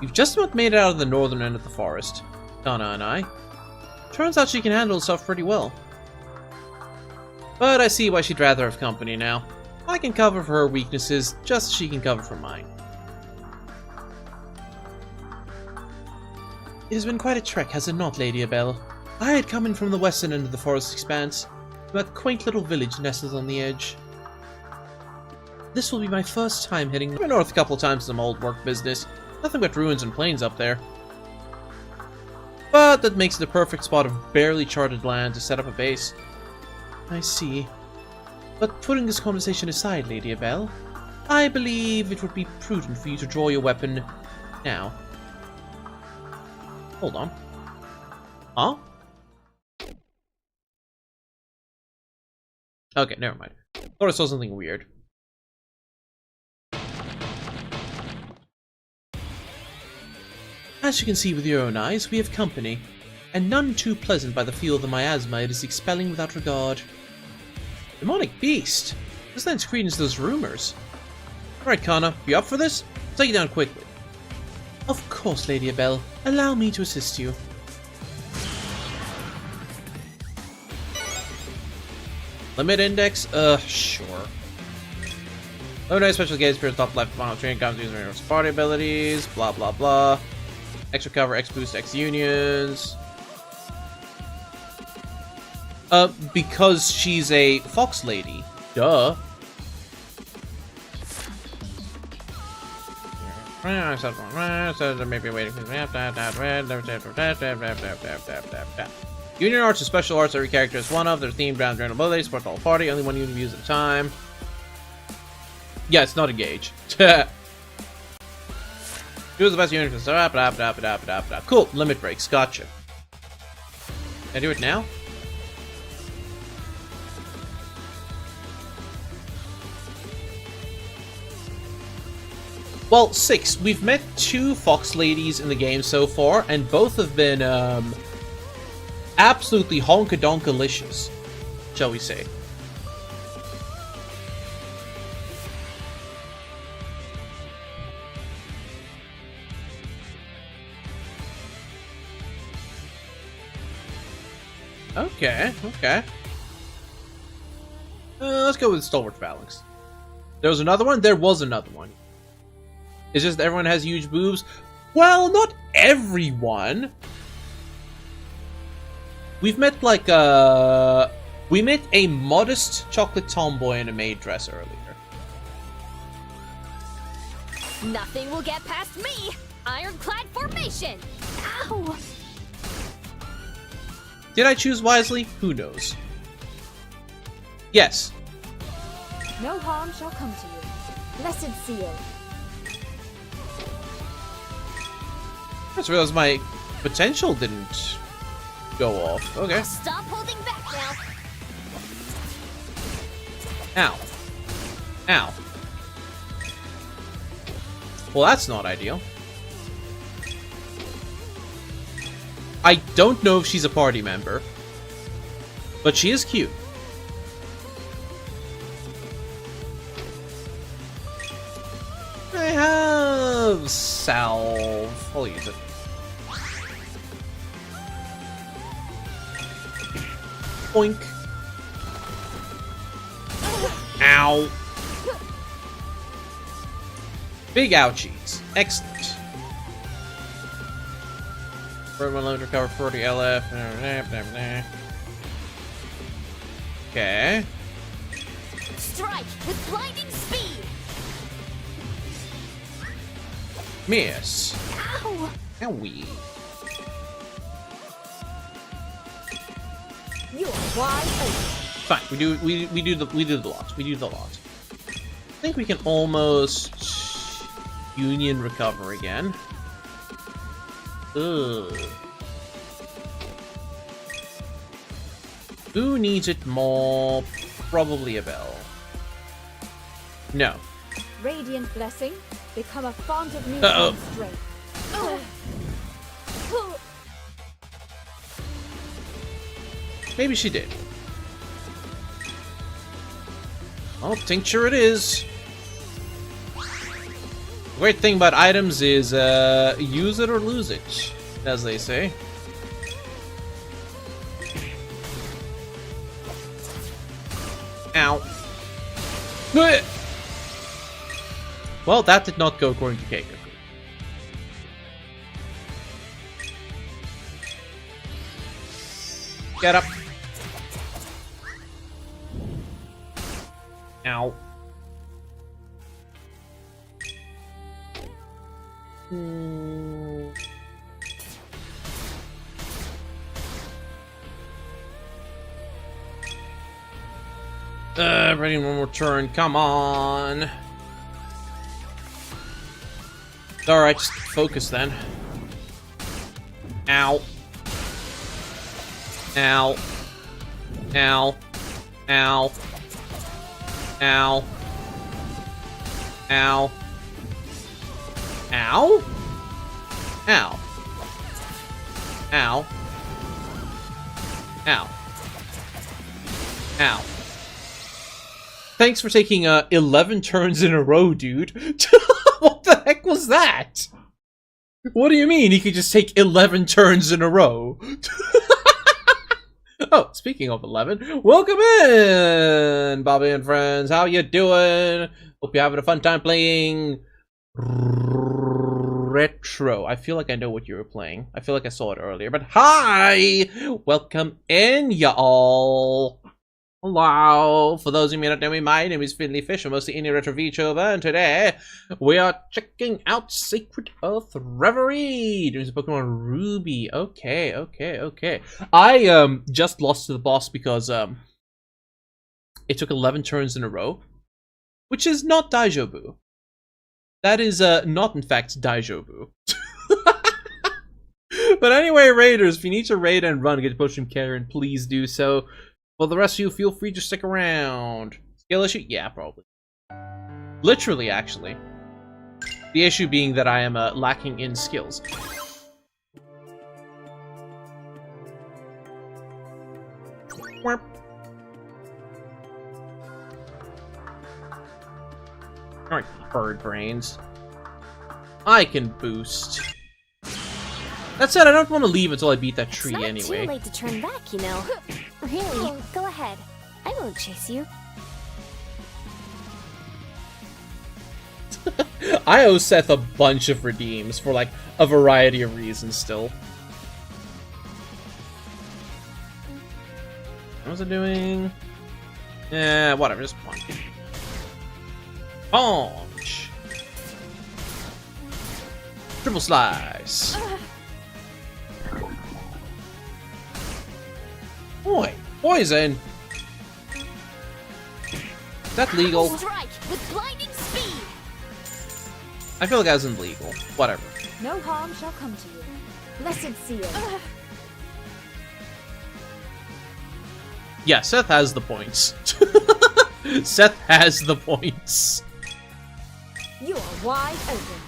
You've just about made it out of the northern end of the forest, Donna and I. Turns out she can handle herself pretty well. But I see why she'd rather have company now. I can cover for her weaknesses, just as she can cover for mine. It has been quite a trek, has it not, Lady Abel? I had come in from the western end of the forest expanse, to that quaint little village nestled on the edge. This will be my first time heading north a couple of times in some old work business. Nothing but ruins and plains up there. But that makes it a perfect spot of barely charted land to set up a base. I see. But putting this conversation aside, Lady Abel, I believe it would be prudent for you to draw your weapon now. Hold on. Huh? Okay, never mind. Thought I saw something weird. As you can see with your own eyes, we have company, and none too pleasant by the feel of the miasma it is expelling without regard. Demonic beast! This lends credence to those rumors. Alright, Kana, you up for this? Take it down quickly. Of course, Lady Abel. Allow me to assist you. Limit index? Sure. Low special gaze appears top left final train comes using your party abilities, blah blah blah. X recover, X boost, X unions. Because she's a fox lady. Duh. Maybe waiting for Union arts are special arts every character has one of. They're themed around their abilities, support the whole party, only one union views at a time. Yeah, it's not engage. Choose the best unit for cool, limit breaks, gotcha. Can I do it now? Well, 6. We've met 2 fox ladies in the game so far, and both have been, absolutely honka-donkalicious, shall we say. Okay, okay. Let's go with Stalwart Phalanx. There was another one? There was another one. It's just everyone has huge boobs. Well, not everyone. We've met like we met a modest chocolate tomboy in a maid dress earlier. Nothing will get past me. Ironclad formation. Ow! Did I choose wisely? Who knows? Yes. No harm shall come to you. Blessed seal. I just realized my potential didn't go off. Okay. Stop holding back Ow. now. Ow. Well, that's not ideal. I don't know if she's a party member, but she is cute. I have salve. I'll use it. Boink. Ow. Big ouchies. Excellent. Everyone load recover 40 LF. Okay. Strike with blinding speed. Miss. Ow! Owie. You are wide open. Fine. We do the lot. We do the lot. I think we can almost union recover again. Ugh. Who needs it more? Probably a bell. No. Radiant blessing. Become a font of new strength. Maybe she did. Oh, tincture it is. The great thing about items is, use it or lose it, as they say. Ow. Well, that did not go according to Keiko. Get up. Ow. Ready, one more turn. Come on. Alright, just focus then. Ow. Ow. Ow. Ow. Ow. Ow. Ow? Ow. Ow. Ow. Ow. Thanks for taking 11 turns in a row, dude. What the heck was that? What do you mean he could just take 11 turns in a row? Oh, speaking of 11, welcome in, Bobby and friends. How you doing? Hope you're having a fun time playing Retro. I feel like I know what you were playing. I feel like I saw it earlier, but hi! Welcome in, y'all. Hello. For those who may not know me, my name is Finley Fish. I'm mostly indie retro VTuber, and today we are checking out Sacred Earth Reverie. Doing some Pokemon Ruby. Okay. I just lost to the boss because it took 11 turns in a row, which is not Daijobu. That is not in fact Daijobu. But anyway, raiders, if you need to raid and run, get Potion Karen, please do so. For the rest of you, feel free to stick around. Skill issue? Yeah, probably. Literally, actually. The issue being that I am lacking in skills. Alright, bird brains. I can boost. That said, I don't want to leave until I beat that tree anyway. It's not too late to turn back, you know. Really? Go ahead. I won't chase you. I owe Seth a bunch of redeems for, like, a variety of reasons still. What was I doing? Yeah, whatever, just punch. Punch! Triple slice! Boy, poison! Is that legal? Strike with blinding speed. I feel like that wasn't legal. Whatever. No harm shall come to you. Blessed seal. Yeah, Seth has the points. Seth has the points. You are wide open.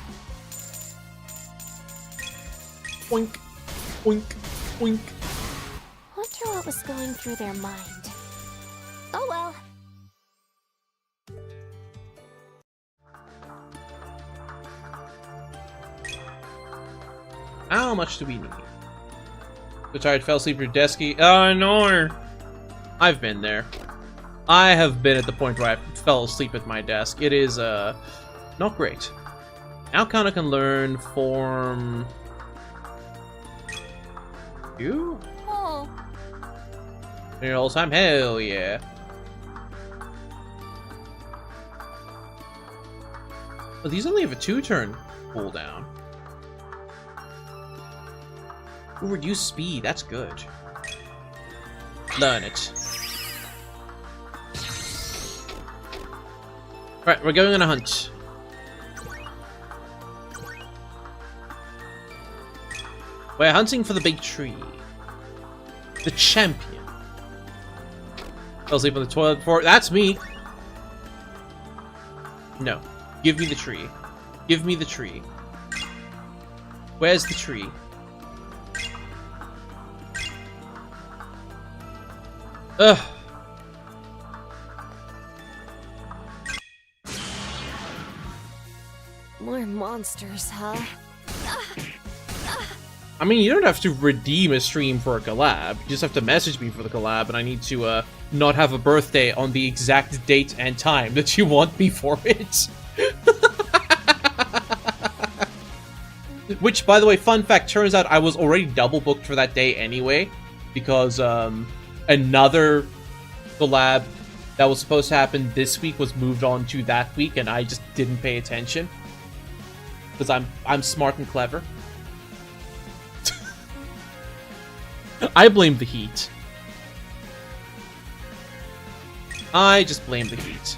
Oink, oink, oink. Wonder what was going through their mind. Oh well. How much do we need? So tired, fell asleep at your desky. Oh no! I've been there. I have been at the point where I fell asleep at my desk. It is not great. Now Kana can learn form. You? Oh. Your all time? Hell yeah. But these only have a 2-turn cooldown. Ooh, reduce speed, that's good. Learn it. Right, we're going on a hunt. We're hunting for the big tree. The champion. Fell asleep on the toilet before. That's me! No. Give me the tree. Give me the tree. Where's the tree? Ugh. More monsters, huh? I mean, you don't have to redeem a stream for a collab. You just have to message me for the collab, and I need to, not have a birthday on the exact date and time that you want me for it. Which, by the way, fun fact, turns out I was already double booked for that day anyway, because, another collab that was supposed to happen this week was moved on to that week, and I just didn't pay attention. Because I'm smart and clever. I blame the heat. I just blame the heat.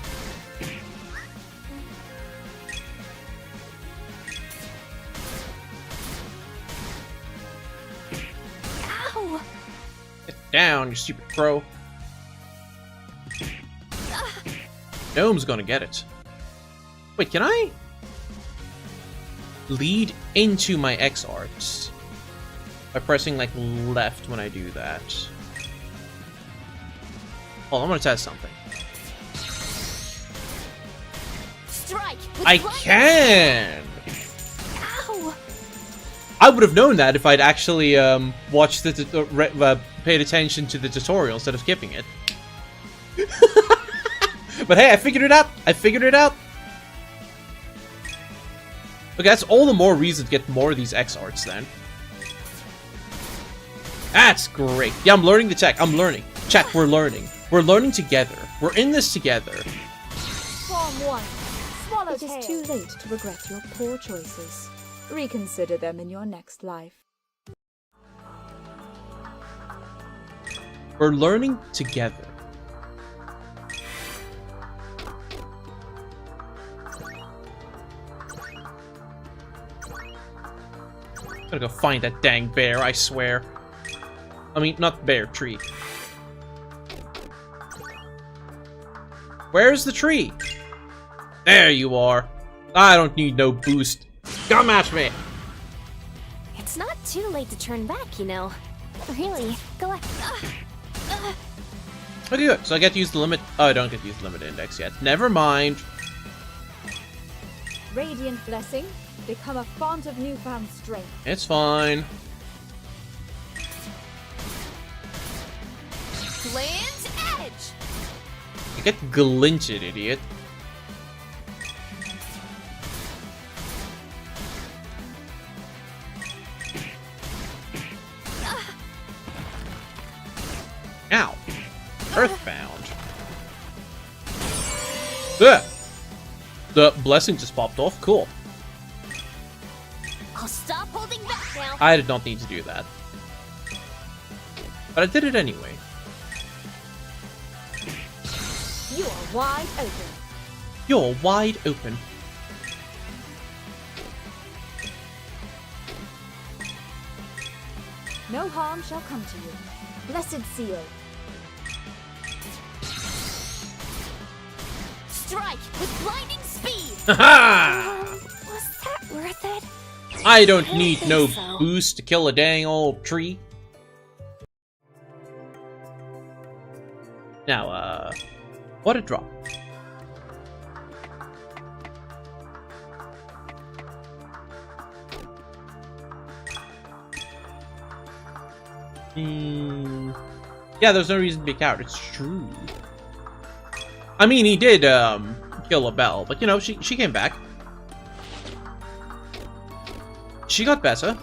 Ow! Get down, you stupid crow. Gnome's gonna get it. Wait, can I lead into my X arts by pressing like left when I do that? Hold on, I'm gonna test something. Strike with I blinding can! Ow! I would have known that if I'd actually watched the paid attention to the tutorial instead of skipping it. But hey, I figured it out! I figured it out! Okay, that's all the more reason to get more of these X arts then. That's great. Yeah, I'm learning the tech. I'm learning. Chat, we're learning. We're learning together. We're in this together. Form 1. Swallow It is too late to regret your poor choices. Reconsider them in your next life. We're learning together. Gotta go find that dang bear, I swear. I mean, not bear, tree. Where's the tree? There you are. I don't need no boost. Come at me! It's not too late to turn back, you know. Really, go ahead. Okay, good. So I get to use the limit. Oh, I don't get to use the limit index yet. Never mind. Radiant blessing. Become a font of newfound strength. It's fine. Glint edge. You get glinted, idiot. Ow. Earthbound. Ugh. The blessing just popped off. Cool. I'll stop holding back now. I did not need to do that. But I did it anyway. You are wide open. You're wide open. No harm shall come to you. Blessed seal. Strike with blinding speed. Haha! Was that worth it? I don't need think no so. boost to kill a dang old tree. Now, what a drop. Yeah, there's no reason to be a coward. It's true. I mean, he did, kill a bell, but, you know, she came back. She got better.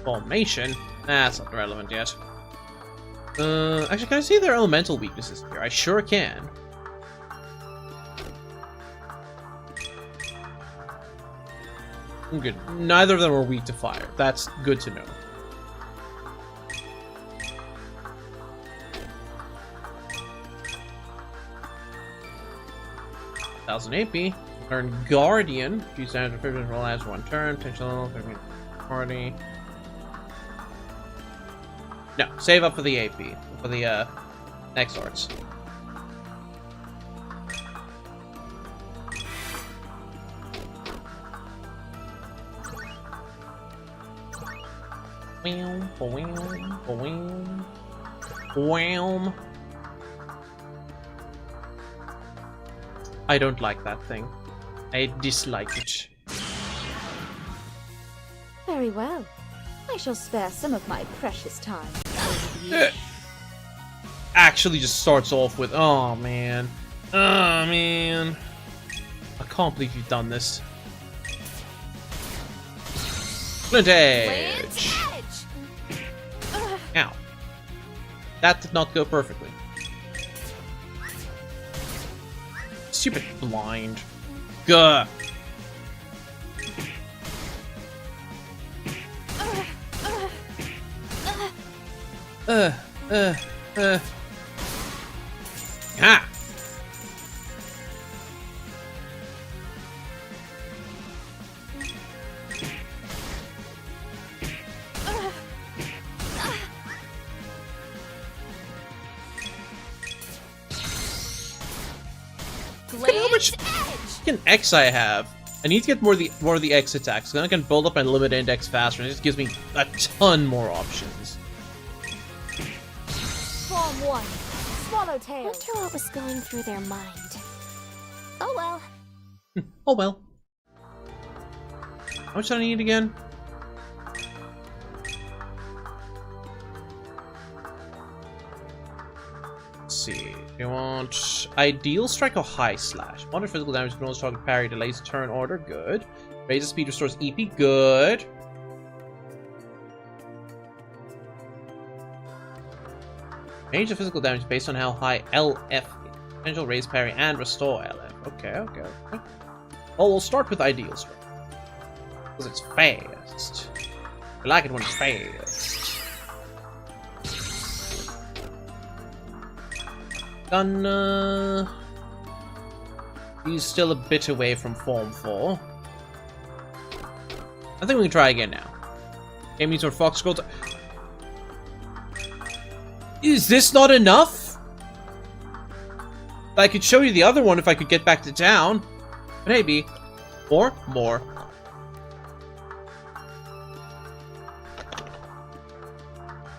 Formation? That's not relevant yet. Actually, can I see their elemental weaknesses here? I sure can. Good. Neither of them are weak to fire. That's good to know. $1,000 AP. Learn Guardian. Use standard equipment roll as one turn. Potential party. No, save up for the AP. For the next arts. Wham, wham, wham, wham. I don't like that thing. I dislike it. Very well. I shall spare some of my precious time. Actually just starts off with, oh man. Oh man. I can't believe you've done this. Flint Edge! Ow. That did not go perfectly. Stupid blind. Gah! Ah! Look at how much fucking X I have. I need to get more of the X attacks. Then I can build up my limit index faster. And it just gives me a ton more options. Form 1. Swallowtail. Wonder what was going through their mind. Oh well. Oh well. How much do I need again? Let's see. You want ideal strike or high slash? Moderate physical damage, bonus target parry, delays turn order. Good. Raises speed, restores EP. Good. Change the physical damage based on how high LF is. Potential raise parry and restore LF. Okay. Oh, we'll start with ideal strike. Because it's fast. I like it when it's fast. Done. He's still a bit away from Form 4. I think we can try again now. Game needs more Fox Scrolls. Is this not enough? I could show you the other one if I could get back to town. Maybe. Or more.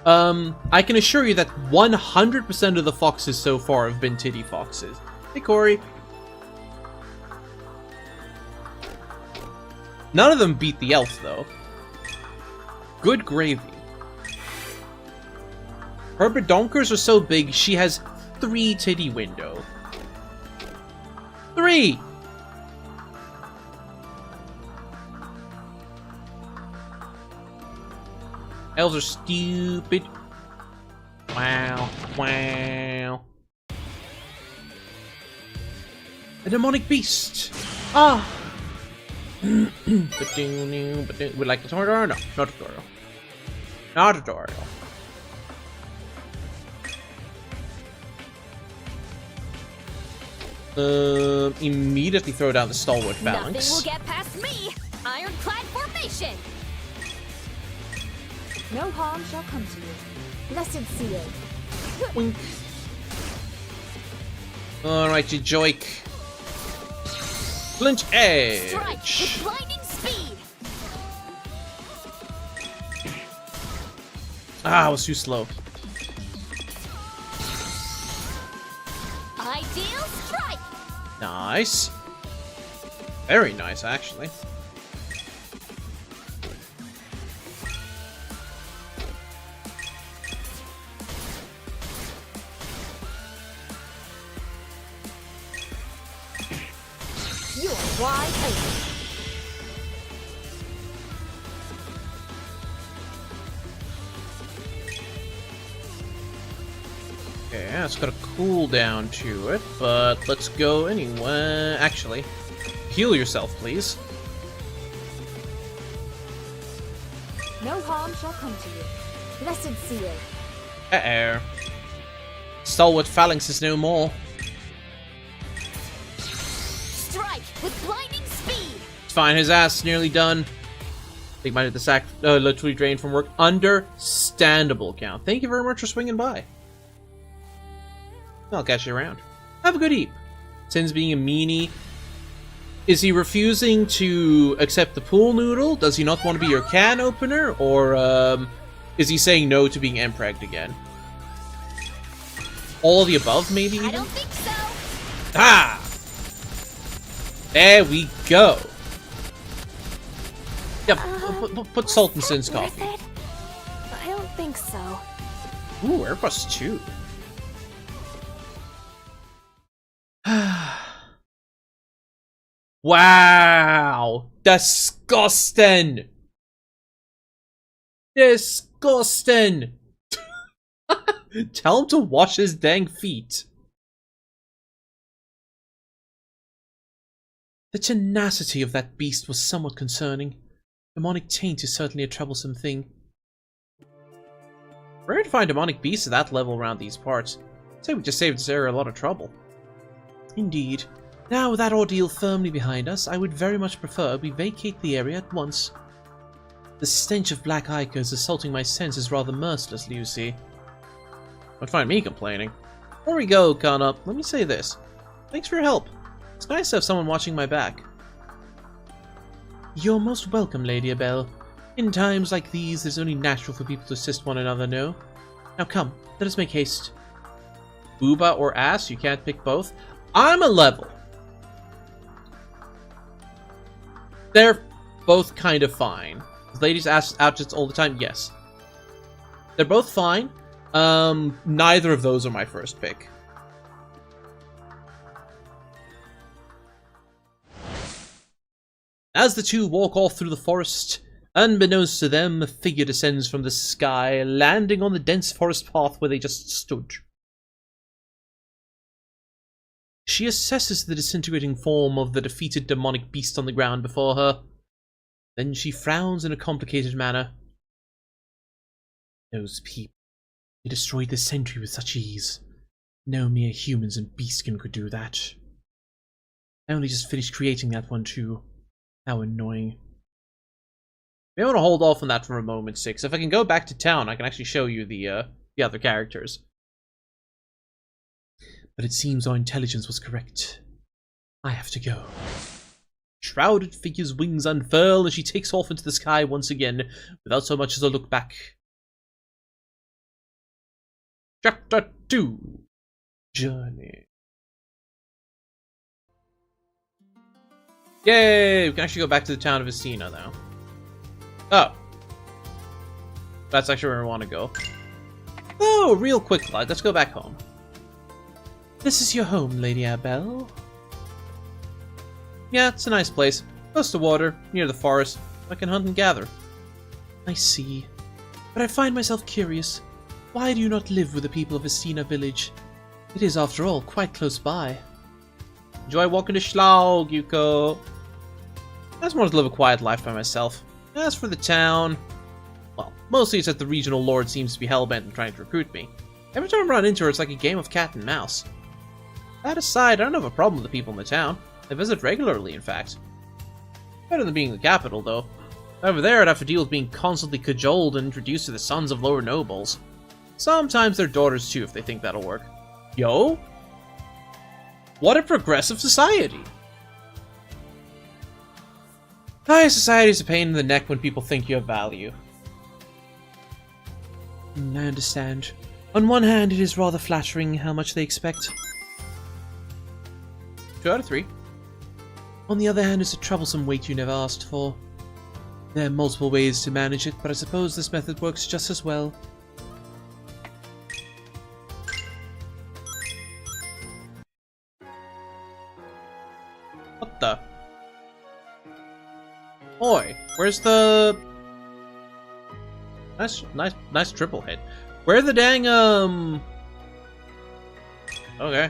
I can assure you that 100% of the foxes so far have been titty foxes. Hey, Corey. None of them beat the elf, though. Good gravy. Her badonkers are so big, she has 3 titty window. 3! Elves are stupid. Wow. A demonic beast. Ah. Would like the tutorial? No, not tutorial. Not tutorial. Immediately throw down the stalwart phalanx. Nothing will get past me. Ironclad formation. No harm shall come to you. Blessed seal. Wink. Alright, you joik. Flinch edge. Strike with blinding speed. Ah, I was too slow. Ideal strike. Nice. Very nice, actually. You are wide open. Okay, it's got a cooldown to it, but let's go anyway. Actually, heal yourself, please. No harm shall come to you. Blessed seal. Uh-oh. Stalwart phalanx is no more. Strike with blinding speed. It's fine, his ass is nearly done. Think might have the sack literally drained from work. Understandable, Count. Thank you very much for swinging by. I'll catch you around. Have a good eat. Sin's being a meanie. Is he refusing to accept the pool noodle? Does he not want to be your can opener? Or is he saying no to being empregged again? All of the above, maybe? I Even? don't think so. Ah! There we go. Yep, put salt in Sin's Worth coffee. it? I don't think so. Ooh, Airbus 2. Wow! Disgusting! Disgusting! Tell him to wash his dang feet. The tenacity of that beast was somewhat concerning. Demonic taint is certainly a troublesome thing. Rare to find demonic beasts at that level around these parts. I'd say we just saved this area a lot of trouble. Indeed. Now, with that ordeal firmly behind us, I would very much prefer we vacate the area at once. The stench of black ichors assaulting my senses rather mercilessly, you see. Don't find me complaining. Before we go, Kana, let me say this. Thanks for your help. It's nice to have someone watching my back. You're most welcome, Lady Abel. In times like these, it's only natural for people to assist one another, no? Now come, let us make haste. booba or ass. You can't pick both. I'm a level. They're both kind of fine. Ladies ask outfits all the time. Yes. They're both fine. Neither of those are my first pick. As the two walk off through the forest, unbeknownst to them, a figure descends from the sky, landing on the dense forest path where they just stood. She assesses the disintegrating form of the defeated demonic beast on the ground before her. Then she frowns in a complicated manner. Those people, they destroyed the sentry with such ease. No mere humans and beastskin could do that. I only just finished creating that one too. How annoying. Maybe I want to hold off on that for a moment's sake. So if I can go back to town, I can actually show you the other characters. But it seems our intelligence was correct. I have to go. Shrouded figure's wings unfurl as she takes off into the sky once again, without so much as a look back. Chapter 2. Journey. Yay! We can actually go back to the town of Estina now. Oh. That's actually where we want to go. Oh, real quick, lad. Let's go back home. This is your home, Lady Abel. Yeah, it's a nice place. Close to water, near the forest. I can hunt and gather. I see. But I find myself curious. Why do you not live with the people of Estina village? It is, after all, quite close by. Enjoy walking to Schlau, Yuko. I just wanted to live a quiet life by myself. As for the town, well, mostly it's that the regional lord seems to be hellbent on trying to recruit me. Every time I run into her, it's like a game of cat and mouse. That aside, I don't have a problem with the people in the town. I visit regularly, in fact. Better than being the capital, though. Over there, I'd have to deal with being constantly cajoled and introduced to the sons of lower nobles. Sometimes their daughters, too, if they think that'll work. Yo? What a progressive society! High society is a pain in the neck when people think you have value. I understand. On one hand, it is rather flattering how much they expect. 2 out of 3. On the other hand, it's a troublesome weight you never asked for. There are multiple ways to manage it, but I suppose this method works just as well. What the? Oi, where's the... Nice triple hit. Where the dang, Okay.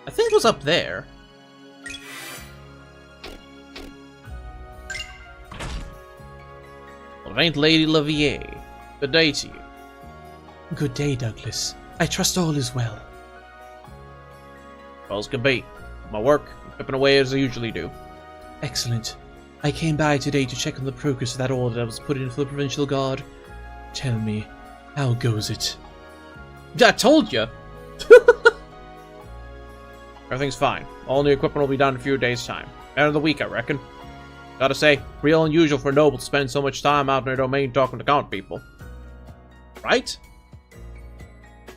I think it was up there. Well, it ain't Lady Lavier. Good day to you. Good day, Douglas. I trust all is well. Well as can be. My work, I'm pipping away as I usually do. Excellent. I came by today to check on the progress of that order that was put in for the Provincial Guard. Tell me, how goes it? I told you! Everything's fine. All new equipment will be done in a few days' time. End of the week, I reckon. Gotta say, real unusual for a noble to spend so much time out in their domain talking to count people. Right?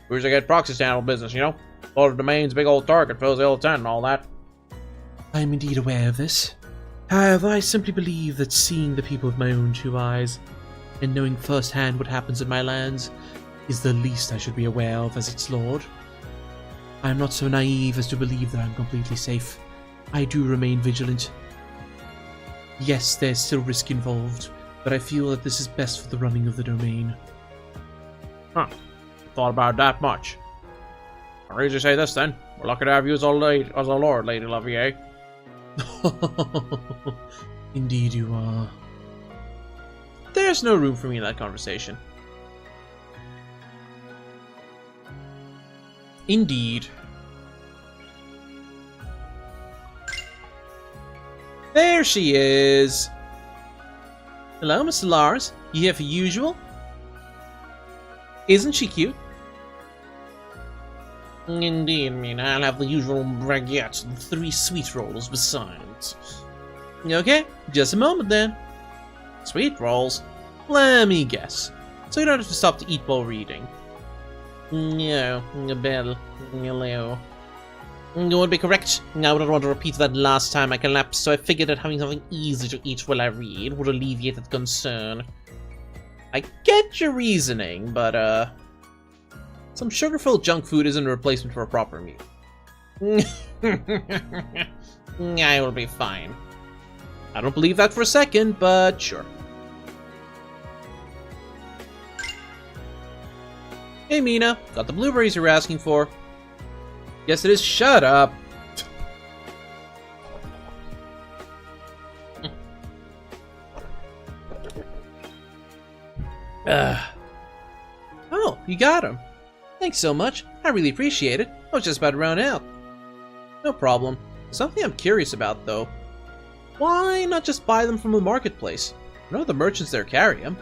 Who's to get proxies to handle business, you know? All the domain's big old target, fills the old tent and all that. I am indeed aware of this. However, I simply believe that seeing the people with my own 2 eyes, and knowing firsthand what happens in my lands, is the least I should be aware of as its lord. I am not so naive as to believe that I am completely safe. I do remain vigilant. Yes, there's still risk involved, but I feel that this is best for the running of the domain. Huh. Thought about it that much. I'll really say this then. We're lucky to have you as our lord, Lady Lavier. Indeed you are. There's no room for me in that conversation. Indeed. There she is. Hello, Mr. Lars. You here for usual? Isn't she cute? Indeed, I mean, I'll have the usual baguettes and 3 sweet rolls besides. Okay, just a moment then. Sweet rolls? Let me guess. So you don't have to stop to eat while reading. No, Bell. Hello. You would be correct. I wouldn't want to repeat that last time I collapsed, so I figured that having something easy to eat while I read would alleviate that concern. I get your reasoning, but, some sugar-filled junk food isn't a replacement for a proper meal. I will be fine. I don't believe that for a second, but sure. Hey, Mina. Got the blueberries you were asking for. Yes, it is. Shut up. Oh, you got them. Thanks so much. I really appreciate it. I was just about to run out. No problem. Something I'm curious about, though. Why not just buy them from the marketplace? I know the merchants there carry them.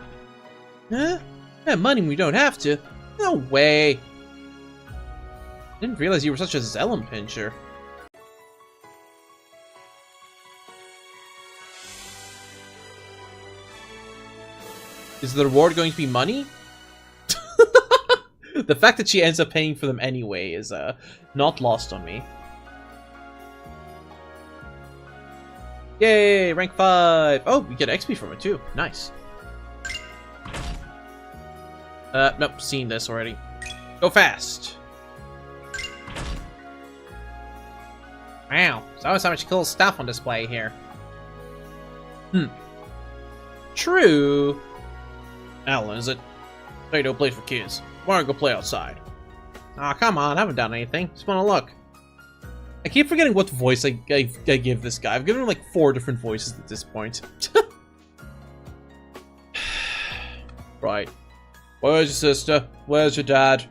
Huh? Have money we don't have to. No way. Didn't realize you were such a Zellum pincher. Is the reward going to be money? The fact that she ends up paying for them anyway is not lost on me. Yay, rank 5! Oh, we get XP from it too. Nice. Nope, seen this already. Go fast! Wow, there's always so much cool stuff on display here. True. Alan, is it? Play no place for kids. Why don't I go play outside? Aw, come on, I haven't done anything. Just wanna look. I keep forgetting what voice I give this guy. I've given him like 4 different voices at this point. Right. Where's your sister? Where's your dad?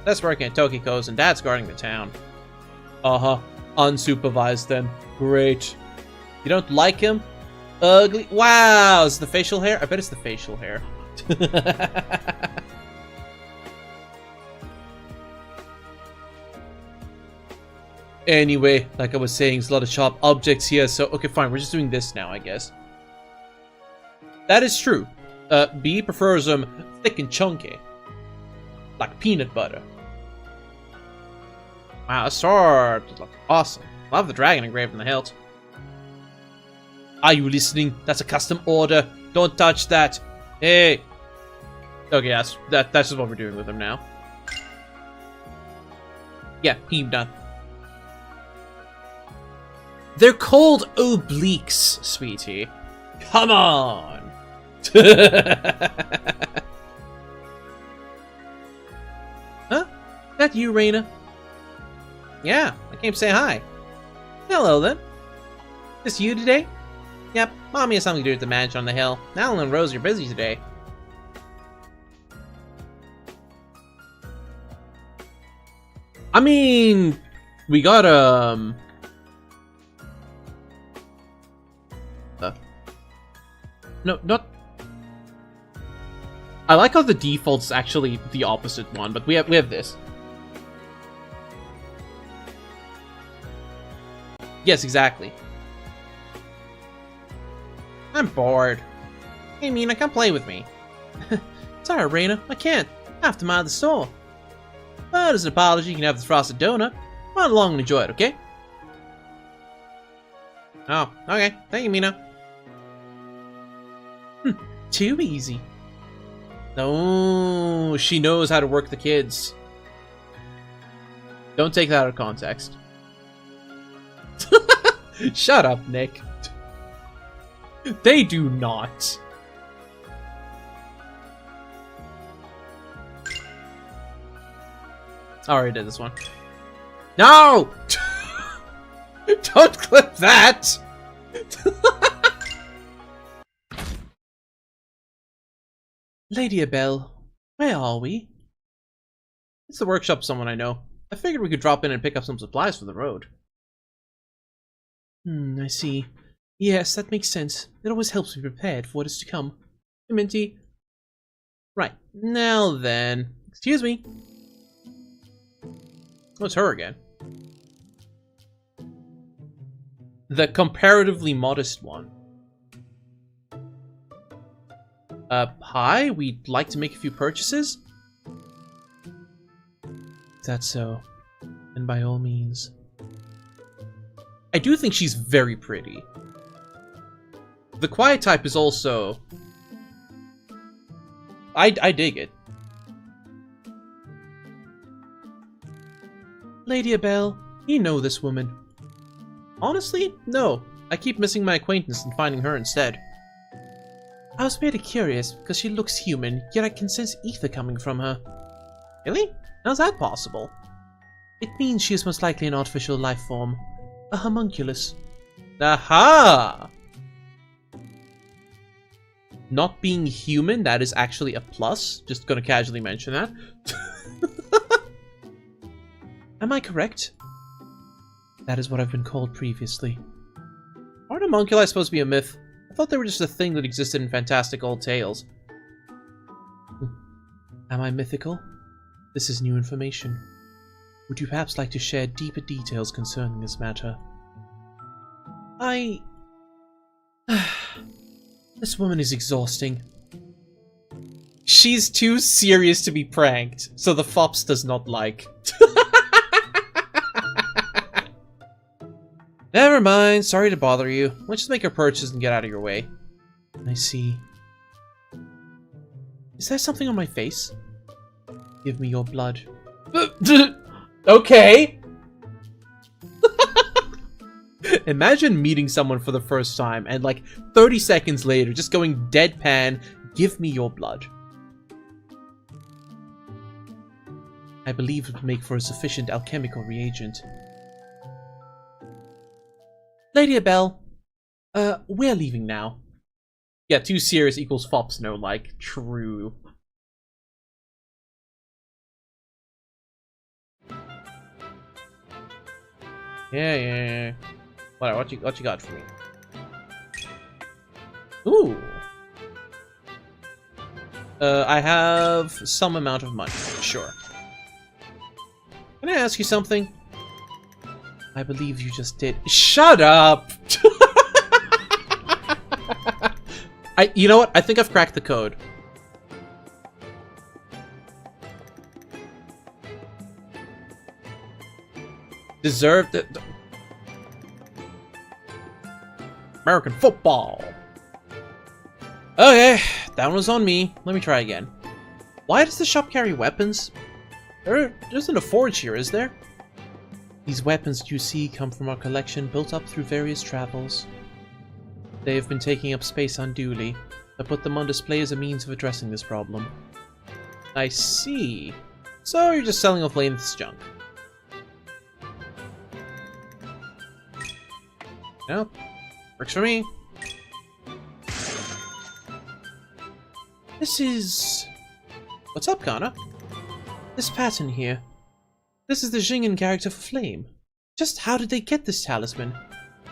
That's working at Tokiko's and Dad's guarding the town. Uh-huh. Unsupervised then. Great. You don't like him? Ugly. Wow, is it the facial hair? I bet it's the facial hair. Anyway, like I was saying, there's a lot of sharp objects here, so okay, fine, we're just doing this now, I guess. That is true. B prefers them thick and chunky. Like peanut butter. Wow, a sword! It looks awesome. Love the dragon engraved in the hilt. Are you listening? That's a custom order. Don't touch that. Hey! Okay, that's just what we're doing with him now. Yeah, he's done. They're called obliques, sweetie. Come on! Huh? That you, Reina? Yeah, I came to say hi. Hello, then. This you today? Yep, Mommy has something to do with the mansion on the hill. Alan and Rose are busy today. I mean, we got, no, not... I like how the default's actually the opposite one, but we have this. Yes, exactly. I'm bored. Hey, Mina, come play with me. Sorry, Reina, I can't. I have to mind the store. But as an apology, you can have the frosted donut. Run along and enjoy it, okay? Oh, okay. Thank you, Mina. Too easy. No, she knows how to work the kids. Don't take that out of context. Shut up, Nick. They do not. I already did this one. No! Don't clip that! Lady Abel, where are we? It's the workshop of someone I know. I figured we could drop in and pick up some supplies for the road. I see. Yes, that makes sense. It always helps me prepared for what is to come. Hey, Minty. Right, now then. Excuse me. Oh, it's her again. The comparatively modest one. Hi, we'd like to make a few purchases? that so? And by all means. I do think she's very pretty. The quiet type is also... I dig it. Lady Abel, you know this woman. Honestly, no. I keep missing my acquaintance and finding her instead. I was merely curious, because she looks human, yet I can sense ether coming from her. Really? How's that possible? It means she is most likely an artificial life form. A homunculus. Aha! Not being human, that is actually a plus. Just gonna casually mention that. Am I correct? That is what I've been called previously. Aren't homunculi supposed to be a myth? I thought they were just a thing that existed in fantastic old tales. Am I mythical? This is new information. Would you perhaps like to share deeper details concerning this matter? This woman is exhausting. She's too serious to be pranked, so the fops does not like. Never mind, sorry to bother you. Let's just make a purchase and get out of your way. I see. Is there something on my face? Give me your blood. Okay! Imagine meeting someone for the first time and like 30 seconds later just going deadpan, give me your blood. I believe it would make for a sufficient alchemical reagent. Lady Abel, we're leaving now. Yeah, too serious equals fops, no, like, true. Yeah. What you got for me? Ooh. I have some amount of money, sure. Can I ask you something? I believe you just did. Shut up! You know what? I think I've cracked the code. Deserved it. American football. Okay, that was on me. Let me try again. Why does the shop carry weapons? There isn't a forge here, is there? These weapons you see come from our collection built up through various travels. They have been taking up space unduly. I put them on display as a means of addressing this problem. I see. So you're just selling off Laneth's junk. Nope. Works for me. This is... What's up, Kana? This pattern here. This is the Jingen character for Flame. Just how did they get this talisman?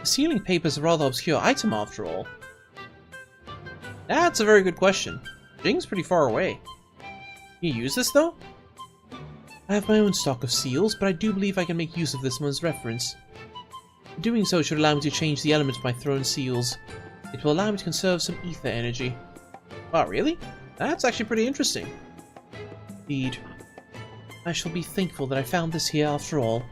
The sealing paper is a rather obscure item after all. That's a very good question. Jing's pretty far away. Can you use this though? I have my own stock of seals, but I do believe I can make use of this one's reference. Doing so should allow me to change the element of my thrown seals. It will allow me to conserve some ether energy. Oh, really? That's actually pretty interesting. Indeed. I shall be thankful that I found this here after all.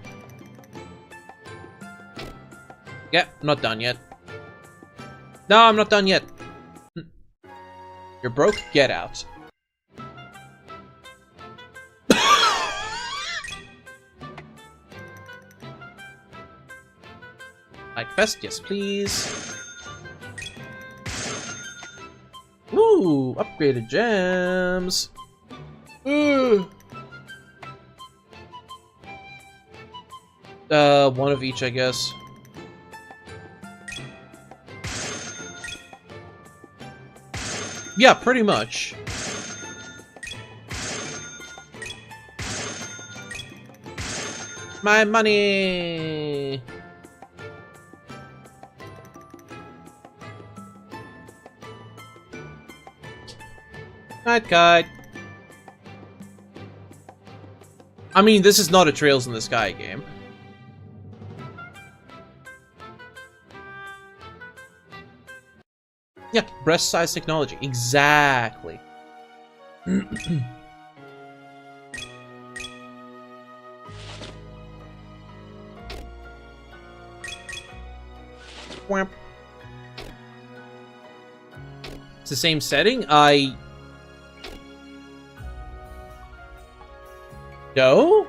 Yeah, I'm not done yet. No, I'm not done yet. You're broke? Get out. Light vest, yes please. Ooh, upgraded gems. Ooh. One of each, I guess. Yeah, pretty much. My money! Night guide. I mean, this is not a Trails in the Sky game. Yeah, breast size technology. Exactly. Wamp. It's the same setting. No?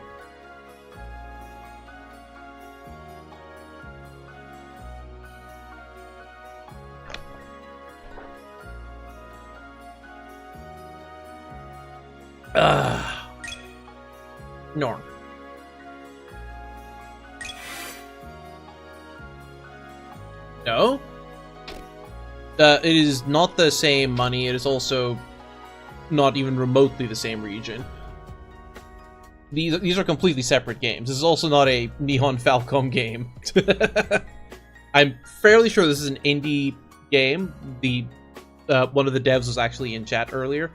Norm. No? It is not the same money. It is also not even remotely the same region. These are completely separate games. This is also not a Nihon Falcom game. I'm fairly sure this is an indie game. One of the devs was actually in chat earlier.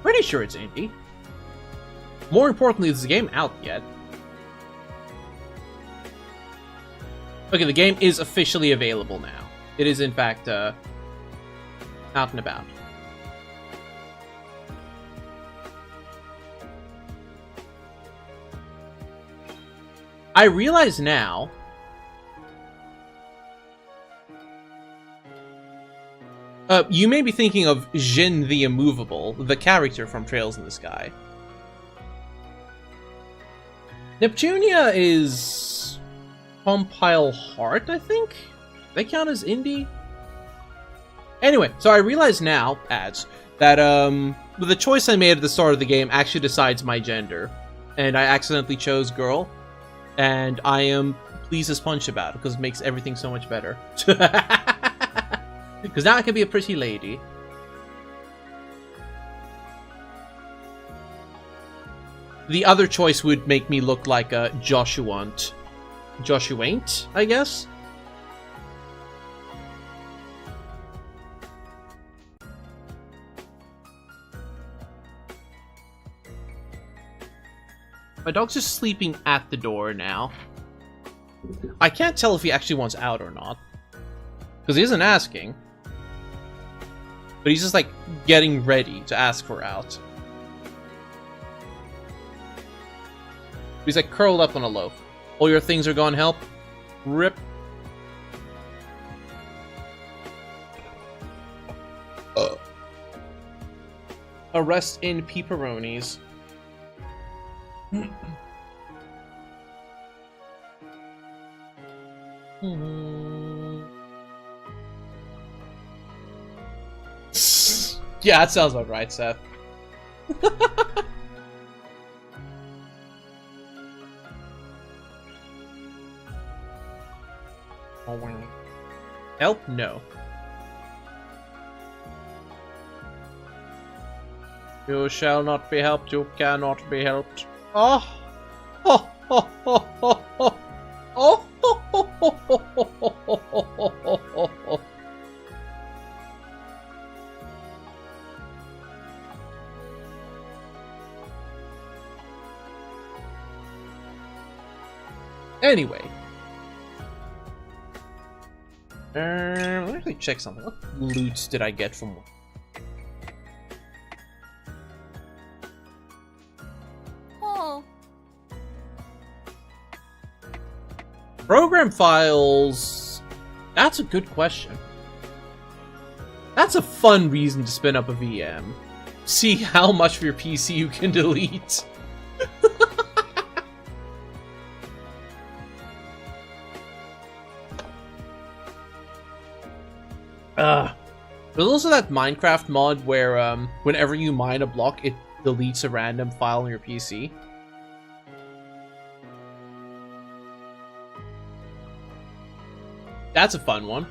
Pretty sure it's indie. More importantly, is the game out yet? Okay, the game is officially available now. It is, in fact, out and about. I realize now... you may be thinking of Jin the Immovable, the character from Trails in the Sky. Neptunia is... Compile Heart, I think? They count as indie? Anyway, so I realize now, ads, that the choice I made at the start of the game actually decides my gender. And I accidentally chose girl. And I am pleased as punch about it, because it makes everything so much better. Because now I can be a pretty lady. The other choice would make me look like a Joshuant. Joshuaint, I guess? My dog's just sleeping at the door now. I can't tell if he actually wants out or not. Because he isn't asking. But he's just, like, getting ready to ask for out. He's, like, curled up on a loaf. All your things are gone, help? Rip. Arrest in pepperonis. Yeah, that sounds about right, Seth. Help? No. You shall not be helped, you cannot be helped. Oh! Oh! Oh! Oh! Oh! Oh! Oh! Oh! Anyway. Let me actually check something. What loot did I get from... Oh. Program files... That's a good question. That's a fun reason to spin up a VM. See how much of your PC you can delete. There's also that Minecraft mod where whenever you mine a block, it deletes a random file on your PC. That's a fun one.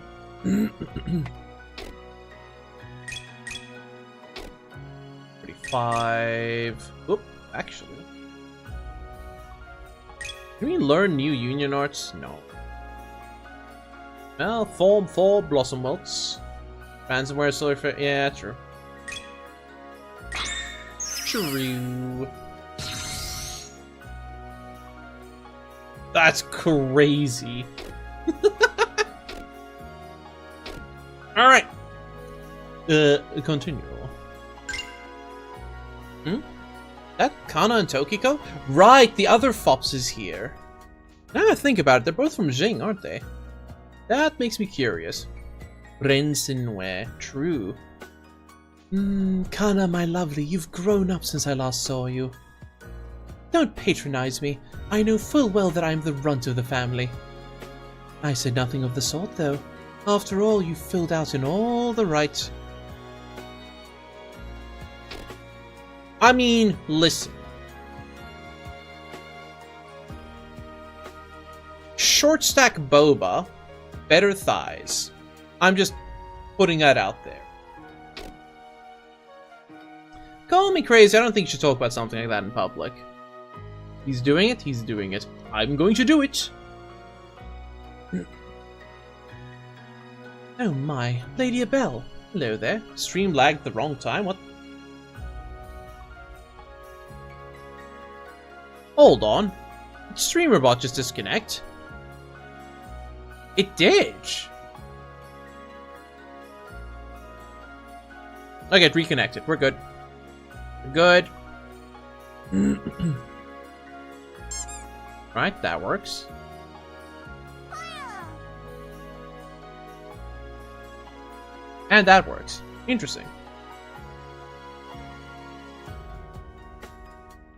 45. Oop, actually. Can we learn new union arts? No. Well, form 4 blossom welts. Ransomware solar for yeah, true. True. That's crazy. Alright. Continue. That Kana and Tokiko? Right, the other Fops is here. Now I think about it, they're both from Jing, aren't they? That makes me curious. Ren Sinwei, true. Kana, my lovely, you've grown up since I last saw you. Don't patronize me. I know full well that I'm the runt of the family. I said nothing of the sort, though. After all, you filled out in all the right... I mean, listen. Short stack boba, better thighs. I'm just putting that out there. Call me crazy, I don't think you should talk about something like that in public. He's doing it, he's doing it. I'm going to do it! Oh my, Lady Abel. Hello there. Stream lagged the wrong time, what? Hold on. Did StreamerBot just disconnect? It did! Okay, reconnected. We're good. We're good. Right, that works. And that works. Interesting.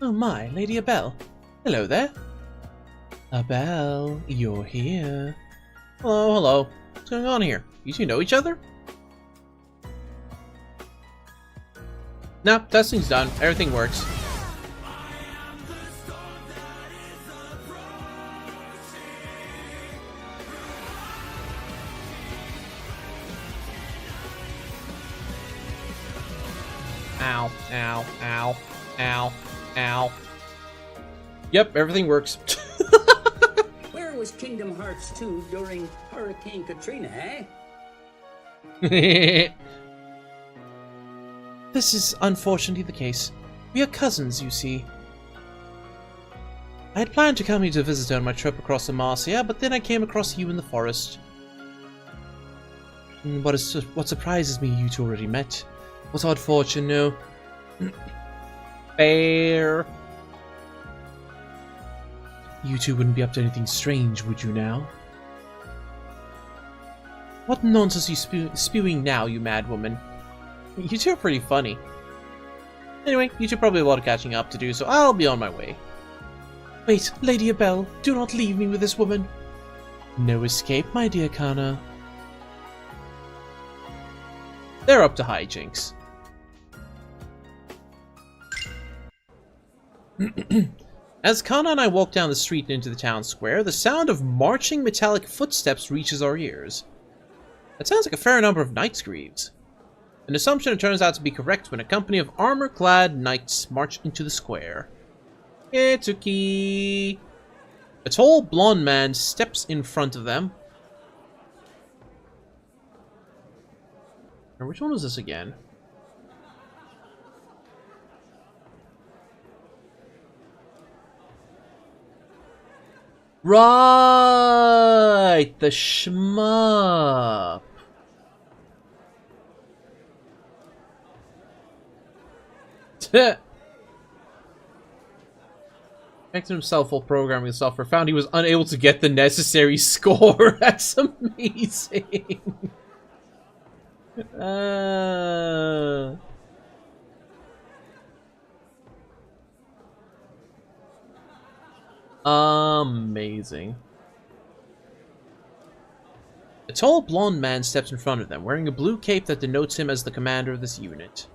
Oh my, Lady Abel. Hello there. Abel, you're here. Hello, hello. What's going on here? You two know each other? No, testing's done. Everything works. Ow, ow, ow, ow, ow. Yep, everything works. Where was Kingdom Hearts 2 during Hurricane Katrina, eh? This is unfortunately the case. We are cousins, you see. I had planned to come here to visit her on my trip across the Marcia, but then I came across you in the forest. What surprises me, you two already met. What odd fortune, no? Fair. You two wouldn't be up to anything strange, would you now? What nonsense are you spewing now, you mad woman? You two are pretty funny. Anyway, you two probably have a lot of catching up to do, so I'll be on my way. Wait, Lady Abel, do not leave me with this woman. No escape, my dear Kana. They're up to hijinks. As Kana and I walk down the street and into the town square, the sound of marching metallic footsteps reaches our ears. That sounds like a fair number of knights' greaves. An assumption that turns out to be correct when a company of armor-clad knights march into the square. Itsuki! A tall, blonde man steps in front of them. Or which one was this again? Right! The shmup! Connected himself while programming the software, found he was unable to get the necessary score. That's amazing. Amazing. A tall blonde man steps in front of them, wearing a blue cape that denotes him as the commander of this unit.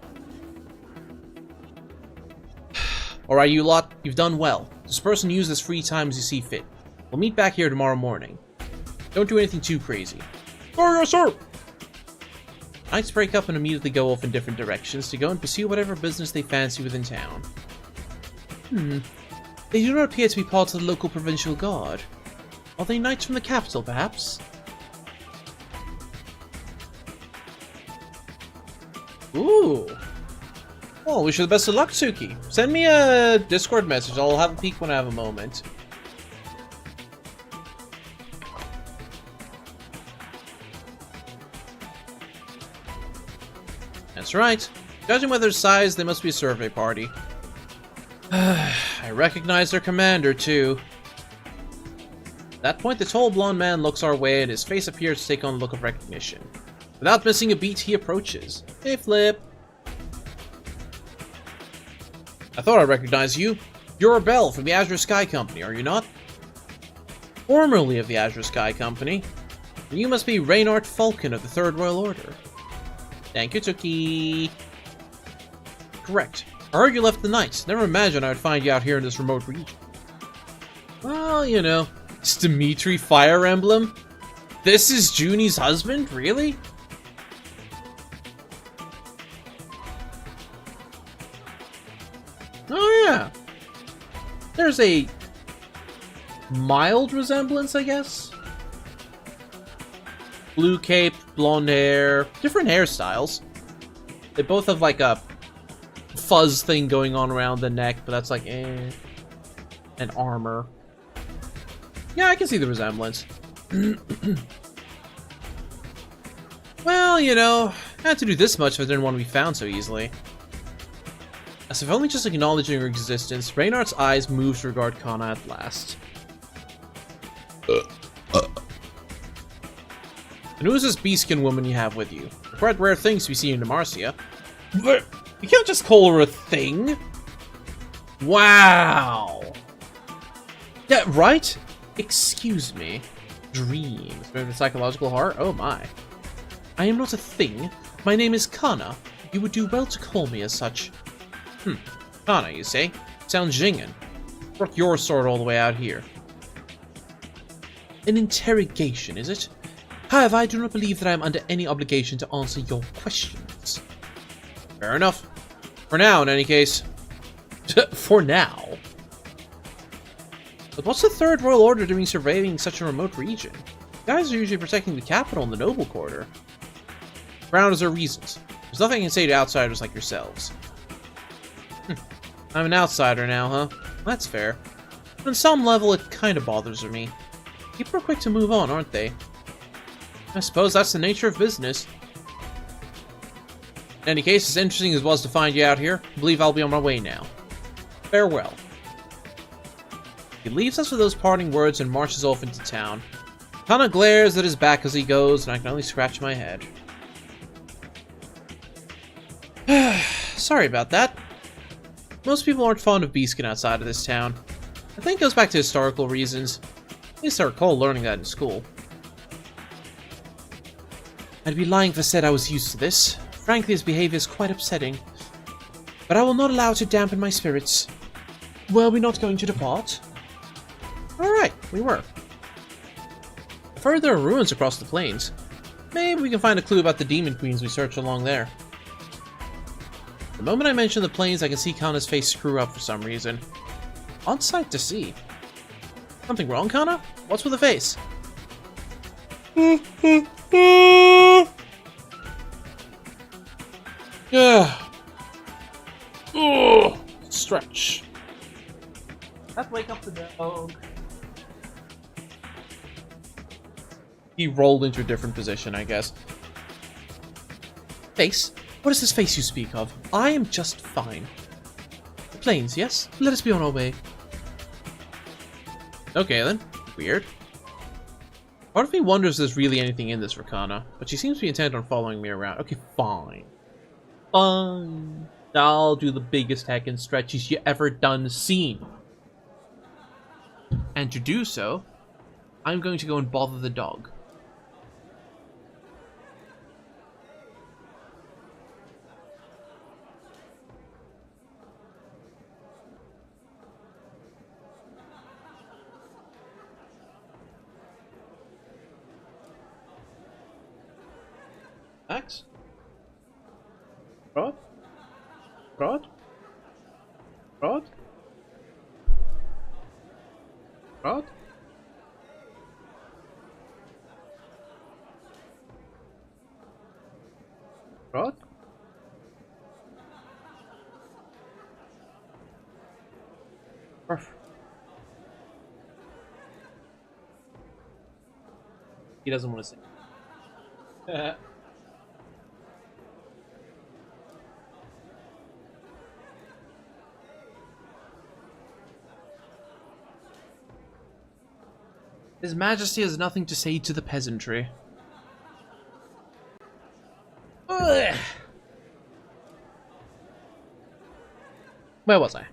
Alright, you lot, you've done well. Disperse and use this free time as you see fit. We'll meet back here tomorrow morning. Don't do anything too crazy. Oh, yes, sir! Knights break up and immediately go off in different directions to go and pursue whatever business they fancy within town. They do not appear to be part of the local provincial guard. Are they knights from the capital, perhaps? Ooh! Oh, wish you the best of luck, Tsuki. Send me a Discord message. I'll have a peek when I have a moment. That's right. Judging by their size, they must be a survey party. I recognize their commander, too. At that point, the tall blonde man looks our way and his face appears to take on a look of recognition. Without missing a beat, he approaches. Hey, Flip. I thought I recognized you. You're a Bell from the Azure Sky Company, are you not? Formerly of the Azure Sky Company. You must be Reynard Falcon of the Third Royal Order. Thank you, Tookie. Correct. I heard you left the Knights. Never imagined I would find you out here in this remote region. Well, you know, it's Dimitri Fire Emblem. This is Junie's husband? Really? Oh yeah. There's a mild resemblance, I guess. Blue cape, blonde hair, different hairstyles. They both have like a fuzz thing going on around the neck, but that's like and armor. Yeah, I can see the resemblance. Well, you know, I had to do this much if I didn't want to be found so easily. As if only just acknowledging her existence, Reynard's eyes moved to regard Kana at last. And who is this beastskin woman you have with you? They're quite rare things to be seen in Demacia. But you can't just call her a thing. Wow. Yeah, right? Excuse me. Dreams. Maybe psychological horror? Oh my. I am not a thing. My name is Kana. You would do well to call me as such. Kana, you say? Sounds Jingen. Brought your sword all the way out here. An interrogation, is it? However, I do not believe that I am under any obligation to answer your questions. Fair enough. For now, in any case. For now. But what's the Third Royal Order doing surveying such a remote region? You guys are usually protecting the capital and the noble quarter. Ground is their reasons. There's nothing I can say to outsiders like yourselves. I'm an outsider now, huh? That's fair. On some level, it kinda bothers me. People are quick to move on, aren't they? I suppose that's the nature of business. In any case, as interesting as it was to find you out here, I believe I'll be on my way now. Farewell. He leaves us with those parting words and marches off into town. Kana glares at his back as he goes, and I can only scratch my head. Sorry about that. Most people aren't fond of beastskin outside of this town. I think it goes back to historical reasons. At least I recall learning that in school. I'd be lying if I said I was used to this. Frankly, his behavior is quite upsetting. But I will not allow it to dampen my spirits. Were we not going to depart? Alright, we were. I've heard there are ruins across the plains. Maybe we can find a clue about the demon queens we searched along there. The moment I mention the plains, I can see Kana's face screw up for some reason. On sight to see. Something wrong, Kana? What's with the face? Yeah. Stretch. Let's wake up the dog. He rolled into a different position, I guess. Face? What is this face you speak of? I am just fine. The plains, yes? Let us be on our way. Okay then. Weird. Part of me wonders if there's really anything in this for Kana, but she seems to be intent on following me around. Okay, fine. Fine. I'll do the biggest heckin' stretches you ever done seen. And to do so, I'm going to go and bother the dog. Max? Rod? Rod? Rod? Rod? Rod? Ruff. He doesn't want to sing. His Majesty has nothing to say to the peasantry. Ugh. Where was I?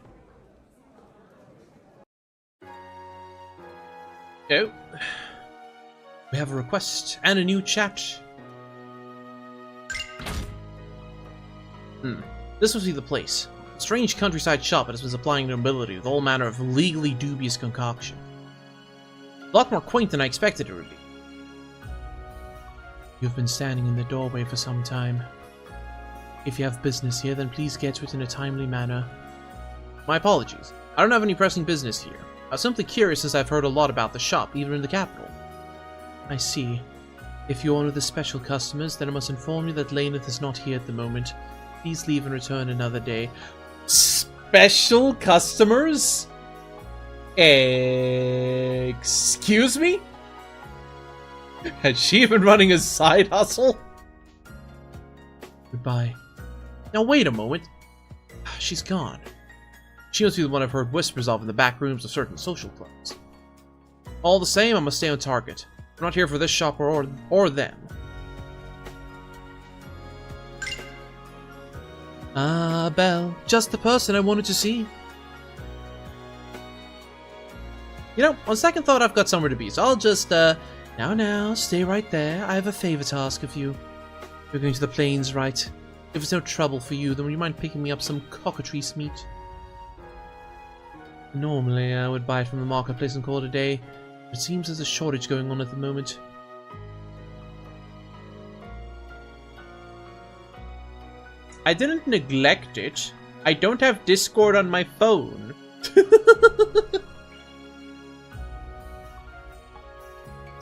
Oh. We have a request and a new chat. This must be the place. A strange countryside shop that has been supplying nobility with all manner of legally dubious concoction. A lot more quaint than I expected it would be. You've been standing in the doorway for some time. If you have business here, then please get to it in a timely manner. My apologies. I don't have any pressing business here. I was simply curious since I've heard a lot about the shop, even in the capital. I see. If you're one of the special customers, then I must inform you that Laneth is not here at the moment. Please leave and return another day. Special customers? Excuse me? Has she been running a side hustle? Goodbye. Now wait a moment. She's gone. She must be the one I've heard whispers of in the back rooms of certain social clubs. All the same, I must stay on target. I'm not here for this shop or them. Ah, Belle. Just the person I wanted to see. You know, on second thought, I've got somewhere to be, so I'll just, Now, stay right there. I have a favor to ask of you. You're going to the plains, right? If it's no trouble for you, then would you mind picking me up some cockatrice meat? Normally, I would buy it from the marketplace and call it a day. But it seems there's a shortage going on at the moment. I didn't neglect it. I don't have Discord on my phone.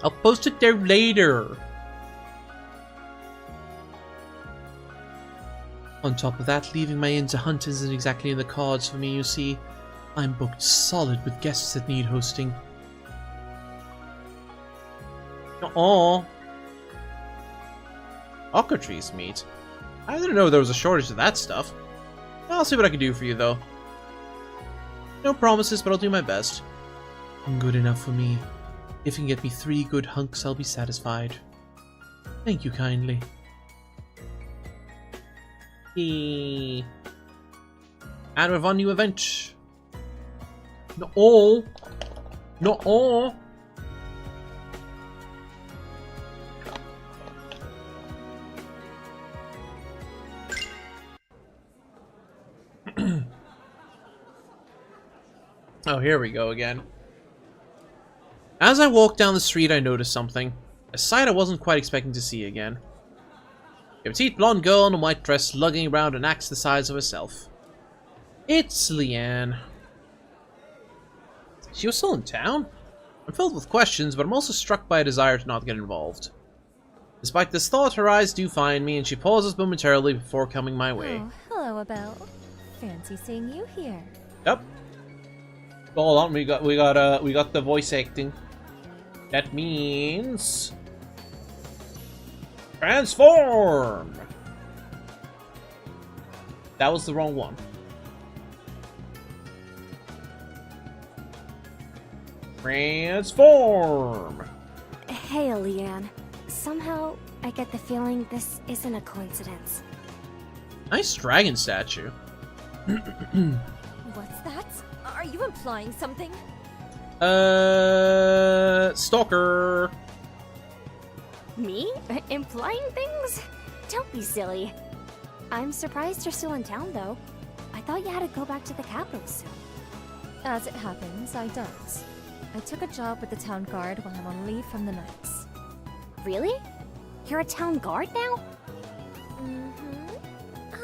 I'll post it there later. On top of that, leaving my inn to hunt isn't exactly in the cards for me, you see. I'm booked solid with guests that need hosting. Oh, cockatrice meat. I didn't know there was a shortage of that stuff. I'll see what I can do for you, though. No promises, but I'll do my best. Good enough for me. If you can get me 3 good hunks, I'll be satisfied. Thank you kindly. And we've a new event. No. Oh, here we go again. As I walked down the street, I noticed something. A sight I wasn't quite expecting to see again. A petite blonde girl in a white dress lugging around an axe the size of herself. It's Leanne. She was still in town? I'm filled with questions, but I'm also struck by a desire to not get involved. Despite this thought, her eyes do find me, and she pauses momentarily before coming my way. Oh, hello, Abel. Fancy seeing you here. Yep. Hold on, we got the voice acting. That means transform. That was the wrong one. Transform. Hey, Leanne. Somehow, I get the feeling this isn't a coincidence. Nice dragon statue. What's that? Are you implying something? Stalker. Me? Implying things? Don't be silly. I'm surprised you're still in town, though. I thought you had to go back to the capital soon. As it happens, I don't. I took a job with the town guard when I'm on leave from the Knights. Really? You're a town guard now? Mm-hmm.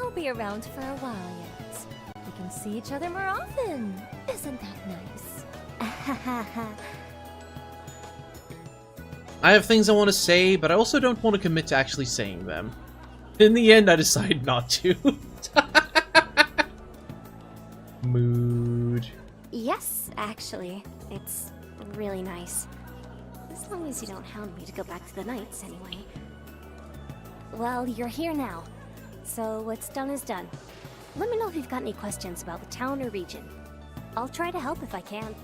I'll be around for a while yet. We can see each other more often. Isn't that nice? I have things I want to say, but I also don't want to commit to actually saying them. In the end, I decide not to. Mood. Yes, actually. It's really nice. As long as you don't hound me to go back to the Knights, anyway. Well, you're here now. So what's done is done. Let me know if you've got any questions about the town or region. I'll try to help if I can.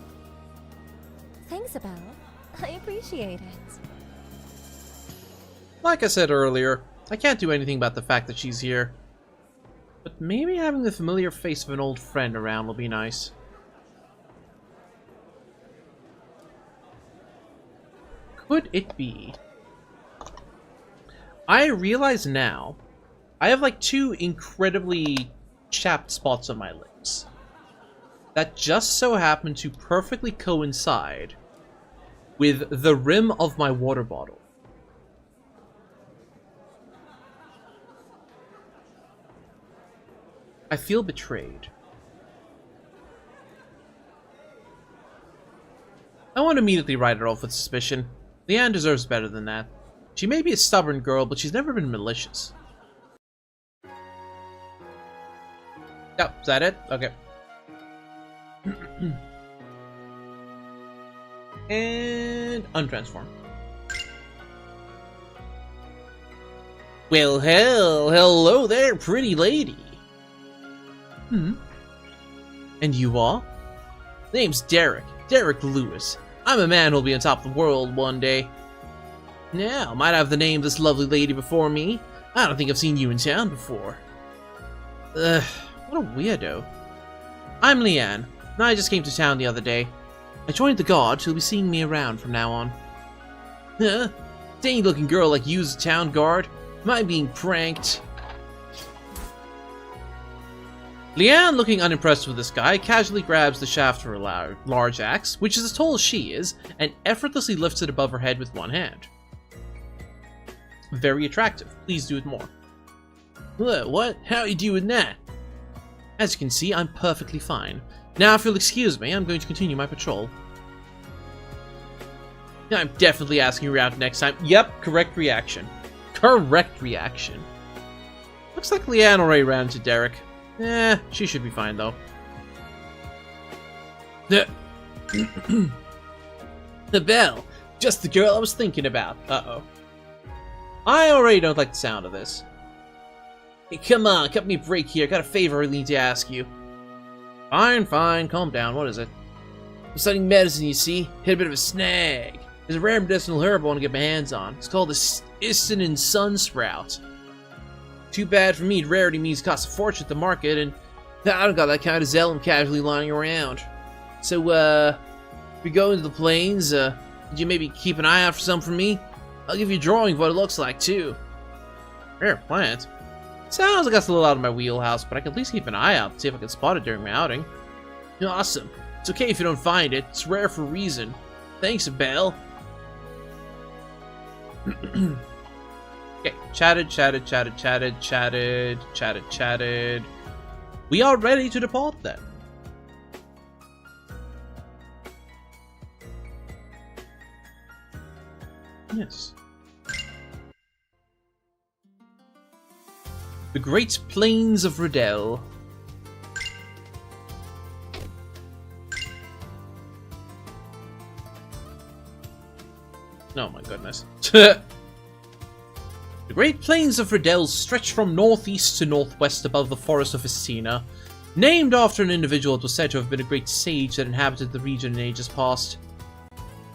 Thanks, Abel. I appreciate it. Like I said earlier, I can't do anything about the fact that she's here. But maybe having the familiar face of an old friend around will be nice. Could it be? I realize now, I have like 2 incredibly chapped spots on my lips that just so happen to perfectly coincide with the rim of my water bottle. I feel betrayed. I won't immediately write her off with suspicion. Leanne deserves better than that. She may be a stubborn girl, but she's never been malicious. Oh, is that it? Okay. And untransform. Well, hello there, pretty lady. And you are? Name's Derek Lewis. I'm a man who'll be on top of the world one day. Now, might I have the name of this lovely lady before me? I don't think I've seen you in town before. Ugh, what a weirdo. I'm Leanne, and I just came to town the other day. I joined the guard, so you'll be seeing me around from now on. Huh? Dainty looking girl like you's a town guard? Am I being pranked? Leanne, looking unimpressed with this guy, casually grabs the shaft of her large axe, which is as tall as she is, and effortlessly lifts it above her head with one hand. Very attractive. Please do it more. What? How are you doing that? As you can see, I'm perfectly fine. Now, if you'll excuse me, I'm going to continue my patrol. I'm definitely asking you around next time. Yep, correct reaction. Correct reaction. Looks like Leanne already ran into Derek. She should be fine, though. The bell. Just the girl I was thinking about. Uh-oh. I already don't like the sound of this. Hey, come on, cut me a break here. Got a favor I really need to ask you. Fine, calm down. What is it? I'm studying medicine, you see. Hit a bit of a snag. There's a rare medicinal herb I want to get my hands on. It's called the Istinin Sunsprout. Too bad for me, rarity means it costs a fortune at the market, and I don't got that kind of zealot casually lying around. So, if you go into the plains, could you maybe keep an eye out for some for me? I'll give you a drawing of what it looks like, too. Rare plant? Sounds like that's a little out of my wheelhouse, but I can at least keep an eye out and see if I can spot it during my outing. Awesome. It's okay if you don't find it. It's rare for a reason. Thanks, Belle. Okay, chatted. We are ready to depart then. Yes. The Great Plains of Riddell. Oh my goodness. The Great Plains of Riddell stretch from northeast to northwest above the forest of Festina, named after an individual that was said to have been a great sage that inhabited the region in ages past.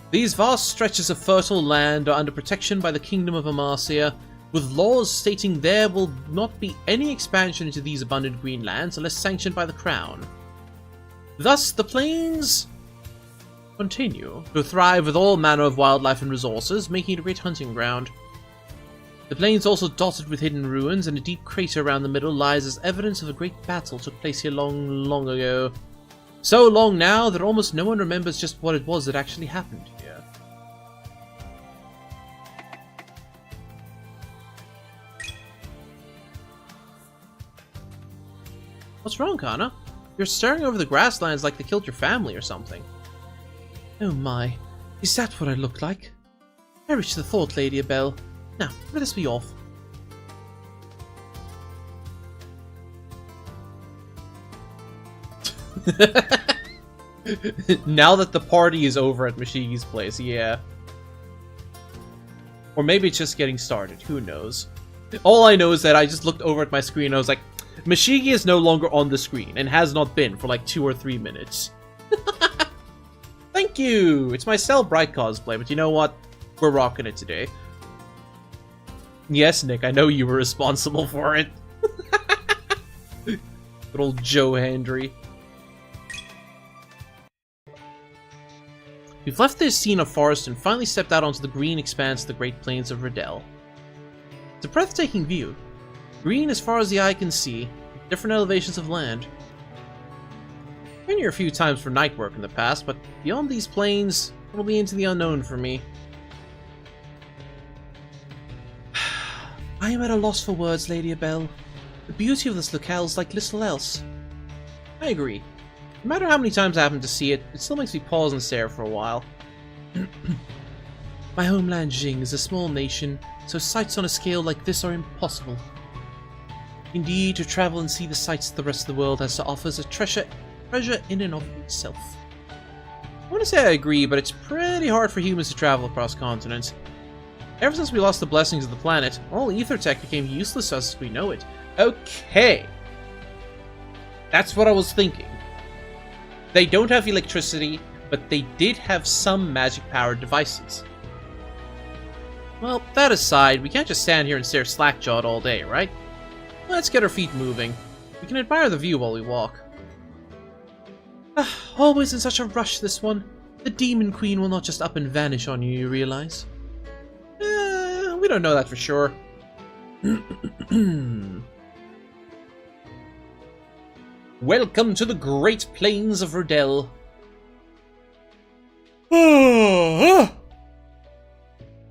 These vast stretches of fertile land are under protection by the Kingdom of Amarcia, with laws stating there will not be any expansion into these abundant green lands unless sanctioned by the Crown. Thus, the plains continue to thrive with all manner of wildlife and resources, making it a great hunting ground. The plains also dotted with hidden ruins, and a deep crater around the middle lies as evidence of a great battle took place here long, long ago. So long now that almost no one remembers just what it was that actually happened here. What's wrong, Kana? You're staring over the grasslands like they killed your family or something. Oh my, is that what I look like? Perish the thought, Lady Abel. Now, let us be off. Now that the party is over at Mashigi's place, yeah. Or maybe it's just getting started, who knows. All I know is that I just looked over at my screen and I was like, Mashigi is no longer on the screen, and has not been for like 2 or 3 minutes. Thank Thank you! It's my Cell Bright cosplay, but you know what? We're rocking it today. Yes, Nick, I know you were responsible for it. Good old Joe Hendry. We've left this scene of forest and finally stepped out onto the green expanse of the Great Plains of Riddell. It's a breathtaking view. Green as far as the eye can see, with different elevations of land. I've been here a few times for night work in the past, but beyond these plains, it'll be into the unknown for me. I am at a loss for words, Lady Abel. The beauty of this locale is like little else. I agree. No matter how many times I happen to see it, it still makes me pause and stare for a while. My homeland Jing is a small nation, so sights on a scale like this are impossible. Indeed, to travel and see the sights the rest of the world has to offer is a treasure in and of itself. I want to say I agree, but it's pretty hard for humans to travel across continents. Ever since we lost the blessings of the planet, all ether tech became useless to us as we know it. Okay. That's what I was thinking. They don't have electricity, but they did have some magic-powered devices. Well, that aside, we can't just stand here and stare slack-jawed all day, right? Let's get our feet moving. We can admire the view while we walk. Always in such a rush, this one. The Demon Queen will not just up and vanish on you, you realize? We don't know that for sure. Welcome to the Great Plains of Riddell.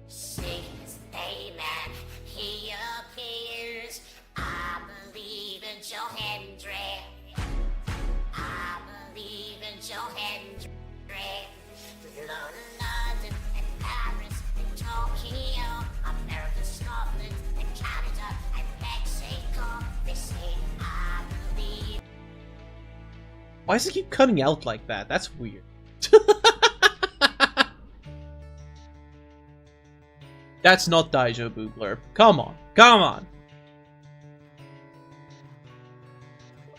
Sing his name and he appears. I believe in Joe Hendry. I believe in Joe Hendry. London and Paris and Tokyo, America, Scotland and Canada and Mexico. They say I believe. Why does it keep cutting out like that? That's weird. That's not Daijo Boogler. Come on. Come on.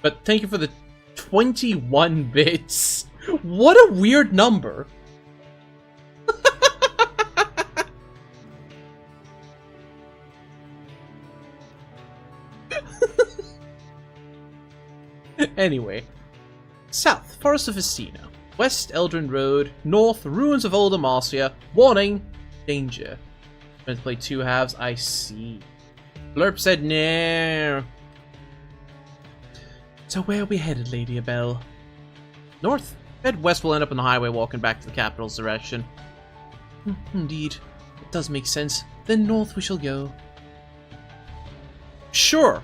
But thank you for the 21 bits. What a weird number. Anyway. South, Forest of Festina. West, Eldrin Road. North, Ruins of Old Amasia. Warning, danger. Going to play two halves, I see. Blurp said no. So where are we headed, Lady Abel? North. Head west, we'll end up on the highway walking back to the capital's direction. Indeed. It does make sense. Then north we shall go. Sure.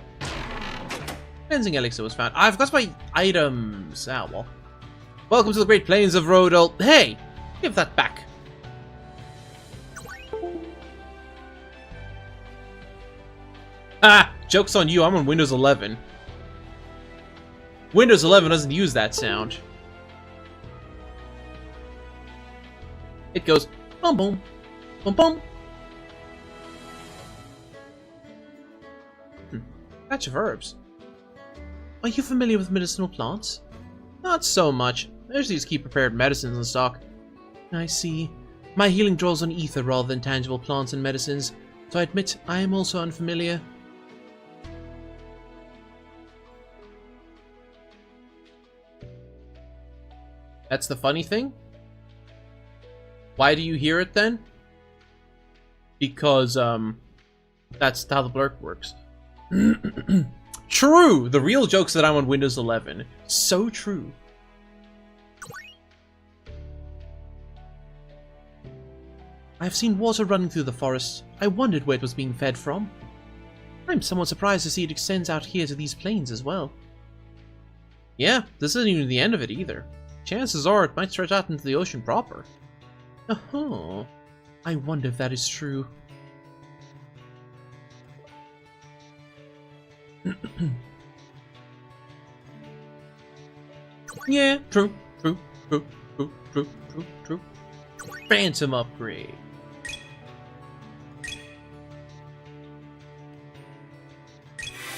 Cleansing elixir was found. I've got my items. Ah, well. Welcome to the Great Plains of Rodel. Hey! Give that back. Ah! Joke's on you, I'm on Windows 11. Windows 11 doesn't use that sound. It goes boom boom. Boom boom. Patch of herbs. Are you familiar with medicinal plants? Not so much. I usually just keep prepared medicines in stock. I see. My healing draws on ether rather than tangible plants and medicines, so I admit I am also unfamiliar. That's the funny thing? Why do you hear it then? Because, that's how the blurb works. True! The real joke's that I'm on Windows 11. So true. I've seen water running through the forest. I wondered where it was being fed from. I'm somewhat surprised to see it extends out here to these plains as well. Yeah, this isn't even the end of it either. Chances are it might stretch out into the ocean proper. Oh, I wonder if that is true. Yeah, true. Phantom upgrade.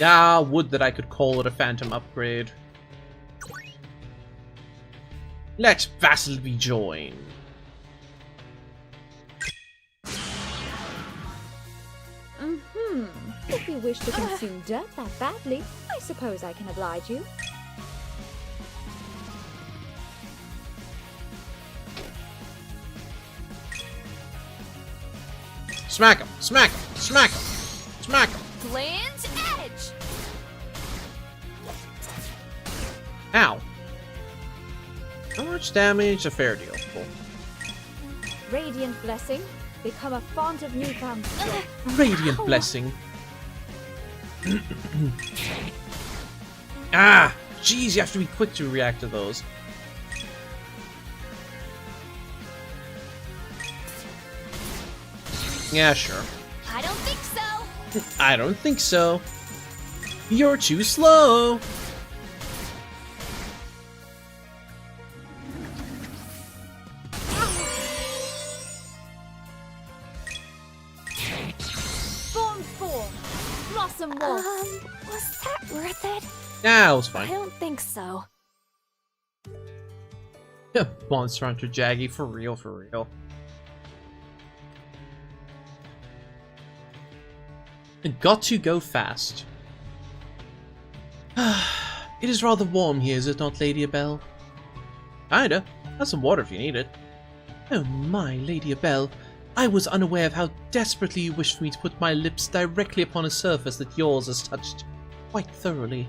Ah, would that I could call it a phantom upgrade. Let battle be joined. If you wish to consume dirt that badly, I suppose I can oblige you. Smack him! Smack him! Smack him! Smack him! Land's edge! Ow. How much damage? A fair deal. Cool. Radiant blessing, become a font of newfound strength. Radiant blessing. Ah! Jeez, you have to be quick to react to those. Yeah, sure. I don't think so! I don't think so. You're too slow. Form 4, Blossom Wolf. Was that worth it? Nah, it was I fine. don't think so. Monster Hunter Jaggy, for real, for real. Got to go fast. It is rather warm here, is it not, Lady Abel? Kinda. Have some water if you need it. Oh my, Lady Abel. I was unaware of how desperately you wished for me to put my lips directly upon a surface that yours has touched quite thoroughly.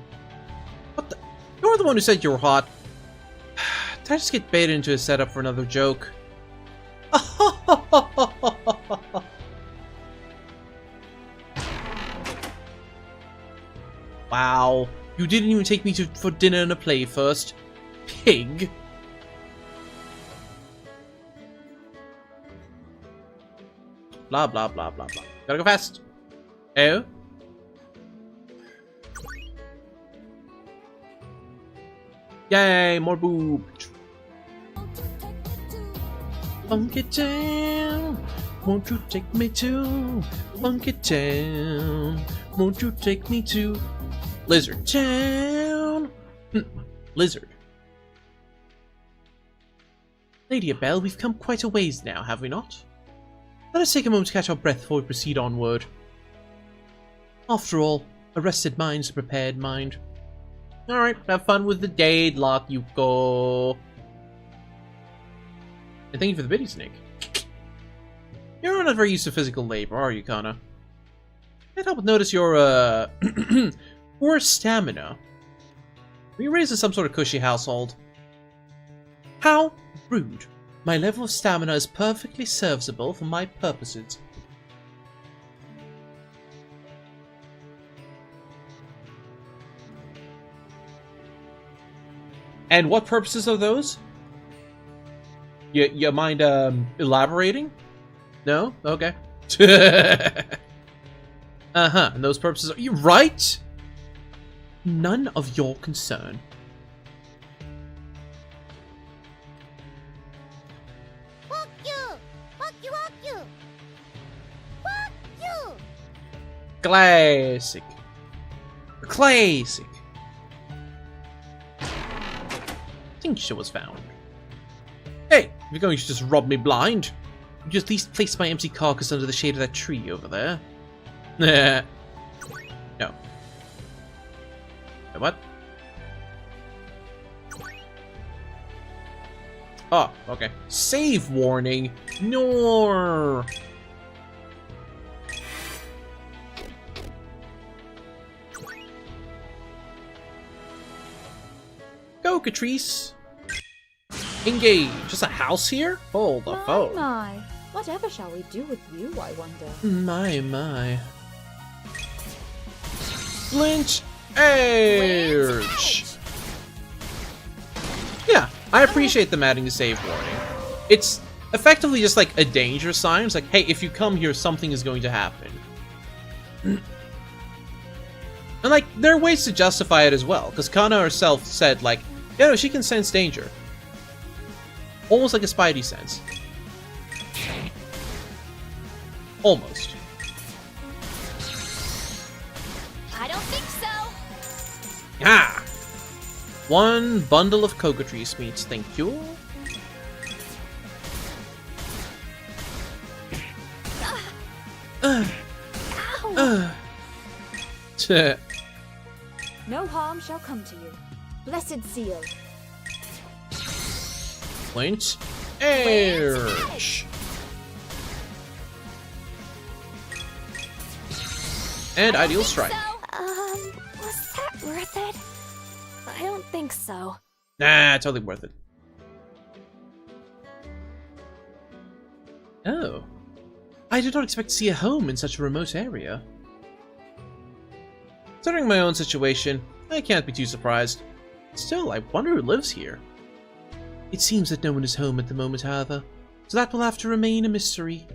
What the? You're the one who said you were hot. Did I just get baited into a setup for another joke? Wow. You didn't even take me for dinner and a play first. Pig. Blah, blah, blah, blah, blah. Gotta go fast. Oh? Yay, more boob. Monkey Town, won't you take me to Monkey Town? Won't you take me to Lizard Town? Lizard. Lady Abel, we've come quite a ways now, have we not? Let us take a moment to catch our breath before we proceed onward. After all, a rested mind's a prepared mind. Alright, have fun with the deadlock, you go. And thank you for the biddy, Snake. You're not very used to physical labor, are you, Kana? Can't help but notice your, poor stamina. Were you raised in some sort of cushy household? How rude. My level of stamina is perfectly serviceable for my purposes. And what purposes are those? You mind elaborating? No? Okay. Uh-huh. And those purposes are you right? None of your concern. Fuck you! Fuck you, fuck you! Fuck you! Classic. Classic. Tincture was found. Hey, if you're going to just rob me blind, would you at least place my empty carcass under the shade of that tree over there? No. What? Oh, okay. Save warning. No. Go, Catrice. Engage. Just a house here? Hold the phone. My. Whatever shall we do with you, I wonder? My. Lynch Edge. Yeah, I appreciate them adding a save warning. It's effectively just like a danger sign. It's like, hey, if you come here, something is going to happen. And like, there are ways to justify it as well, because Kana herself said, like, yeah, no, she can sense danger. Almost like a Spidey sense. Almost. I don't think so! Ah! One bundle of cocoa tree meats, thank you. No harm shall come to you. Blessed seal. Flint Edge. And Ideal Strike. Was that worth it? I don't think so. Nah, totally worth it. Oh. I did not expect to see a home in such a remote area. Considering my own situation, I can't be too surprised. Still, I wonder who lives here. It seems that no one is home at the moment, however, so that will have to remain a mystery.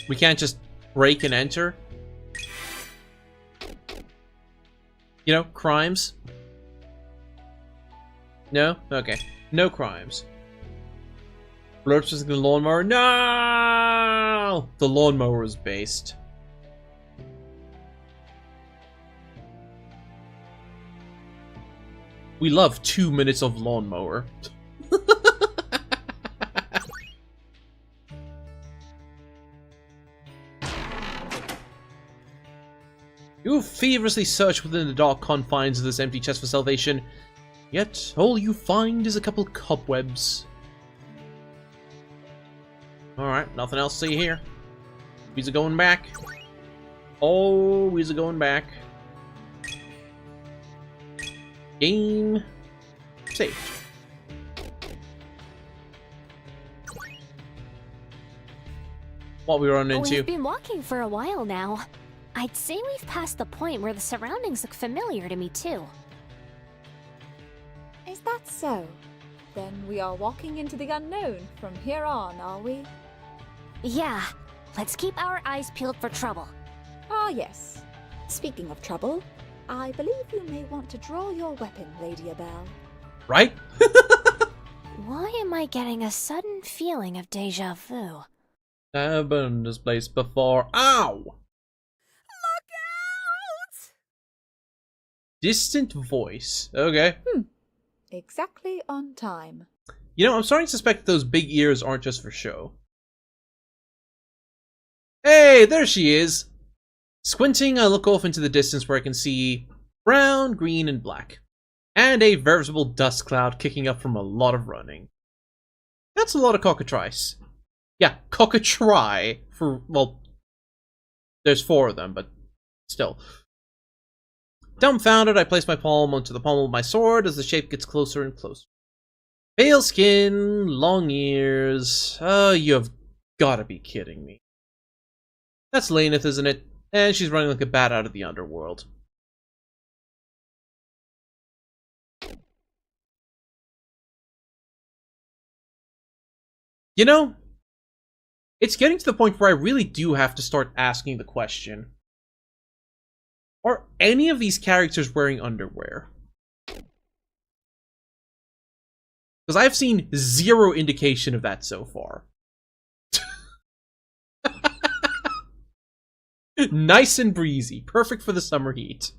We can't just break and enter? You know, crimes? No? Okay. No crimes. Blurps using the lawnmower? No! The lawnmower is based. We love 2 minutes of lawnmower. You feverishly search within the dark confines of this empty chest for salvation, yet all you find is a couple cobwebs. Alright, nothing else to see here. We's going back. Oh, we's going back. Game saved. What we run into? We've been walking for a while now. I'd say we've passed the point where the surroundings look familiar to me too. Is that so? Then we are walking into the unknown from here on, are we? Yeah, let's keep our eyes peeled for trouble. Ah, yes. Speaking of trouble, I believe you may want to draw your weapon, Lady Abel. Right? Why am I getting a sudden feeling of deja vu? I've been in this place before. Ow! Look out! Distant voice. Okay. Exactly on time. You know, I'm starting to suspect those big ears aren't just for show. Hey, there she is! Squinting, I look off into the distance where I can see brown, green, and black. And a veritable dust cloud kicking up from a lot of running. That's a lot of cockatrice. Yeah, cockatry. For, well, there's 4 of them, but still. Dumbfounded, I place my palm onto the pommel of my sword as the shape gets closer and closer. Pale skin, long ears. Oh, you have gotta be kidding me. That's Laneth, isn't it? And she's running like a bat out of the underworld. You know, it's getting to the point where I really do have to start asking the question. Are any of these characters wearing underwear? Because I've seen 0 indication of that so far. Nice and breezy, perfect for the summer heat.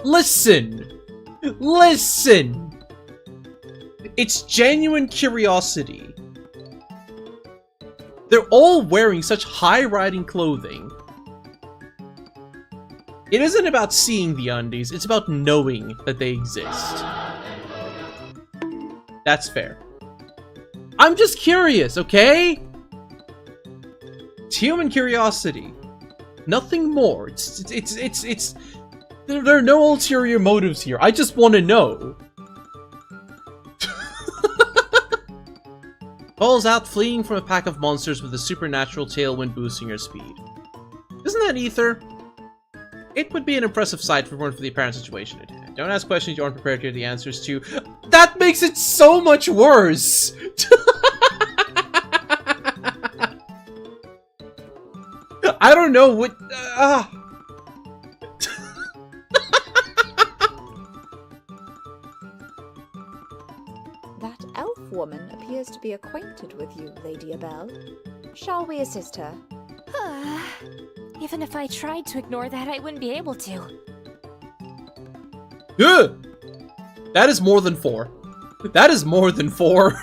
Listen! Listen! It's genuine curiosity. They're all wearing such high-riding clothing. It isn't about seeing the undies, it's about knowing that they exist. That's fair. I'm just curious, okay? It's human curiosity. Nothing more. There are no ulterior motives here. I just want to know. Calls out, fleeing from a pack of monsters with a supernatural tailwind boosting her speed. Isn't that Ether? It would be an impressive sight if it weren't for the apparent situation at hand. Don't ask questions you aren't prepared to hear the answers to. That makes it so much worse! I don't know what... That elf woman appears to be acquainted with you, Lady Abel. Shall we assist her? Even if I tried to ignore that, I wouldn't be able to. That is more than 4. That is more than 4.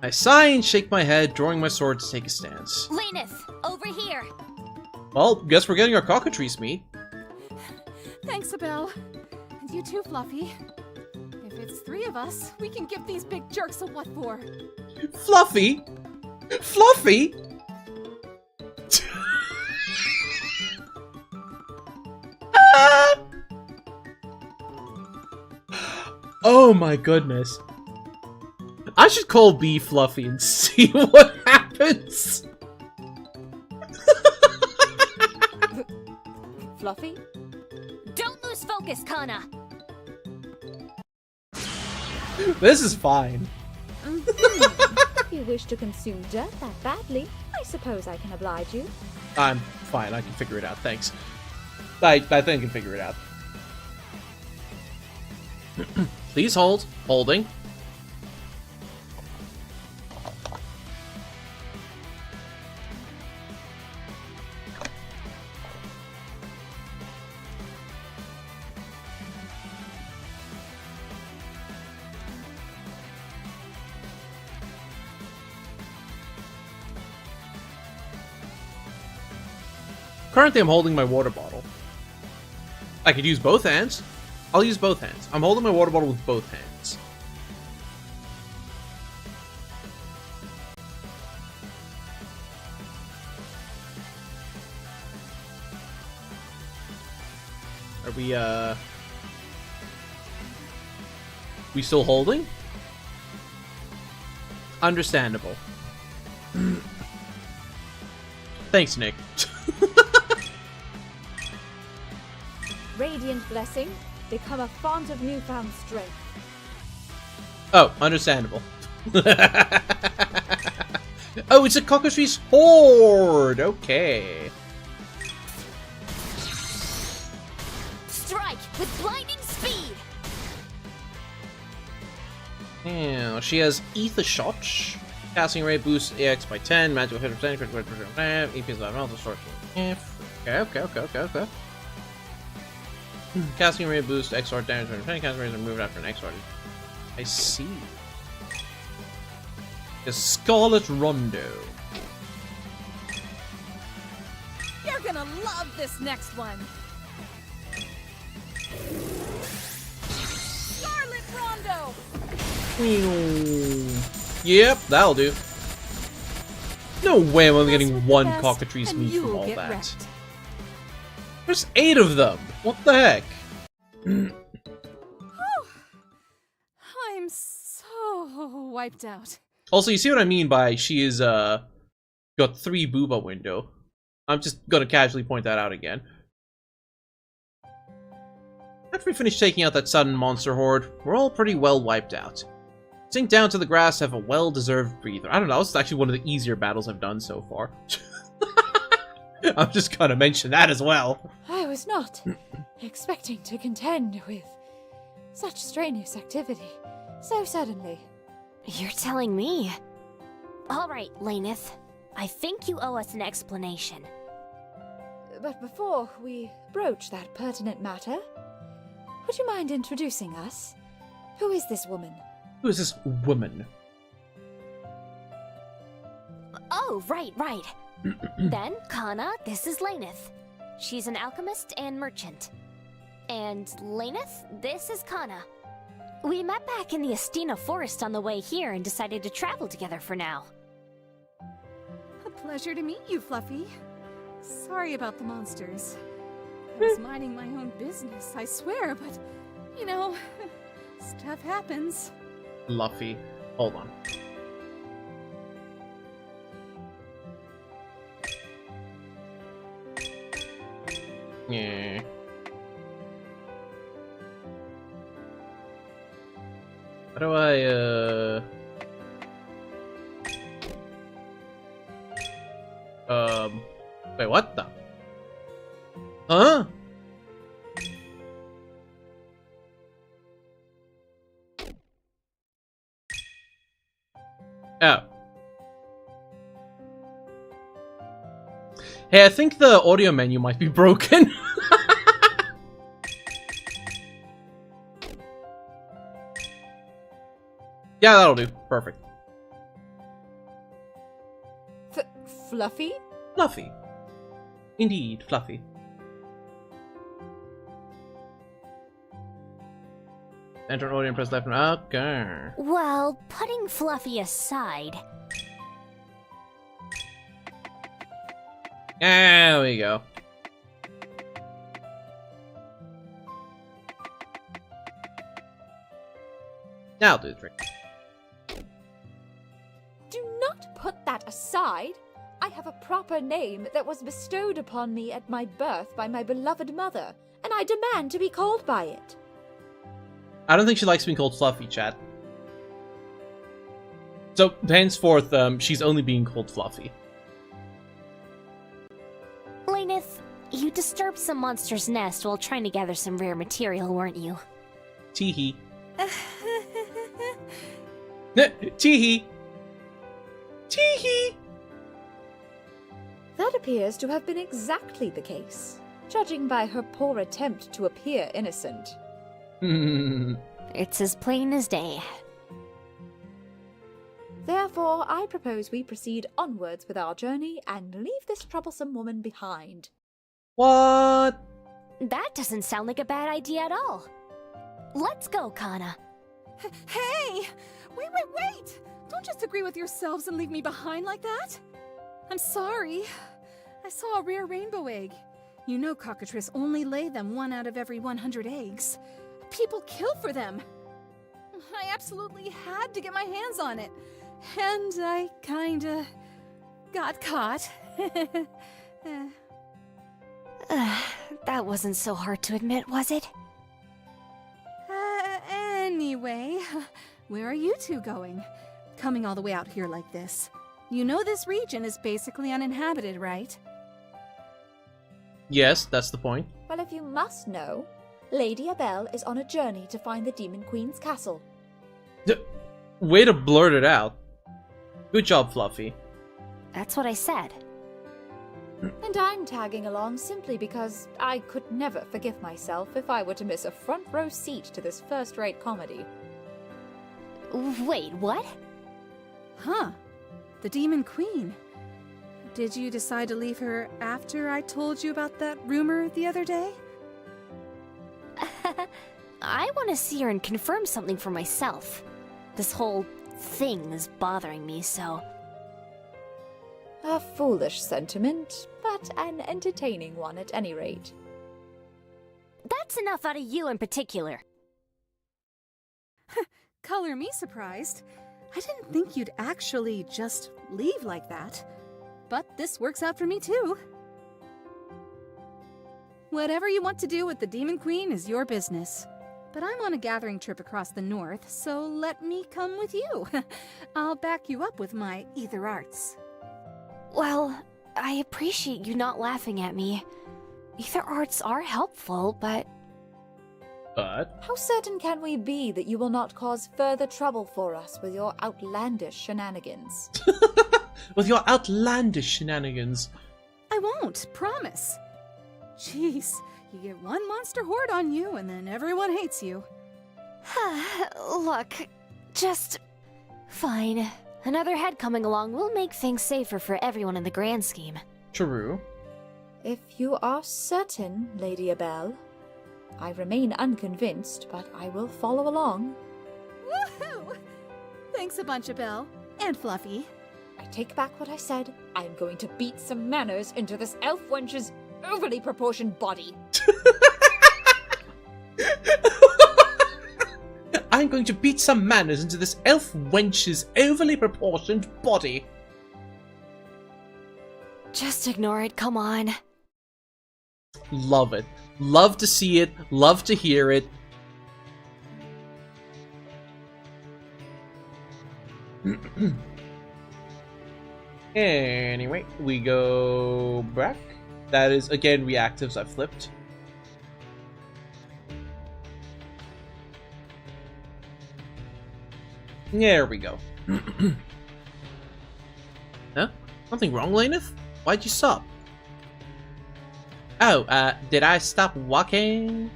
I sigh and shake my head, drawing my sword to take a stance. Laneth, over here! Well, guess we're getting our cockatrice meat. Thanks, Abel. And you too, Fluffy. If it's 3 of us, we can give these big jerks a what for. Fluffy? Fluffy? Oh my goodness. I should call B Fluffy and see what happens. Fluffy? Don't lose focus, Kana! This is fine. If you wish to consume dirt that badly, I suppose I can oblige you. I'm fine, I can figure it out, thanks. I think I can figure it out. Please hold. Holding. Currently, I'm holding my water bottle. I could use both hands. I'll use both hands. I'm holding my water bottle with both hands. Are we still holding? Understandable. Thanks, Nick. Radiant blessing, become a font of newfound strength. Oh, understandable. Oh, it's a cockatrice horde! Okay. Strike with blinding speed! Yeah, she has Ether Shot. Casting rate boosts AX by 10, magical hit percentage, critical hit percentage, EP is level, short. Okay. Casting rate boost XR damage when casting rate is removed after an XR. I see. The Scarlet Rondo. You're gonna love this next one. Scarlet Rondo! Yep, that'll do. No way I'm only getting Mess with the one best, cockatrice and meat from you'll all get that. wrecked. There's 8 of them! What the heck? I'm so wiped out. Also, you see what I mean by she is, got 3 booba window. I'm just gonna casually point that out again. After we finish taking out that sudden monster horde, we're all pretty well wiped out. Sink down to the grass to have a well-deserved breather. I don't know, this is actually one of the easier battles I've done so far. I'm just gonna mention that as well. I was not expecting to contend with such strenuous activity so suddenly. You're telling me. Alright, Laneth. I think you owe us an explanation. But before we broach that pertinent matter, would you mind introducing us? Who is this woman? Who is this woman? Oh, right. Then, Kana, this is Laneth. She's an alchemist and merchant. And Laneth, this is Kana. We met back in the Estina forest on the way here and decided to travel together for now. A pleasure to meet you, Fluffy. Sorry about the monsters. I was minding my own business, I swear, but, you know, stuff happens. Luffy. Hold on. Yeah. How do I, wait, what the? Huh? Oh. Hey, I think the audio menu might be broken. Yeah, that'll do. Perfect. Fluffy? Fluffy. Indeed, Fluffy. Enter an audio and press left. Okay. Well, putting Fluffy aside, There we go. Now I'll do the trick. Do not put that aside. I have a proper name that was bestowed upon me at my birth by my beloved mother, and I demand to be called by it. I don't think she likes being called Fluffy, chat. So, henceforth, she's only being called Fluffy. Laneth, you disturbed some monster's nest while trying to gather some rare material, weren't you? Teehee. Teehee. Teehee. That appears to have been exactly the case, judging by her poor attempt to appear innocent. It's as plain as day. Therefore, I propose we proceed onwards with our journey and leave this troublesome woman behind. What? That doesn't sound like a bad idea at all. Let's go, Kana. Hey! Wait! Don't just agree with yourselves and leave me behind like that. I'm sorry. I saw a rare rainbow egg. You know cockatrice only lay them 1 out of every 100 eggs. People kill for them. I absolutely had to get my hands on it. And I kinda got caught. That wasn't so hard to admit, was it? Anyway, where are you two going? Coming all the way out here like this. You know this region is basically uninhabited, right? Yes, that's the point. Well, if you must know, Lady Abel is on a journey to find the Demon Queen's castle. Way to blurt it out. Good job, Fluffy. That's what I said. And I'm tagging along simply because I could never forgive myself if I were to miss a front row seat to this first-rate comedy. Wait, what? Huh. The Demon Queen. Did you decide to leave her after I told you about that rumor the other day? I want to see her and confirm something for myself. This whole thing is bothering me, so... A foolish sentiment, but an entertaining one at any rate. That's enough out of you in particular. Color me surprised. I didn't think you'd actually just leave like that. But this works out for me too. Whatever you want to do with the Demon Queen is your business. But I'm on a gathering trip across the north, so let me come with you. I'll back you up with my ether arts. Well, I appreciate you not laughing at me. Ether arts are helpful, but... But? How certain can we be that you will not cause further trouble for us with your outlandish shenanigans? With your outlandish shenanigans. I won't, promise. Jeez, you get one monster horde on you and then everyone hates you. Look, just... fine. Another head coming along will make things safer for everyone in the grand scheme. True. If you are certain, Lady Abel. I remain unconvinced, but I will follow along. Woohoo! Thanks a bunch, Abel. And Fluffy. I take back what I said. I am going to beat some manners into this elf wench's overly proportioned body. I'm going to beat some manners into this elf wench's overly proportioned body. Just ignore it, come on. Love it. Love to see it. Love to hear it. Anyway, we go back. That is, again, reactives I flipped. There we go. Huh? Something wrong, Laneth? Why'd you stop? Oh, did I stop walking?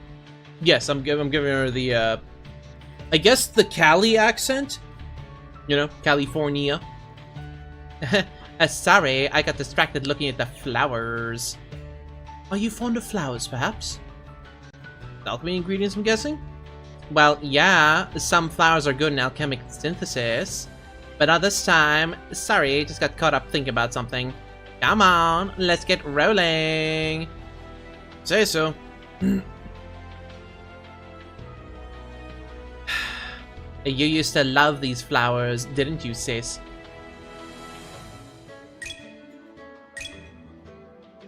Yes, I'm giving her the, I guess the Cali accent? You know, California. Sorry, I got distracted looking at the flowers. Are you fond of flowers, perhaps? Alchemy ingredients, I'm guessing? Well, yeah, some flowers are good in alchemic synthesis. But not this time. Sorry, just got caught up thinking about something. Come on, let's get rolling. Say so. You used to love these flowers, didn't you, sis?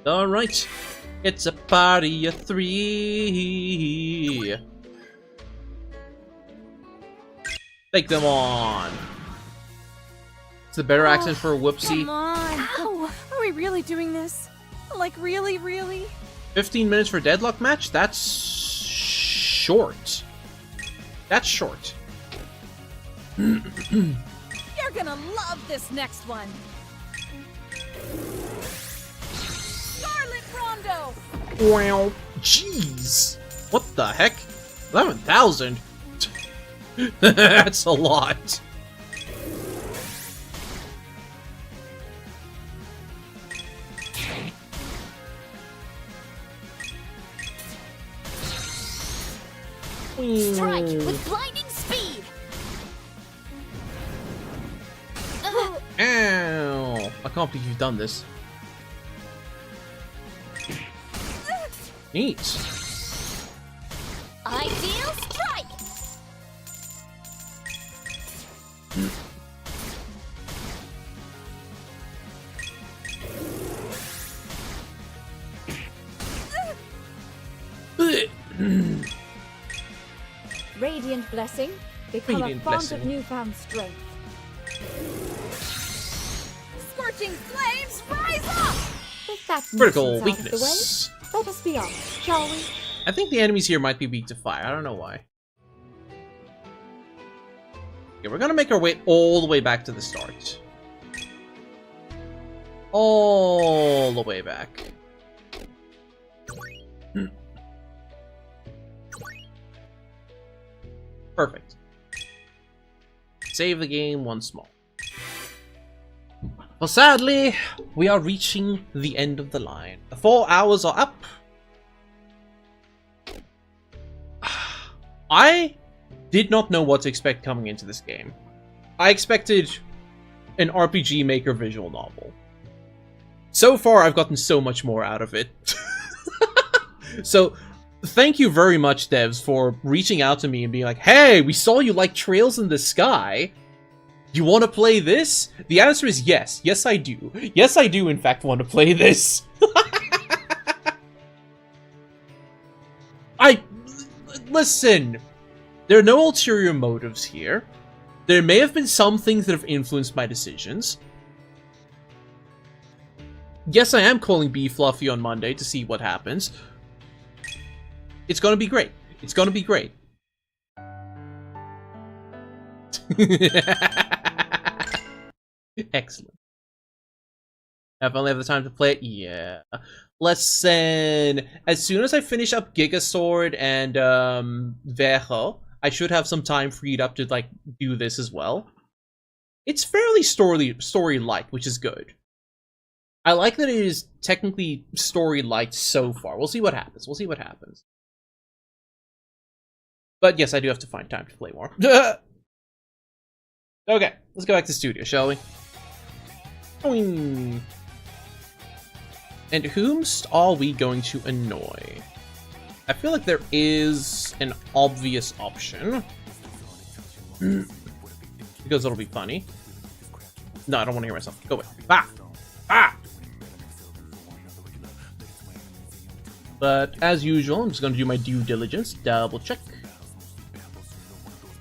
Alright, it's a party of 3. Take them on. It's a better accent for a whoopsie. Come on. Ow. Are we really doing this? Like, really, really? 15 minutes for a deadlock match? That's short. That's short. You're gonna love this next one. Scarlet Rondo! Wow. Jeez. What the heck? 11,000? That's a lot. Strike with blinding speed! Ow! I can't believe you've done this. Neat. Ideal strike! Radiant blessing. Become Radiant a font blessing. of newfound strength. Scorching flames, rise up! With that Critical nuisance out of the way, weakness. let us be off, shall we? I think the enemies here might be weak to fire. I don't know why. Okay, we're gonna make our way all the way back to the start. All the way back. Perfect. Save the game once more. Well, sadly, we are reaching the end of the line. The 4 hours are up. I did not know what to expect coming into this game. I expected an RPG Maker visual novel. So far, I've gotten so much more out of it. So, thank you very much, devs, for reaching out to me and being like, hey, we saw you like Trails in the Sky. You want to play this? The answer is yes. Yes, I do. Yes, I do, in fact, want to play this. Listen, there are no ulterior motives here. There may have been some things that have influenced my decisions. Yes, I am calling B Fluffy on Monday to see what happens. It's gonna be great. It's gonna be great. Excellent. Have I only have the time to play it? Yeah. Listen, as soon as I finish up Gigasword and Vejo, I should have some time freed up to like do this as well. It's fairly story-light, which is good. I like that it is technically story-light so far. We'll see what happens. We'll see what happens. But yes, I do have to find time to play more. Okay, let's go back to studio, shall we? Boing. And whomst are we going to annoy? I feel like there is an obvious option. Because it'll be funny. No, I don't want to hear myself. Go away. Ah! Ah! But as usual, I'm just going to do my due diligence. Double check.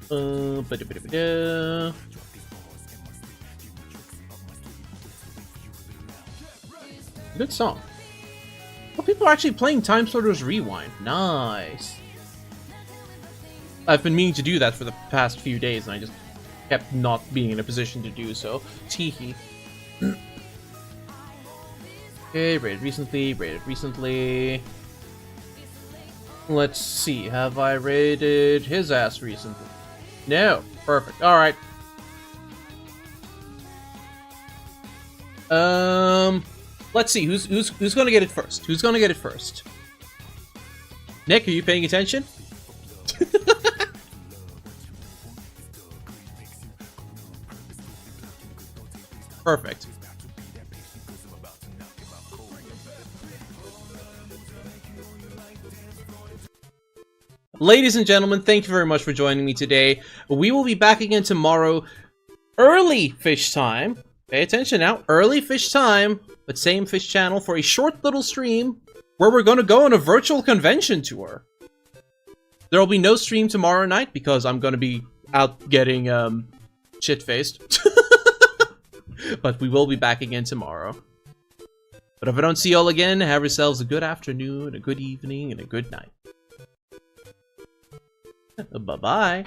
Ba-da-ba-da-ba-da. Good song. Well, people are actually playing Time Sorter's Rewind. Nice. I've been meaning to do that for the past few days, and I just kept not being in a position to do so. Teehee. Okay, rated recently. Let's see, have I rated his ass recently? No. Perfect. Alright. Let's see who's gonna get it first. Who's gonna get it first? Nick, are you paying attention? Perfect. Ladies and gentlemen, thank you very much for joining me today. We will be back again tomorrow, early fish time. Pay attention now, early fish time, but same fish channel for a short little stream where we're going to go on a virtual convention tour. There will be no stream tomorrow night because I'm going to be out getting shit-faced. But we will be back again tomorrow. But if I don't see y'all again, have yourselves a good afternoon, a good evening, and a good night. Bye-bye.